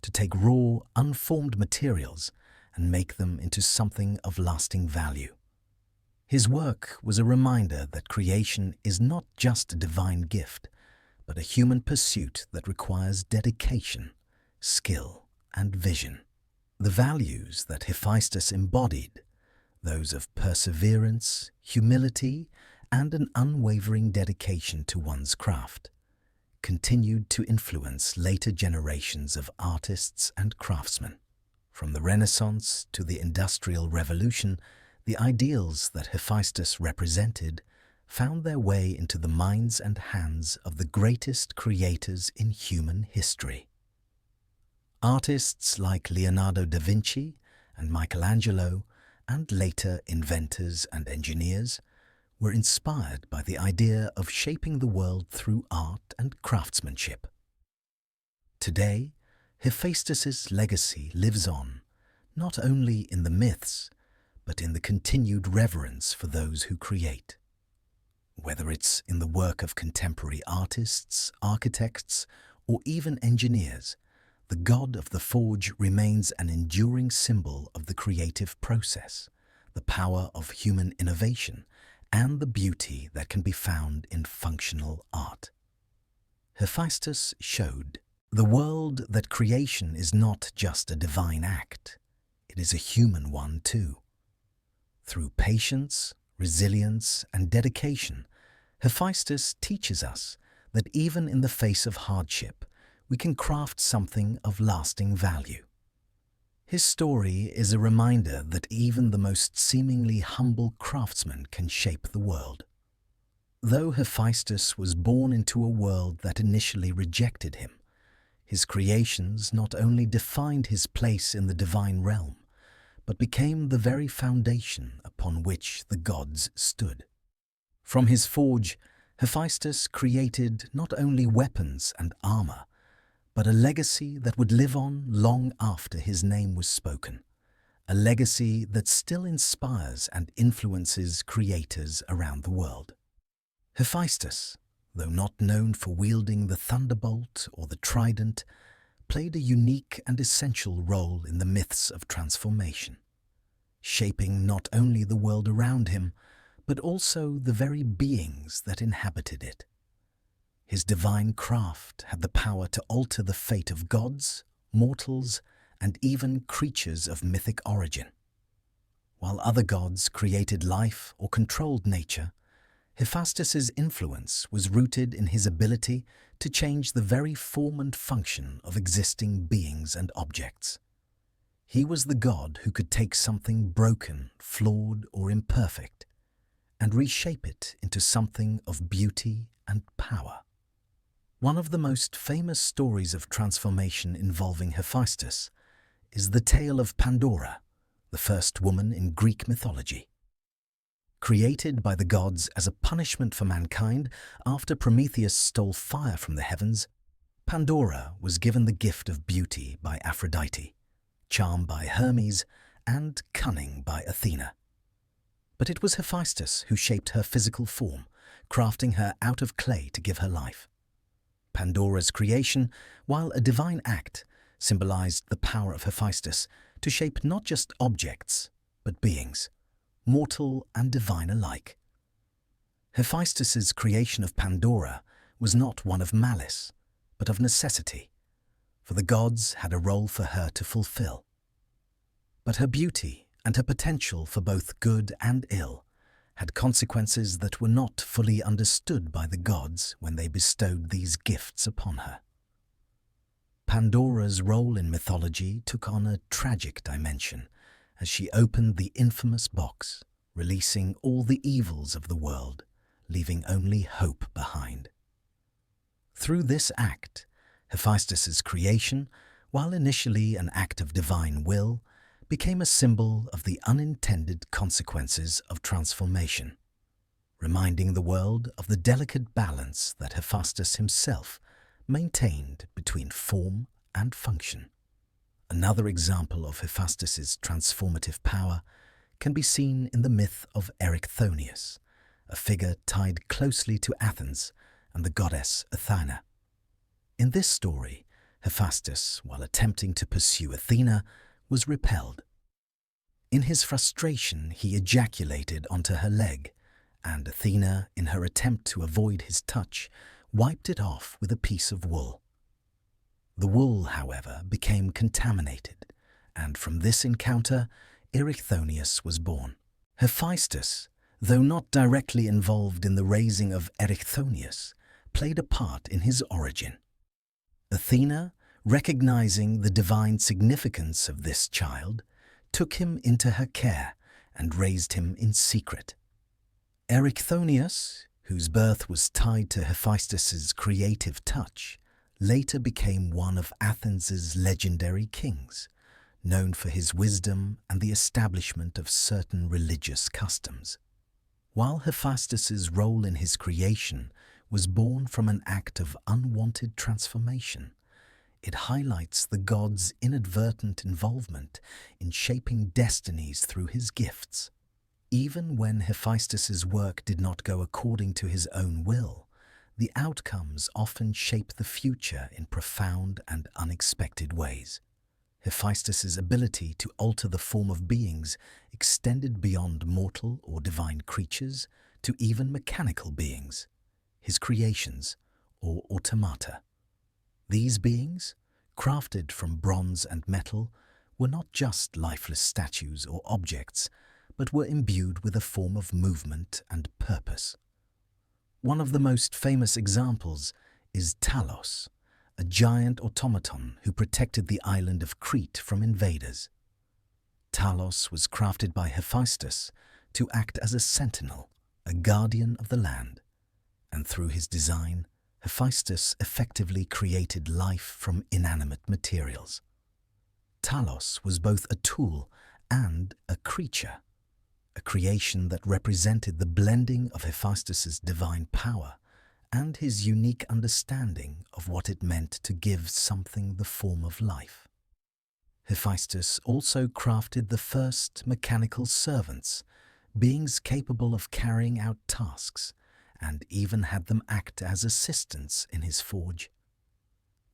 to take raw, unformed materials and make them into something of lasting value. His work was a reminder that creation is not just a divine gift, but a human pursuit that requires dedication, skill, and vision. The values that Hephaestus embodied, those of perseverance, humility, and an unwavering dedication to one's craft, continued to influence later generations of artists and craftsmen. From the Renaissance to the Industrial Revolution, the ideals that Hephaestus represented found their way into the minds and hands of the greatest creators in human history. Artists like Leonardo da Vinci and Michelangelo, and later inventors and engineers, were inspired by the idea of shaping the world through art and craftsmanship. Today, Hephaestus's legacy lives on, not only in the myths, but in the continued reverence for those who create. Whether it's in the work of contemporary artists, architects, or even engineers, the god of the forge remains an enduring symbol of the creative process, the power of human innovation, and the beauty that can be found in functional art. Hephaestus showed the world that creation is not just a divine act, it is a human one too. Through patience, resilience, and dedication, Hephaestus teaches us that even in the face of hardship, we can craft something of lasting value. His story is a reminder that even the most seemingly humble craftsman can shape the world. Though Hephaestus was born into a world that initially rejected him, his creations not only defined his place in the divine realm, but became the very foundation upon which the gods stood. From his forge, Hephaestus created not only weapons and armor, but a legacy that would live on long after his name was spoken, a legacy that still inspires and influences creators around the world. Hephaestus, though not known for wielding the thunderbolt or the trident, played a unique and essential role in the myths of transformation, shaping not only the world around him, but also the very beings that inhabited it. His divine craft had the power to alter the fate of gods, mortals, and even creatures of mythic origin. While other gods created life or controlled nature, Hephaestus's influence was rooted in his ability to change the very form and function of existing beings and objects. He was the god who could take something broken, flawed, or imperfect and reshape it into something of beauty and power. One of the most famous stories of transformation involving Hephaestus is the tale of Pandora, the first woman in Greek mythology. Created by the gods as a punishment for mankind after Prometheus stole fire from the heavens, Pandora was given the gift of beauty by Aphrodite, charm by Hermes, and cunning by Athena. But it was Hephaestus who shaped her physical form, crafting her out of clay to give her life. Pandora's creation, while a divine act, symbolized the power of Hephaestus to shape not just objects, but beings, mortal and divine alike. Hephaestus's creation of Pandora was not one of malice, but of necessity, for the gods had a role for her to fulfill. But her beauty and her potential for both good and ill had consequences that were not fully understood by the gods when they bestowed these gifts upon her. Pandora's role in mythology took on a tragic dimension as she opened the infamous box, releasing all the evils of the world, leaving only hope behind. Through this act, Hephaestus's creation, while initially an act of divine will, became a symbol of the unintended consequences of transformation, reminding the world of the delicate balance that Hephaestus himself maintained between form and function. Another example of Hephaestus's transformative power can be seen in the myth of Erycthonius, a figure tied closely to Athens and the goddess Athena. In this story, Hephaestus, while attempting to pursue Athena, was repelled. In his frustration, he ejaculated onto her leg, and Athena, in her attempt to avoid his touch, wiped it off with a piece of wool. The wool, however, became contaminated, and from this encounter, Erycthonius was born. Hephaestus, though not directly involved in the raising of Erycthonius, played a part in his origin. Athena, recognizing the divine significance of this child, took him into her care and raised him in secret. Erycthonius, whose birth was tied to Hephaestus's creative touch, later became one of Athens's legendary kings, known for his wisdom and the establishment of certain religious customs. While Hephaestus's role in his creation was born from an act of unwanted transformation, it highlights the god's inadvertent involvement in shaping destinies through his gifts. Even when Hephaestus's work did not go according to his own will, the outcomes often shape the future in profound and unexpected ways. Hephaestus's ability to alter the form of beings extended beyond mortal or divine creatures to even mechanical beings, his creations, or automata. These beings, crafted from bronze and metal, were not just lifeless statues or objects, but were imbued with a form of movement and purpose. One of the most famous examples is Talos, a giant automaton who protected the island of Crete from invaders. Talos was crafted by Hephaestus to act as a sentinel, a guardian of the land, and through his design, Hephaestus effectively created life from inanimate materials. Talos was both a tool and a creature, a creation that represented the blending of Hephaestus's divine power and his unique understanding of what it meant to give something the form of life. Hephaestus also crafted the first mechanical servants, beings capable of carrying out tasks, and even had them act as assistants in his forge.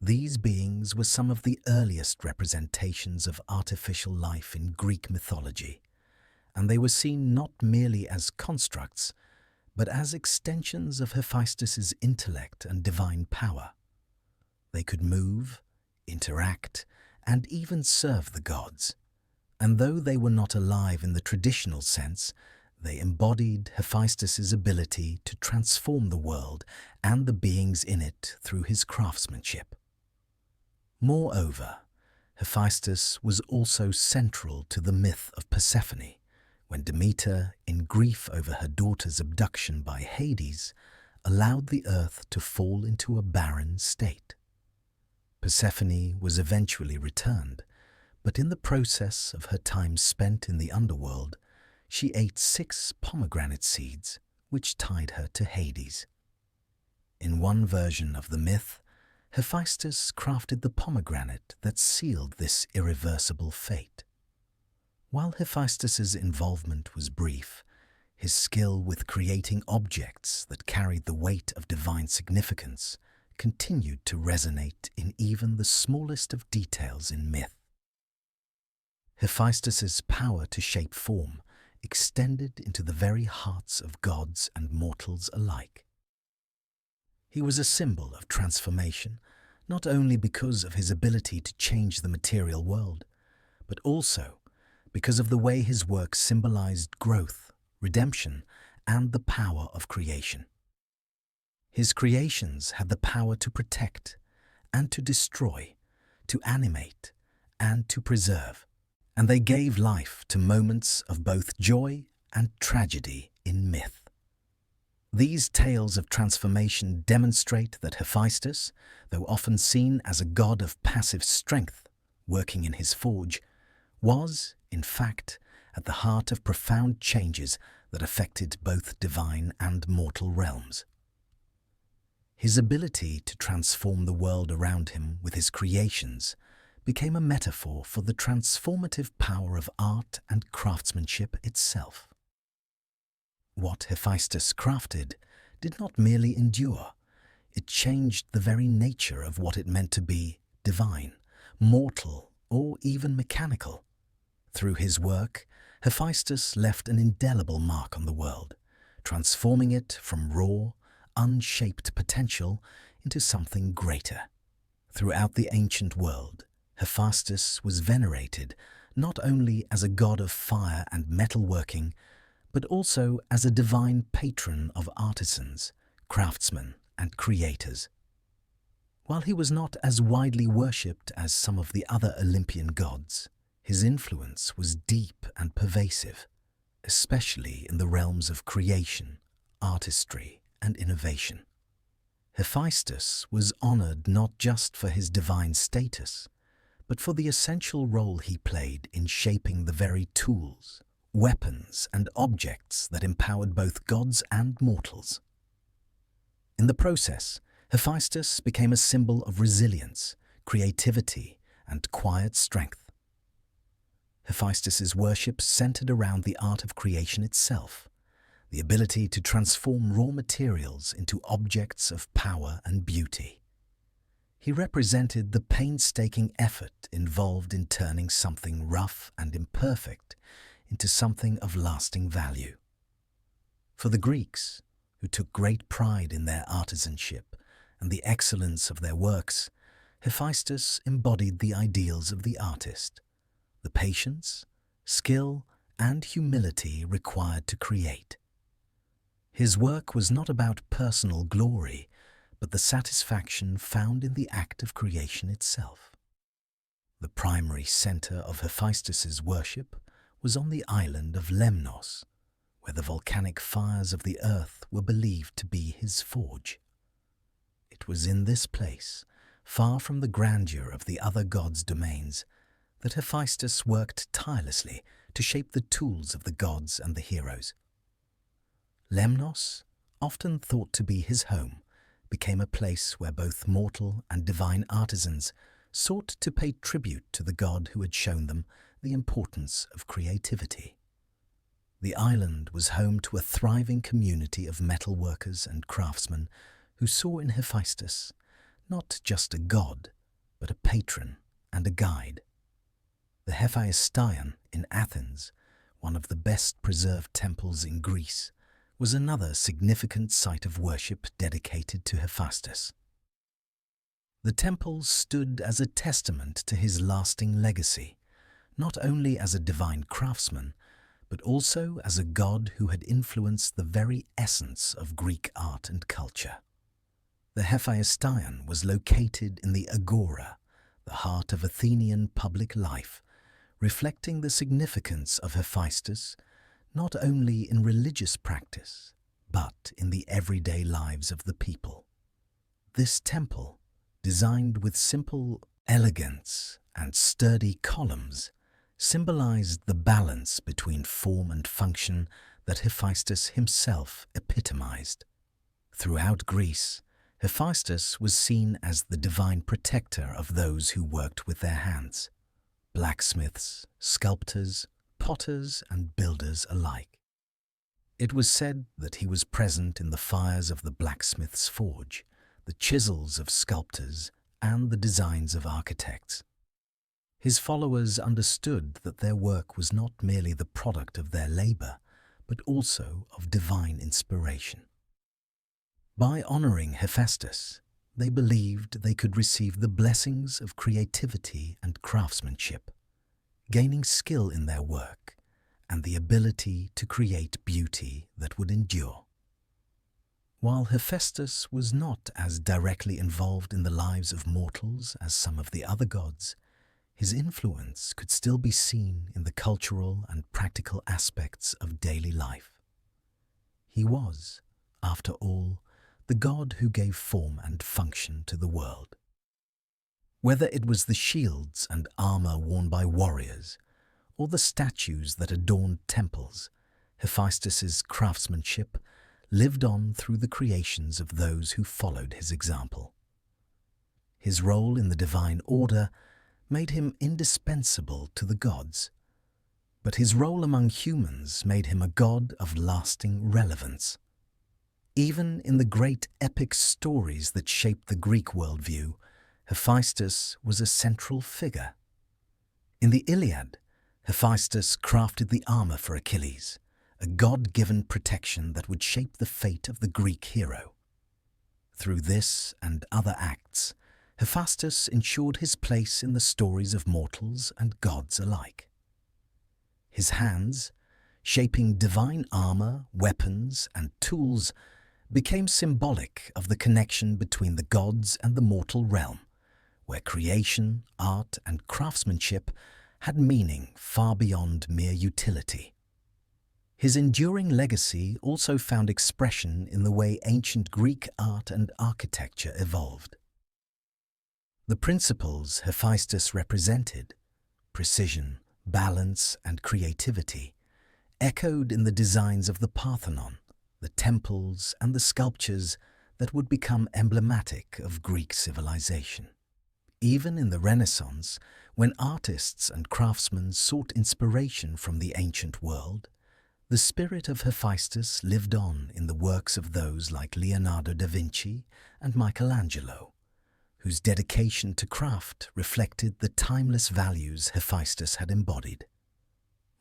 These beings were some of the earliest representations of artificial life in Greek mythology, and they were seen not merely as constructs, but as extensions of Hephaestus's intellect and divine power. They could move, interact, and even serve the gods, and though they were not alive in the traditional sense, they embodied Hephaestus's ability to transform the world and the beings in it through his craftsmanship. Moreover, Hephaestus was also central to the myth of Persephone, when Demeter, in grief over her daughter's abduction by Hades, allowed the earth to fall into a barren state. Persephone was eventually returned, but in the process of her time spent in the underworld, she ate 6 pomegranate seeds, which tied her to Hades. In one version of the myth, Hephaestus crafted the pomegranate that sealed this irreversible fate. While Hephaestus's involvement was brief, his skill with creating objects that carried the weight of divine significance continued to resonate in even the smallest of details in myth. Hephaestus's power to shape form extended into the very hearts of gods and mortals alike. He was a symbol of transformation, not only because of his ability to change the material world, but also because of the way his work symbolized growth, redemption, and the power of creation. His creations had the power to protect and to destroy, to animate and to preserve, and they gave life to moments of both joy and tragedy in myth. These tales of transformation demonstrate that Hephaestus, though often seen as a god of passive strength working in his forge, was, in fact, at the heart of profound changes that affected both divine and mortal realms. His ability to transform the world around him with his creations became a metaphor for the transformative power of art and craftsmanship itself. What Hephaestus crafted did not merely endure, it changed the very nature of what it meant to be divine, mortal, or even mechanical. Through his work, Hephaestus left an indelible mark on the world, transforming it from raw, unshaped potential into something greater. Throughout the ancient world, Hephaestus was venerated not only as a god of fire and metalworking, but also as a divine patron of artisans, craftsmen, and creators. While he was not as widely worshipped as some of the other Olympian gods, his influence was deep and pervasive, especially in the realms of creation, artistry, and innovation. Hephaestus was honored not just for his divine status, but for the essential role he played in shaping the very tools, weapons, and objects that empowered both gods and mortals. In the process, Hephaestus became a symbol of resilience, creativity, and quiet strength. Hephaestus's worship centered around the art of creation itself, the ability to transform raw materials into objects of power and beauty. He represented the painstaking effort involved in turning something rough and imperfect into something of lasting value. For the Greeks, who took great pride in their artisanship and the excellence of their works, Hephaestus embodied the ideals of the artist, the patience, skill, and humility required to create. His work was not about personal glory, but the satisfaction found in the act of creation itself. The primary center of Hephaestus's worship was on the island of Lemnos, where the volcanic fires of the earth were believed to be his forge. It was in this place, far from the grandeur of the other gods' domains, that Hephaestus worked tirelessly to shape the tools of the gods and the heroes. Lemnos, often thought to be his home, became a place where both mortal and divine artisans sought to pay tribute to the god who had shown them the importance of creativity. The island was home to a thriving community of metalworkers and craftsmen who saw in Hephaestus not just a god, but a patron and a guide. The Hephaestion in Athens, one of the best preserved temples in Greece, was another significant site of worship dedicated to Hephaestus. The temple stood as a testament to his lasting legacy, not only as a divine craftsman, but also as a god who had influenced the very essence of Greek art and culture. The Hephaestion was located in the Agora, the heart of Athenian public life, reflecting the significance of Hephaestus not only in religious practice, but in the everyday lives of the people. This temple, designed with simple elegance and sturdy columns, symbolized the balance between form and function that Hephaestus himself epitomized. Throughout Greece, Hephaestus was seen as the divine protector of those who worked with their hands: blacksmiths, sculptors, potters, and builders alike. It was said that he was present in the fires of the blacksmith's forge, the chisels of sculptors, and the designs of architects. His followers understood that their work was not merely the product of their labor, but also of divine inspiration. By honoring Hephaestus, they believed they could receive the blessings of creativity and craftsmanship, gaining skill in their work and the ability to create beauty that would endure. While Hephaestus was not as directly involved in the lives of mortals as some of the other gods, his influence could still be seen in the cultural and practical aspects of daily life. He was, after all, the god who gave form and function to the world. Whether it was the shields and armor worn by warriors, or the statues that adorned temples, Hephaestus's craftsmanship lived on through the creations of those who followed his example. His role in the divine order made him indispensable to the gods, but his role among humans made him a god of lasting relevance. Even in the great epic stories that shaped the Greek worldview, Hephaestus was a central figure. In the Iliad, Hephaestus crafted the armor for Achilles, a god-given protection that would shape the fate of the Greek hero. Through this and other acts, Hephaestus ensured his place in the stories of mortals and gods alike. His hands, shaping divine armor, weapons, and tools, became symbolic of the connection between the gods and the mortal realm, where creation, art, and craftsmanship had meaning far beyond mere utility. His enduring legacy also found expression in the way ancient Greek art and architecture evolved. The principles Hephaestus represented, precision, balance, and creativity, echoed in the designs of the Parthenon, the temples, and the sculptures that would become emblematic of Greek civilization. Even in the Renaissance, when artists and craftsmen sought inspiration from the ancient world, the spirit of Hephaestus lived on in the works of those like Leonardo da Vinci and Michelangelo, whose dedication to craft reflected the timeless values Hephaestus had embodied.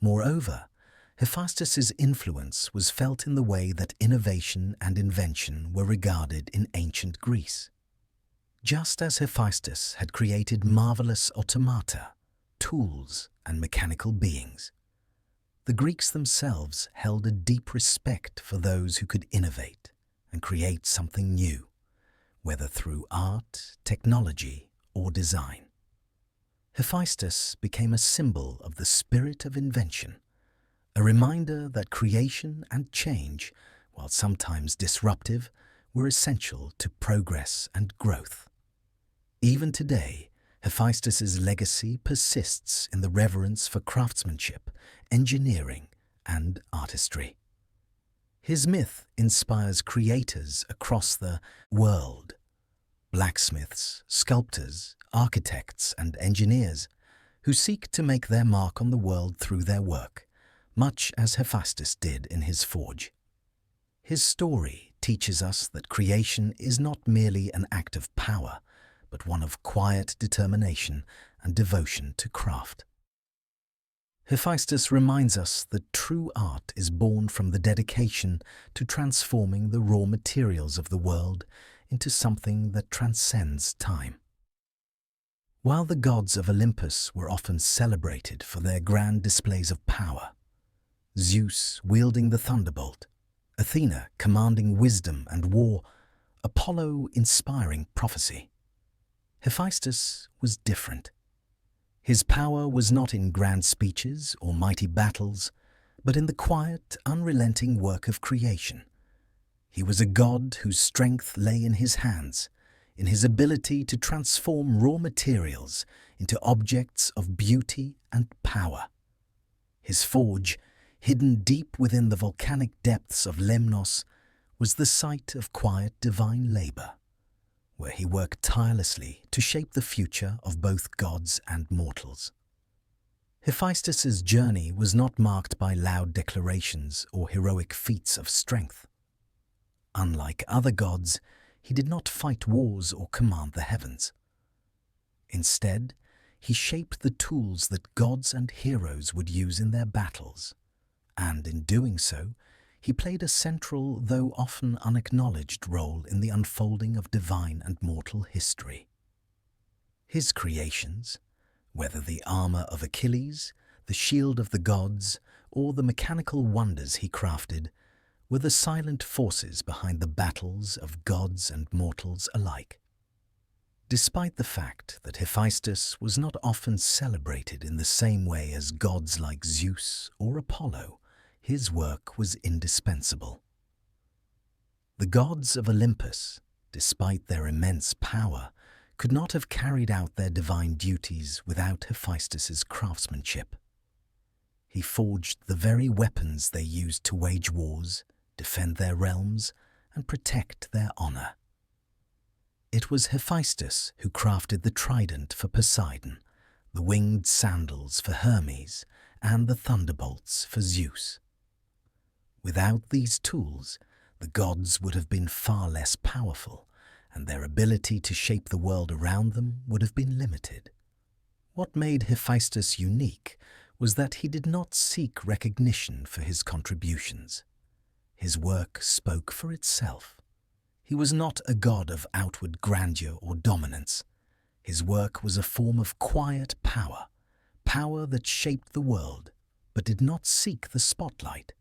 Moreover, Hephaestus's influence was felt in the way that innovation and invention were regarded in ancient Greece. Just as Hephaestus had created marvelous automata, tools, and mechanical beings, the Greeks themselves held a deep respect for those who could innovate and create something new, whether through art, technology, or design. Hephaestus became a symbol of the spirit of invention, a reminder that creation and change, while sometimes disruptive, were essential to progress and growth. Even today, Hephaestus's legacy persists in the reverence for craftsmanship, engineering, and artistry. His myth inspires creators across the world, blacksmiths, sculptors, architects, and engineers who seek to make their mark on the world through their work, much as Hephaestus did in his forge. His story teaches us that creation is not merely an act of power, but one of quiet determination and devotion to craft. Hephaestus reminds us that true art is born from the dedication to transforming the raw materials of the world into something that transcends time. While the gods of Olympus were often celebrated for their grand displays of power, Zeus wielding the thunderbolt, Athena commanding wisdom and war, Apollo inspiring prophecy, Hephaestus was different. His power was not in grand speeches or mighty battles, but in the quiet, unrelenting work of creation. He was a god whose strength lay in his hands, in his ability to transform raw materials into objects of beauty and power. His forge, hidden deep within the volcanic depths of Lemnos, was the site of quiet divine labor, where he worked tirelessly to shape the future of both gods and mortals. Hephaestus's journey was not marked by loud declarations or heroic feats of strength. Unlike other gods, he did not fight wars or command the heavens. Instead, he shaped the tools that gods and heroes would use in their battles, and in doing so, he played a central, though often unacknowledged, role in the unfolding of divine and mortal history. His creations, whether the armor of Achilles, the shield of the gods, or the mechanical wonders he crafted, were the silent forces behind the battles of gods and mortals alike. Despite the fact that Hephaestus was not often celebrated in the same way as gods like Zeus or Apollo, his work was indispensable. The gods of Olympus, despite their immense power, could not have carried out their divine duties without Hephaestus's craftsmanship. He forged the very weapons they used to wage wars, defend their realms, and protect their honor. It was Hephaestus who crafted the trident for Poseidon, the winged sandals for Hermes, and the thunderbolts for Zeus. Without these tools, the gods would have been far less powerful, and their ability to shape the world around them would have been limited. What made Hephaestus unique was that he did not seek recognition for his contributions. His work spoke for itself. He was not a god of outward grandeur or dominance. His work was a form of quiet power, power that shaped the world, but did not seek the spotlight.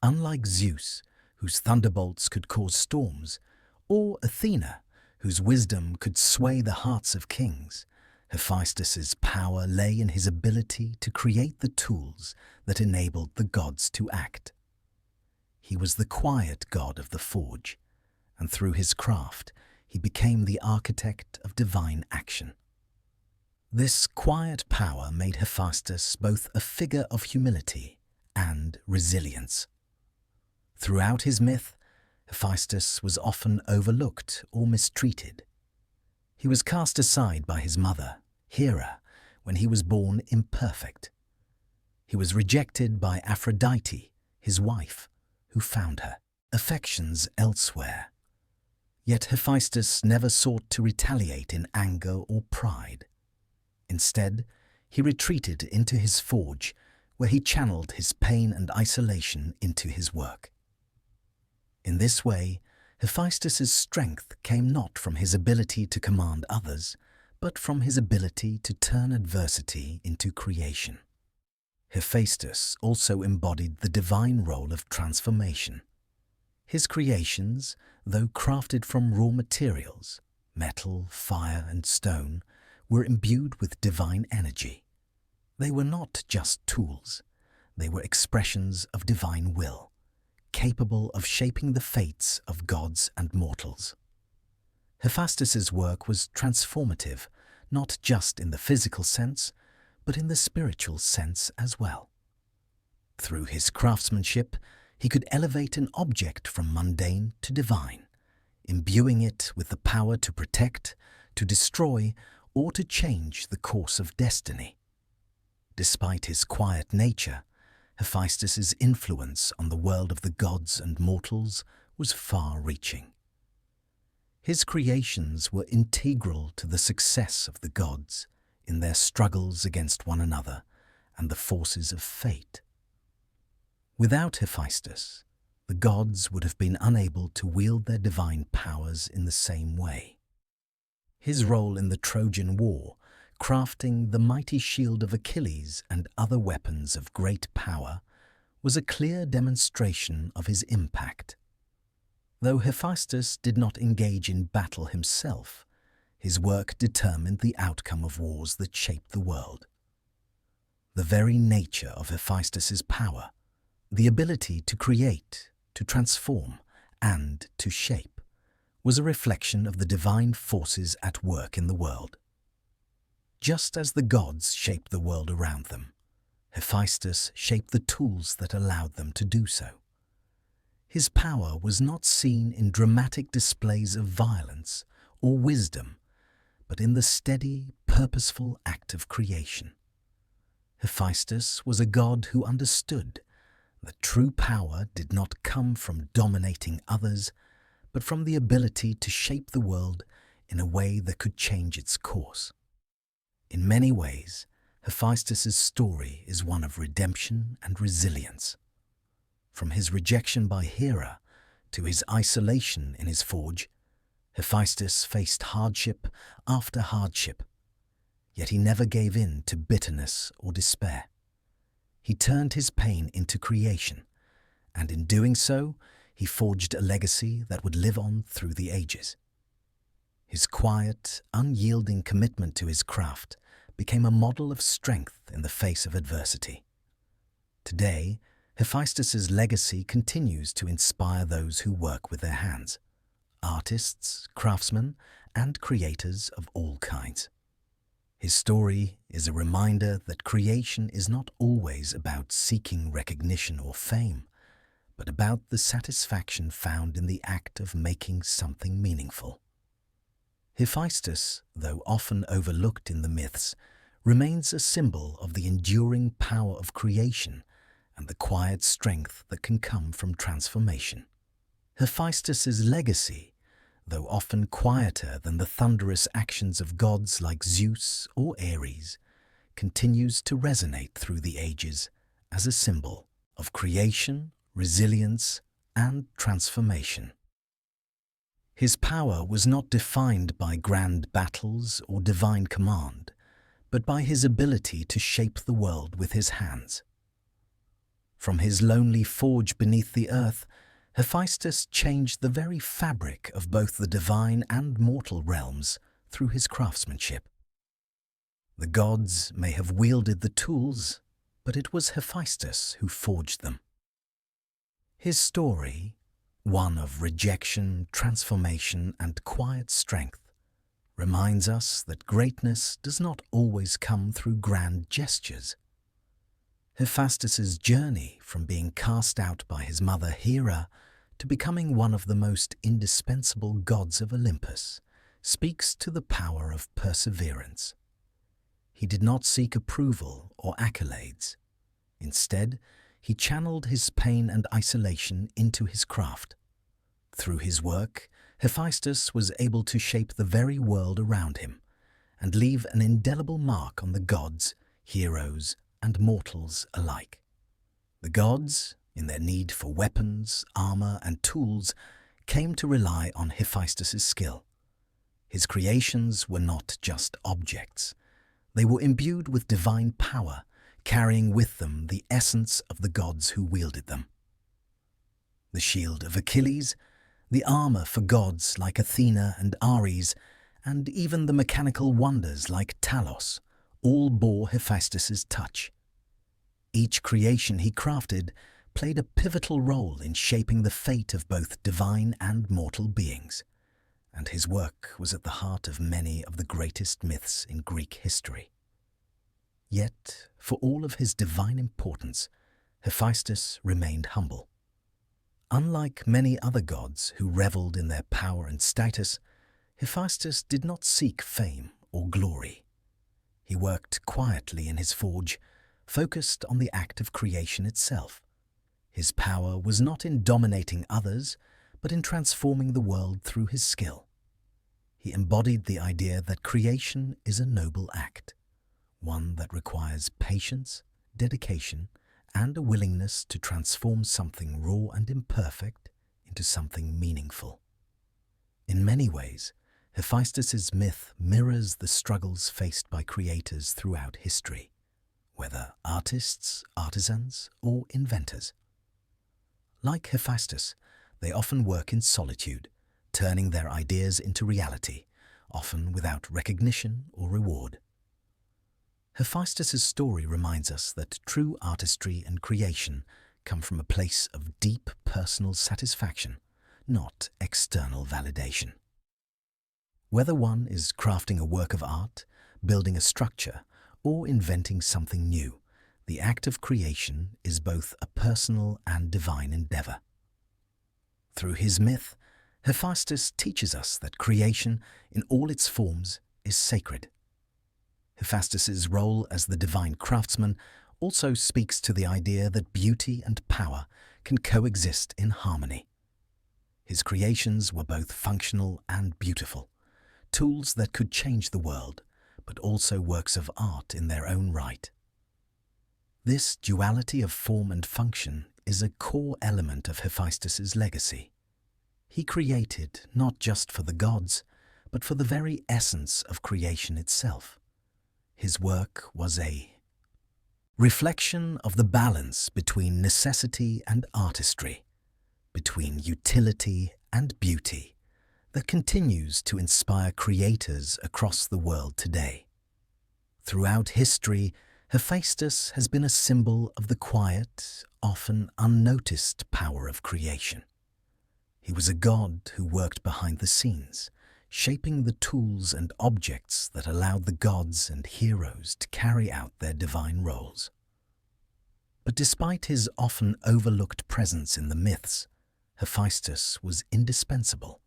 Unlike Zeus, whose thunderbolts could cause storms, or Athena, whose wisdom could sway the hearts of kings, Hephaestus's power lay in his ability to create the tools that enabled the gods to act. He was the quiet god of the forge, and through his craft he became the architect of divine action. This quiet power made Hephaestus both a figure of humility and resilience. Throughout his myth, Hephaestus was often overlooked or mistreated. He was cast aside by his mother, Hera, when he was born imperfect. He was rejected by Aphrodite, his wife, who found her affections elsewhere. Yet Hephaestus never sought to retaliate in anger or pride. Instead, he retreated into his forge, where he channeled his pain and isolation into his work. In this way, Hephaestus's strength came not from his ability to command others, but from his ability to turn adversity into creation. Hephaestus also embodied the divine role of transformation. His creations, though crafted from raw materials, metal, fire, and stone, were imbued with divine energy. They were not just tools, they were expressions of divine will, capable of shaping the fates of gods and mortals. Hephaestus's work was transformative, not just in the physical sense, but in the spiritual sense as well. Through his craftsmanship, he could elevate an object from mundane to divine, imbuing it with the power to protect, to destroy, or to change the course of destiny. Despite his quiet nature, Hephaestus's influence on the world of the gods and mortals was far-reaching. His creations were integral to the success of the gods in their struggles against one another and the forces of fate. Without Hephaestus, the gods would have been unable to wield their divine powers in the same way. His role in the Trojan War, crafting the mighty shield of Achilles and other weapons of great power, was a clear demonstration of his impact. Though Hephaestus did not engage in battle himself, his work determined the outcome of wars that shaped the world. The very nature of Hephaestus's power, the ability to create, to transform, and to shape, was a reflection of the divine forces at work in the world. Just as the gods shaped the world around them, Hephaestus shaped the tools that allowed them to do so. His power was not seen in dramatic displays of violence or wisdom, but in the steady, purposeful act of creation. Hephaestus was a god who understood that true power did not come from dominating others, but from the ability to shape the world in a way that could change its course. In many ways, Hephaestus's story is one of redemption and resilience. From his rejection by Hera to his isolation in his forge, Hephaestus faced hardship after hardship, yet he never gave in to bitterness or despair. He turned his pain into creation, and in doing so, he forged a legacy that would live on through the ages. His quiet, unyielding commitment to his craft became a model of strength in the face of adversity. Today, Hephaestus's legacy continues to inspire those who work with their hands, artists, craftsmen, and creators of all kinds. His story is a reminder that creation is not always about seeking recognition or fame, but about the satisfaction found in the act of making something meaningful. Hephaestus, though often overlooked in the myths, remains a symbol of the enduring power of creation and the quiet strength that can come from transformation. Hephaestus's legacy, though often quieter than the thunderous actions of gods like Zeus or Ares, continues to resonate through the ages as a symbol of creation, resilience, and transformation. His power was not defined by grand battles or divine command, but by his ability to shape the world with his hands. From his lonely forge beneath the earth, Hephaestus changed the very fabric of both the divine and mortal realms through his craftsmanship. The gods may have wielded the tools, but it was Hephaestus who forged them. His story, one of rejection, transformation, and quiet strength, reminds us that greatness does not always come through grand gestures. Hephaestus's journey from being cast out by his mother Hera to becoming one of the most indispensable gods of Olympus speaks to the power of perseverance. He did not seek approval or accolades. Instead, he channeled his pain and isolation into his craft. Through his work, Hephaestus was able to shape the very world around him and leave an indelible mark on the gods, heroes, and mortals alike. The gods, in their need for weapons, armor, and tools, came to rely on Hephaestus's skill. His creations were not just objects. They were imbued with divine power, carrying with them the essence of the gods who wielded them. The shield of Achilles, the armor for gods like Athena and Ares, and even the mechanical wonders like Talos, all bore Hephaestus's touch. Each creation he crafted played a pivotal role in shaping the fate of both divine and mortal beings, and his work was at the heart of many of the greatest myths in Greek history. Yet, for all of his divine importance, Hephaestus remained humble. Unlike many other gods who reveled in their power and status, Hephaestus did not seek fame or glory. He worked quietly in his forge, focused on the act of creation itself. His power was not in dominating others, but in transforming the world through his skill. He embodied the idea that creation is a noble act, one that requires patience, dedication, and a willingness to transform something raw and imperfect into something meaningful. In many ways, Hephaestus's myth mirrors the struggles faced by creators throughout history, whether artists, artisans, or inventors. Like Hephaestus, they often work in solitude, turning their ideas into reality, often without recognition or reward. Hephaestus's story reminds us that true artistry and creation come from a place of deep personal satisfaction, not external validation. Whether one is crafting a work of art, building a structure, or inventing something new, the act of creation is both a personal and divine endeavor. Through his myth, Hephaestus teaches us that creation, in all its forms, is sacred. Hephaestus's role as the divine craftsman also speaks to the idea that beauty and power can coexist in harmony. His creations were both functional and beautiful, tools that could change the world, but also works of art in their own right. This duality of form and function is a core element of Hephaestus's legacy. He created not just for the gods, but for the very essence of creation itself. His work was a reflection of the balance between necessity and artistry, between utility and beauty, that continues to inspire creators across the world today. Throughout history, Hephaestus has been a symbol of the quiet, often unnoticed power of creation. He was a god who worked behind the scenes, shaping the tools and objects that allowed the gods and heroes to carry out their divine roles. But despite his often overlooked presence in the myths, Hephaestus was indispensable.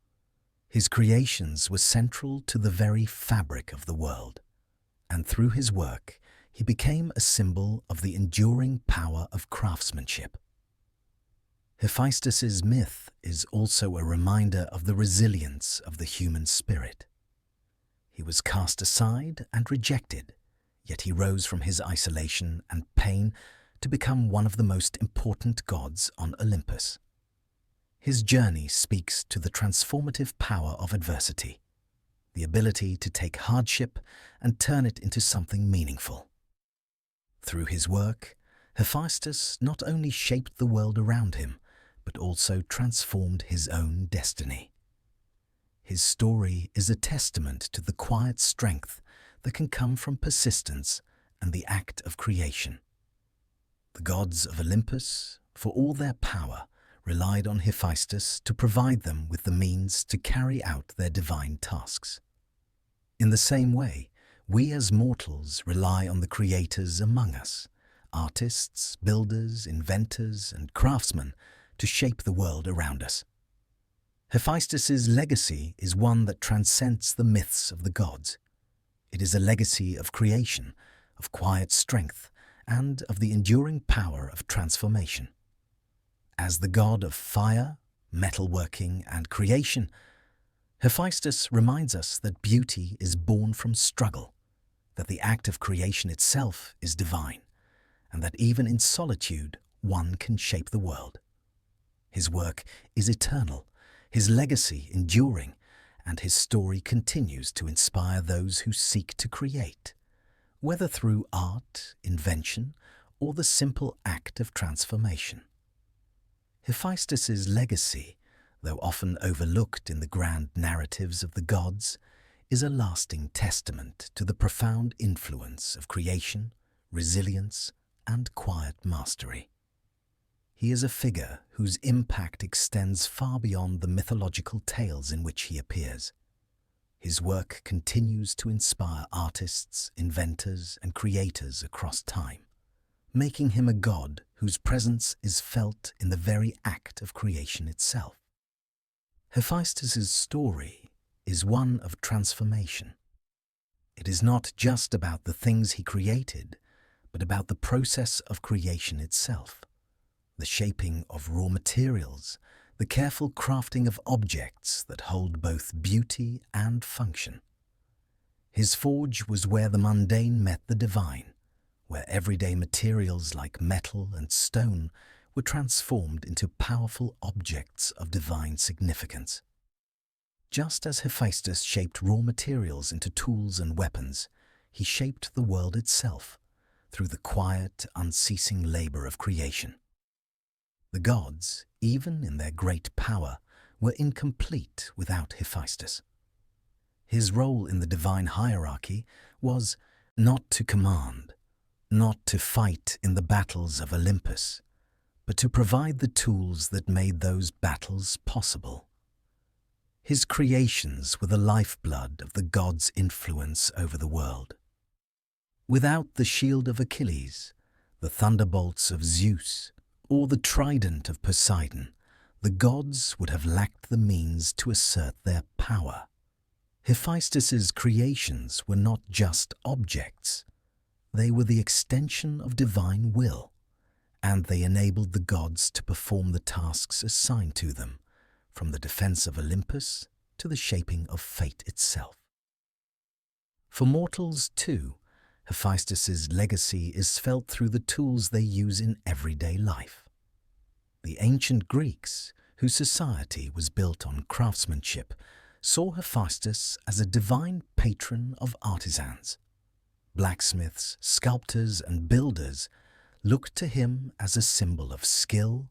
His creations were central to the very fabric of the world, and through his work, he became a symbol of the enduring power of craftsmanship. Hephaestus's myth is also a reminder of the resilience of the human spirit. He was cast aside and rejected, yet he rose from his isolation and pain to become one of the most important gods on Olympus. His journey speaks to the transformative power of adversity, the ability to take hardship and turn it into something meaningful. Through his work, Hephaestus not only shaped the world around him, but also transformed his own destiny. His story is a testament to the quiet strength that can come from persistence and the act of creation. The gods of Olympus, for all their power, relied on Hephaestus to provide them with the means to carry out their divine tasks. In the same way, we as mortals rely on the creators among us, artists, builders, inventors, and craftsmen, to shape the world around us. Hephaestus's legacy is one that transcends the myths of the gods. It is a legacy of creation, of quiet strength, and of the enduring power of transformation. As the god of fire, metalworking, and creation, Hephaestus reminds us that beauty is born from struggle, that the act of creation itself is divine, and that even in solitude one can shape the world. His work is eternal, his legacy enduring, and his story continues to inspire those who seek to create, whether through art, invention, or the simple act of transformation. Hephaestus's legacy, though often overlooked in the grand narratives of the gods, is a lasting testament to the profound influence of creation, resilience, and quiet mastery. He is a figure whose impact extends far beyond the mythological tales in which he appears. His work continues to inspire artists, inventors, and creators across time, making him a god whose presence is felt in the very act of creation itself. Hephaestus's story is one of transformation. It is not just about the things he created, but about the process of creation itself, the shaping of raw materials, the careful crafting of objects that hold both beauty and function. His forge was where the mundane met the divine, where everyday materials like metal and stone were transformed into powerful objects of divine significance. Just as Hephaestus shaped raw materials into tools and weapons, he shaped the world itself through the quiet, unceasing labor of creation. The gods, even in their great power, were incomplete without Hephaestus. His role in the divine hierarchy was not to command, not to fight in the battles of Olympus, but to provide the tools that made those battles possible. His creations were the lifeblood of the gods' influence over the world. Without the shield of Achilles, the thunderbolts of Zeus, or the trident of Poseidon, the gods would have lacked the means to assert their power. Hephaestus's creations were not just objects. They were the extension of divine will, and they enabled the gods to perform the tasks assigned to them, from the defense of Olympus to the shaping of fate itself. For mortals, too, Hephaestus's legacy is felt through the tools they use in everyday life. The ancient Greeks, whose society was built on craftsmanship, saw Hephaestus as a divine patron of artisans. Blacksmiths, sculptors, and builders looked to him as a symbol of skill,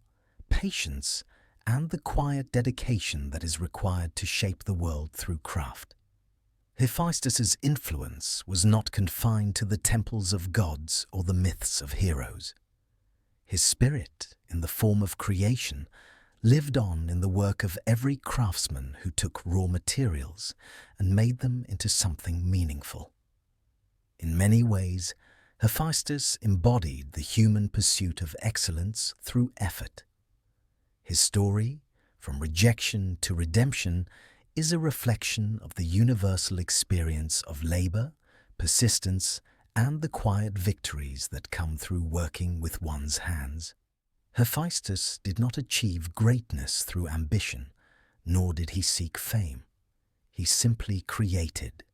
patience, and the quiet dedication that is required to shape the world through craft. Hephaestus's influence was not confined to the temples of gods or the myths of heroes. His spirit, in the form of creation, lived on in the work of every craftsman who took raw materials and made them into something meaningful. In many ways, Hephaestus embodied the human pursuit of excellence through effort. His story, from rejection to redemption, is a reflection of the universal experience of labor, persistence, and the quiet victories that come through working with one's hands. Hephaestus did not achieve greatness through ambition, nor did he seek fame. He simply created.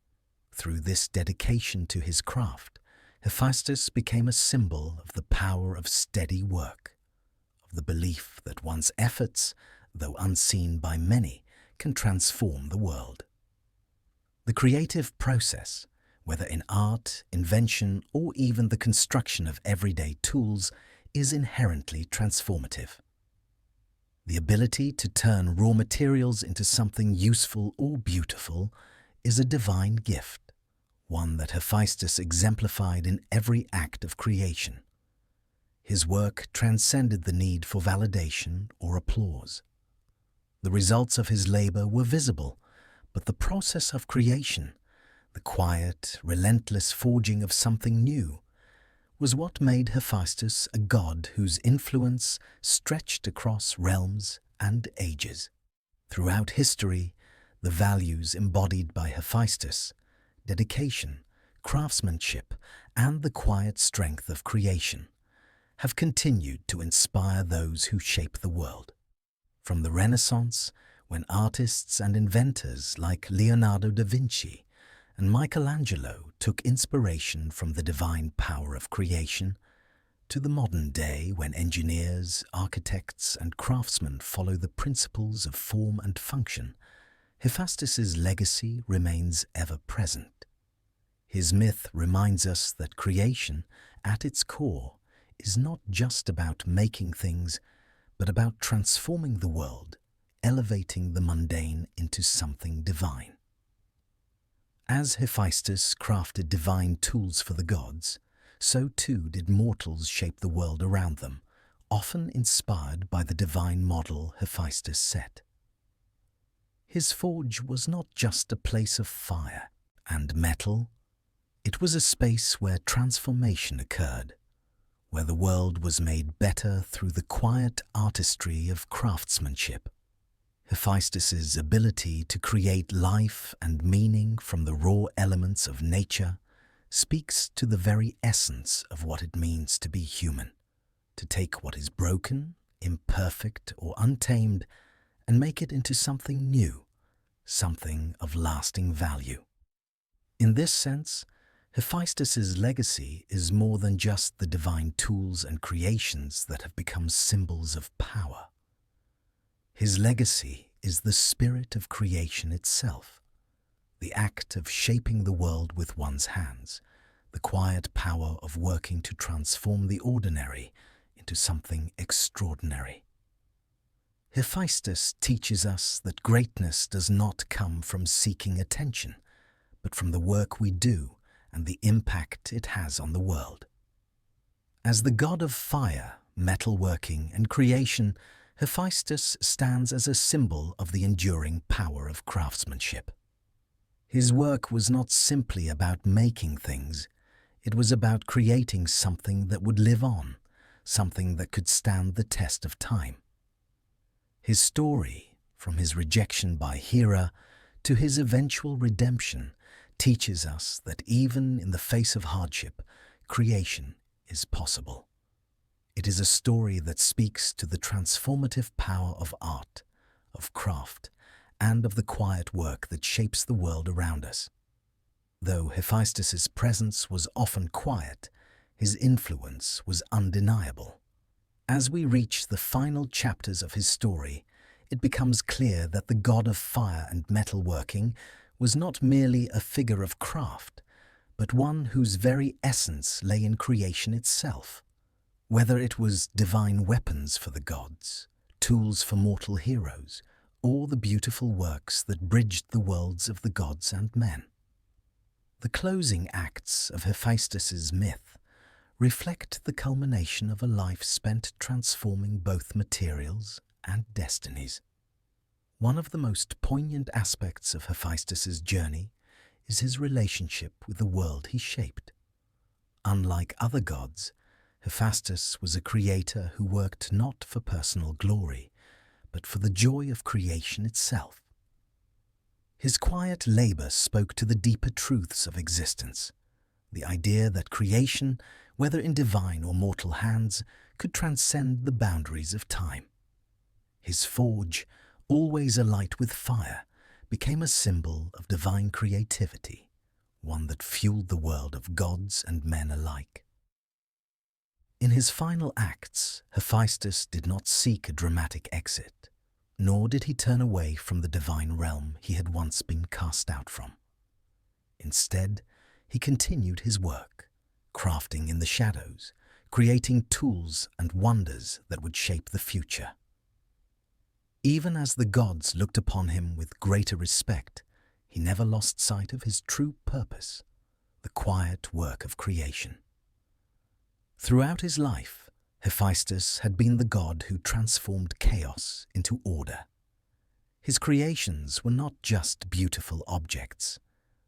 Through this dedication to his craft, Hephaestus became a symbol of the power of steady work, of the belief that one's efforts, though unseen by many, can transform the world. The creative process, whether in art, invention, or even the construction of everyday tools, is inherently transformative. The ability to turn raw materials into something useful or beautiful is a divine gift, one that Hephaestus exemplified in every act of creation. His work transcended the need for validation or applause. The results of his labor were visible, but the process of creation, the quiet, relentless forging of something new, was what made Hephaestus a god whose influence stretched across realms and ages. Throughout history, the values embodied by Hephaestus, dedication, craftsmanship, and the quiet strength of creation, have continued to inspire those who shape the world. From the Renaissance, when artists and inventors like Leonardo da Vinci and Michelangelo took inspiration from the divine power of creation, to the modern day when engineers, architects, and craftsmen follow the principles of form and function, Hephaestus's legacy remains ever present. His myth reminds us that creation, at its core, is not just about making things, but about transforming the world, elevating the mundane into something divine. As Hephaestus crafted divine tools for the gods, so too did mortals shape the world around them, often inspired by the divine model Hephaestus set. His forge was not just a place of fire and metal, it was a space where transformation occurred, where the world was made better through the quiet artistry of craftsmanship. Hephaestus's ability to create life and meaning from the raw elements of nature speaks to the very essence of what it means to be human, to take what is broken, imperfect, or untamed and make it into something new, something of lasting value. In this sense, Hephaestus's legacy is more than just the divine tools and creations that have become symbols of power. His legacy is the spirit of creation itself, the act of shaping the world with one's hands, the quiet power of working to transform the ordinary into something extraordinary. Hephaestus teaches us that greatness does not come from seeking attention, but from the work we do and the impact it has on the world. As the god of fire, metalworking, and creation, Hephaestus stands as a symbol of the enduring power of craftsmanship. His work was not simply about making things, it was about creating something that would live on, something that could stand the test of time. His story, from his rejection by Hera to his eventual redemption, teaches us that even in the face of hardship, creation is possible. It is a story that speaks to the transformative power of art, of craft, and of the quiet work that shapes the world around us. Though Hephaestus's presence was often quiet, his influence was undeniable. As we reach the final chapters of his story, it becomes clear that the god of fire and metalworking was not merely a figure of craft, but one whose very essence lay in creation itself. Whether it was divine weapons for the gods, tools for mortal heroes, or the beautiful works that bridged the worlds of the gods and men. The closing acts of Hephaestus's myth reflect the culmination of a life spent transforming both materials and destinies. One of the most poignant aspects of Hephaestus's journey is his relationship with the world he shaped. Unlike other gods, Hephaestus was a creator who worked not for personal glory, but for the joy of creation itself. His quiet labor spoke to the deeper truths of existence, the idea that creation, whether in divine or mortal hands, could transcend the boundaries of time. His forge, always alight with fire, became a symbol of divine creativity, one that fueled the world of gods and men alike. In his final acts, Hephaestus did not seek a dramatic exit, nor did he turn away from the divine realm he had once been cast out from. Instead, he continued his work, crafting in the shadows, creating tools and wonders that would shape the future. Even as the gods looked upon him with greater respect, he never lost sight of his true purpose, the quiet work of creation. Throughout his life, Hephaestus had been the god who transformed chaos into order. His creations were not just beautiful objects.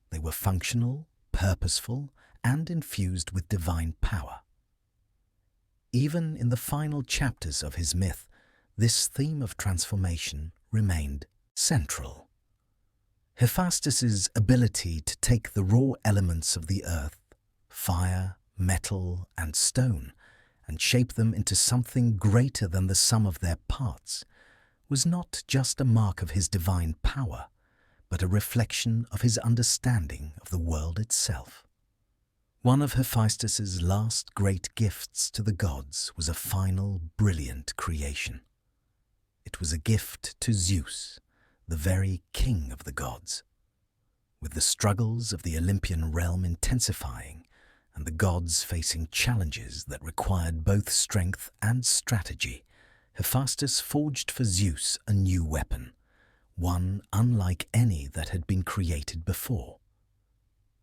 They were functional, purposeful, and infused with divine power. Even in the final chapters of his myth, this theme of transformation remained central. Hephaestus's ability to take the raw elements of the earth, fire, metal, and stone, and shape them into something greater than the sum of their parts, was not just a mark of his divine power, but a reflection of his understanding of the world itself. One of Hephaestus's last great gifts to the gods was a final, brilliant creation. It was a gift to Zeus, the very king of the gods. With the struggles of the Olympian realm intensifying, and the gods facing challenges that required both strength and strategy, Hephaestus forged for Zeus a new weapon, one unlike any that had been created before.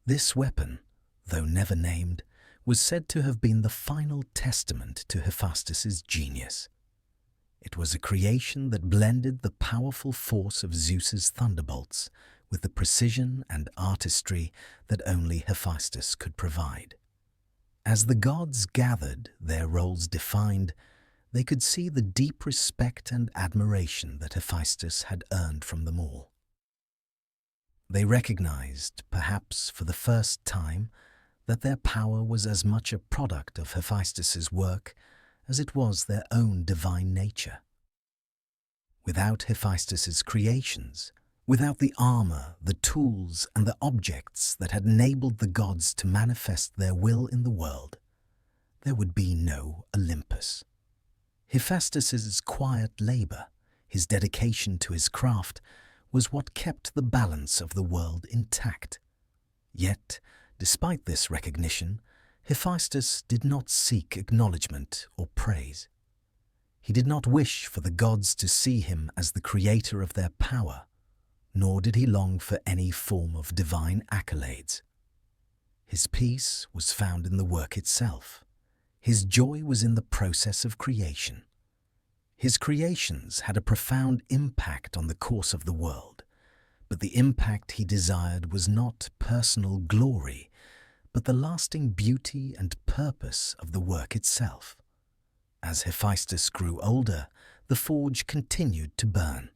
This weapon, though never named, was said to have been the final testament to Hephaestus's genius. It was a creation that blended the powerful force of Zeus's thunderbolts with the precision and artistry that only Hephaestus could provide. As the gods gathered, their roles defined, they could see the deep respect and admiration that Hephaestus had earned from them all. They recognized, perhaps for the first time, that their power was as much a product of Hephaestus's work as it was their own divine nature. Without Hephaestus's creations, without the armor, the tools, and the objects that had enabled the gods to manifest their will in the world, there would be no Olympus. Hephaestus's quiet labor, his dedication to his craft, was what kept the balance of the world intact. Yet, despite this recognition, Hephaestus did not seek acknowledgement or praise. He did not wish for the gods to see him as the creator of their power, nor did he long for any form of divine accolades. His peace was found in the work itself. His joy was in the process of creation. His creations had a profound impact on the course of the world, but the impact he desired was not personal glory, but the lasting beauty and purpose of the work itself. As Hephaestus grew older, the forge continued to burn,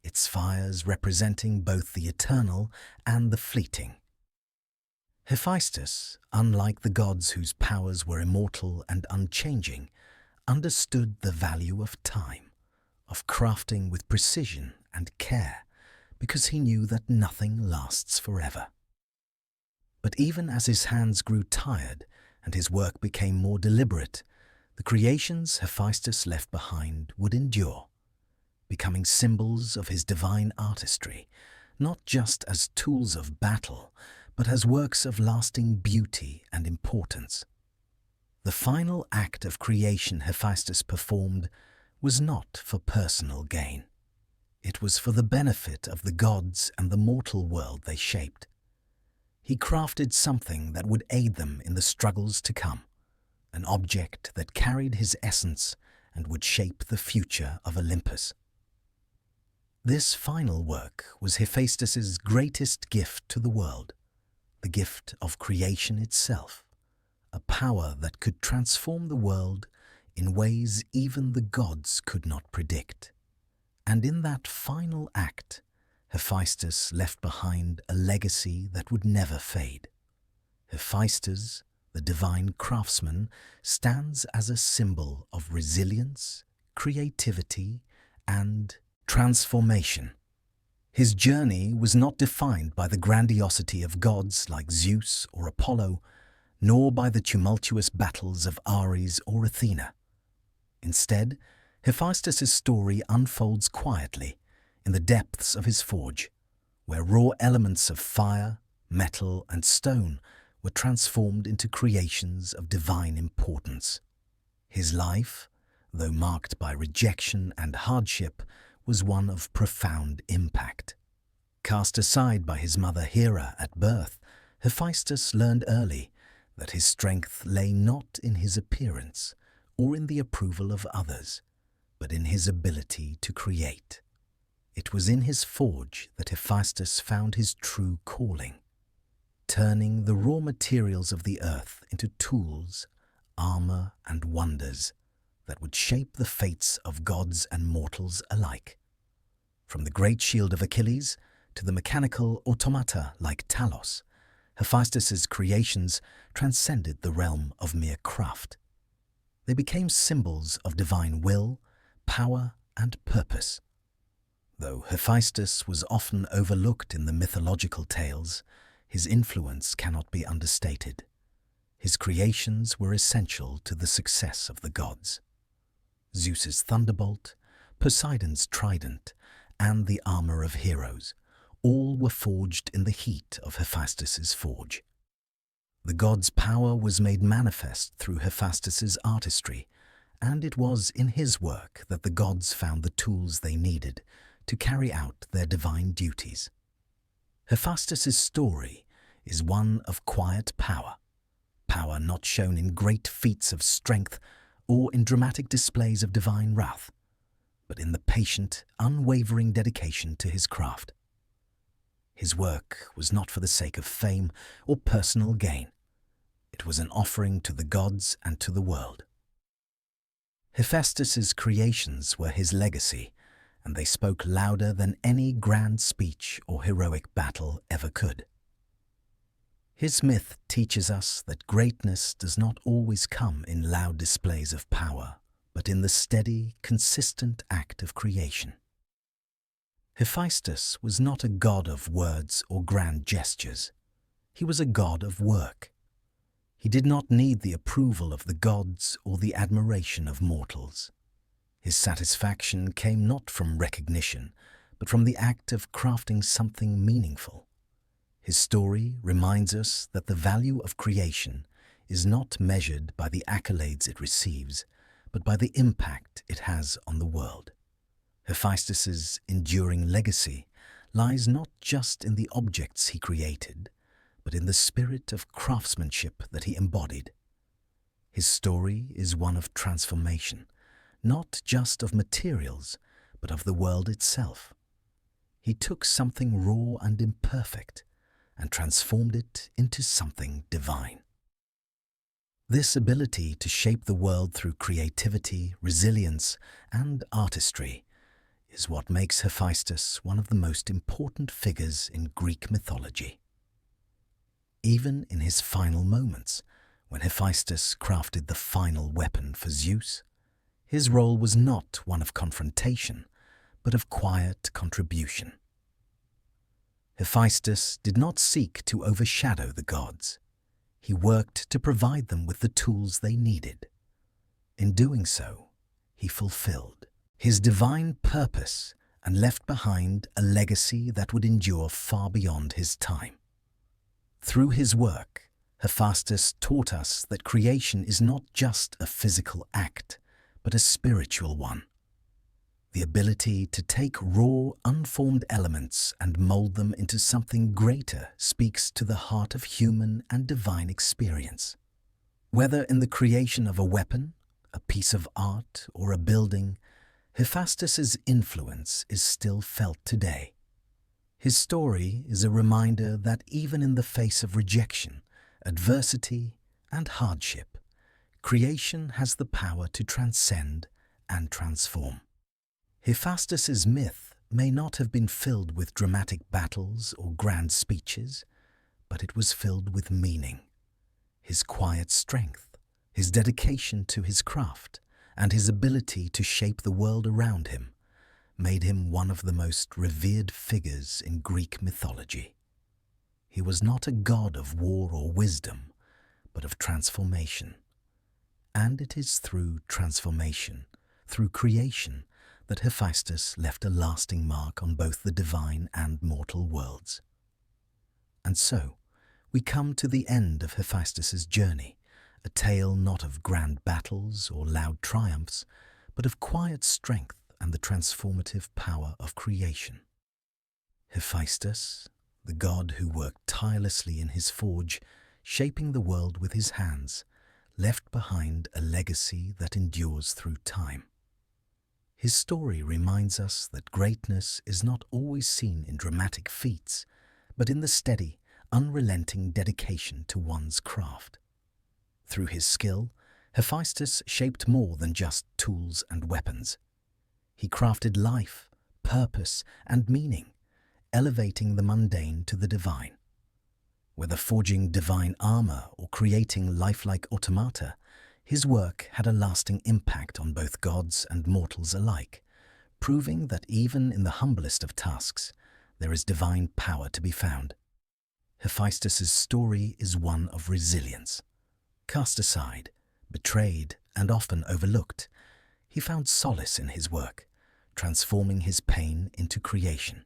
its fires representing both the eternal and the fleeting. Hephaestus, unlike the gods whose powers were immortal and unchanging, understood the value of time, of crafting with precision and care, because he knew that nothing lasts forever. But even as his hands grew tired and his work became more deliberate, the creations Hephaestus left behind would endure, becoming symbols of his divine artistry, not just as tools of battle, but as works of lasting beauty and importance. The final act of creation Hephaestus performed was not for personal gain. It was for the benefit of the gods and the mortal world they shaped. He crafted something that would aid them in the struggles to come, an object that carried his essence and would shape the future of Olympus. This final work was Hephaestus's greatest gift to the world, the gift of creation itself, a power that could transform the world in ways even the gods could not predict. And in that final act, Hephaestus left behind a legacy that would never fade. Hephaestus, the divine craftsman, stands as a symbol of resilience, creativity, and transformation. His journey was not defined by the grandiosity of gods like Zeus or Apollo, nor by the tumultuous battles of Ares or Athena. Instead, Hephaestus's story unfolds quietly in the depths of his forge, where raw elements of fire, metal, and stone were transformed into creations of divine importance. His life, though marked by rejection and hardship, was one of profound impact. Cast aside by his mother Hera at birth, Hephaestus learned early that his strength lay not in his appearance or in the approval of others, but in his ability to create. It was in his forge that Hephaestus found his true calling, turning the raw materials of the earth into tools, armor, and wonders that would shape the fates of gods and mortals alike. From the great shield of Achilles to the mechanical automata like Talos, Hephaestus's creations transcended the realm of mere craft. They became symbols of divine will, power, and purpose. Though Hephaestus was often overlooked in the mythological tales, his influence cannot be understated. His creations were essential to the success of the gods. Zeus's thunderbolt, Poseidon's trident, and the armor of heroes, all were forged in the heat of Hephaestus's forge. The god's power was made manifest through Hephaestus's artistry, and it was in his work that the gods found the tools they needed to carry out their divine duties. Hephaestus's story is one of quiet power, power not shown in great feats of strength or in dramatic displays of divine wrath, but in the patient, unwavering dedication to his craft. His work was not for the sake of fame or personal gain. It was an offering to the gods and to the world. Hephaestus's creations were his legacy, and they spoke louder than any grand speech or heroic battle ever could. His myth teaches us that greatness does not always come in loud displays of power, but in the steady, consistent act of creation. Hephaestus was not a god of words or grand gestures. He was a god of work. He did not need the approval of the gods or the admiration of mortals. His satisfaction came not from recognition, but from the act of crafting something meaningful. His story reminds us that the value of creation is not measured by the accolades it receives, but by the impact it has on the world. Hephaestus's enduring legacy lies not just in the objects he created, but in the spirit of craftsmanship that he embodied. His story is one of transformation, not just of materials, but of the world itself. He took something raw and imperfect and transformed it into something divine. This ability to shape the world through creativity, resilience, and artistry is what makes Hephaestus one of the most important figures in Greek mythology. Even in his final moments, when Hephaestus crafted the final weapon for Zeus, his role was not one of confrontation, but of quiet contribution. Hephaestus did not seek to overshadow the gods. He worked to provide them with the tools they needed. In doing so, he fulfilled his divine purpose and left behind a legacy that would endure far beyond his time. Through his work, Hephaestus taught us that creation is not just a physical act, but a spiritual one. The ability to take raw, unformed elements and mold them into something greater speaks to the heart of human and divine experience. Whether in the creation of a weapon, a piece of art, or a building, Hephaestus's influence is still felt today. His story is a reminder that even in the face of rejection, adversity, and hardship, creation has the power to transcend and transform. Hephaestus's myth may not have been filled with dramatic battles or grand speeches, but it was filled with meaning. His quiet strength, his dedication to his craft, and his ability to shape the world around him made him one of the most revered figures in Greek mythology. He was not a god of war or wisdom, but of transformation. And it is through transformation, through creation, that Hephaestus left a lasting mark on both the divine and mortal worlds. And so, we come to the end of Hephaestus's journey, a tale not of grand battles or loud triumphs, but of quiet strength and the transformative power of creation. Hephaestus, the god who worked tirelessly in his forge, shaping the world with his hands, left behind a legacy that endures through time. His story reminds us that greatness is not always seen in dramatic feats, but in the steady, unrelenting dedication to one's craft. Through his skill, Hephaestus shaped more than just tools and weapons. He crafted life, purpose, and meaning, elevating the mundane to the divine. Whether forging divine armor or creating lifelike automata, his work had a lasting impact on both gods and mortals alike, proving that even in the humblest of tasks, there is divine power to be found. Hephaestus's story is one of resilience. Cast aside, betrayed, and often overlooked, he found solace in his work, transforming his pain into creation.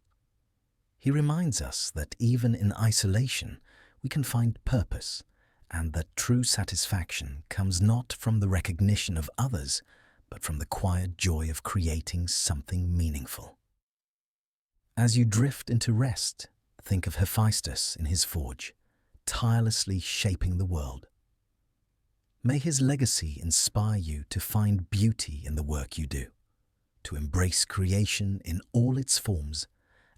He reminds us that even in isolation, we can find purpose, and that true satisfaction comes not from the recognition of others, but from the quiet joy of creating something meaningful. As you drift into rest, think of Hephaestus in his forge, tirelessly shaping the world. May his legacy inspire you to find beauty in the work you do, to embrace creation in all its forms,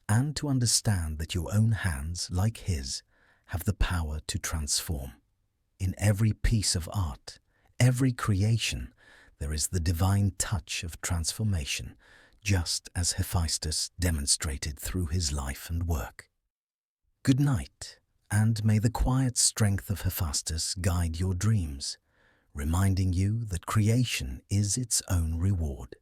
and to understand that your own hands, like his, have the power to transform. In every piece of art, every creation, there is the divine touch of transformation, just as Hephaestus demonstrated through his life and work. Good night, and may the quiet strength of Hephaestus guide your dreams, reminding you that creation is its own reward.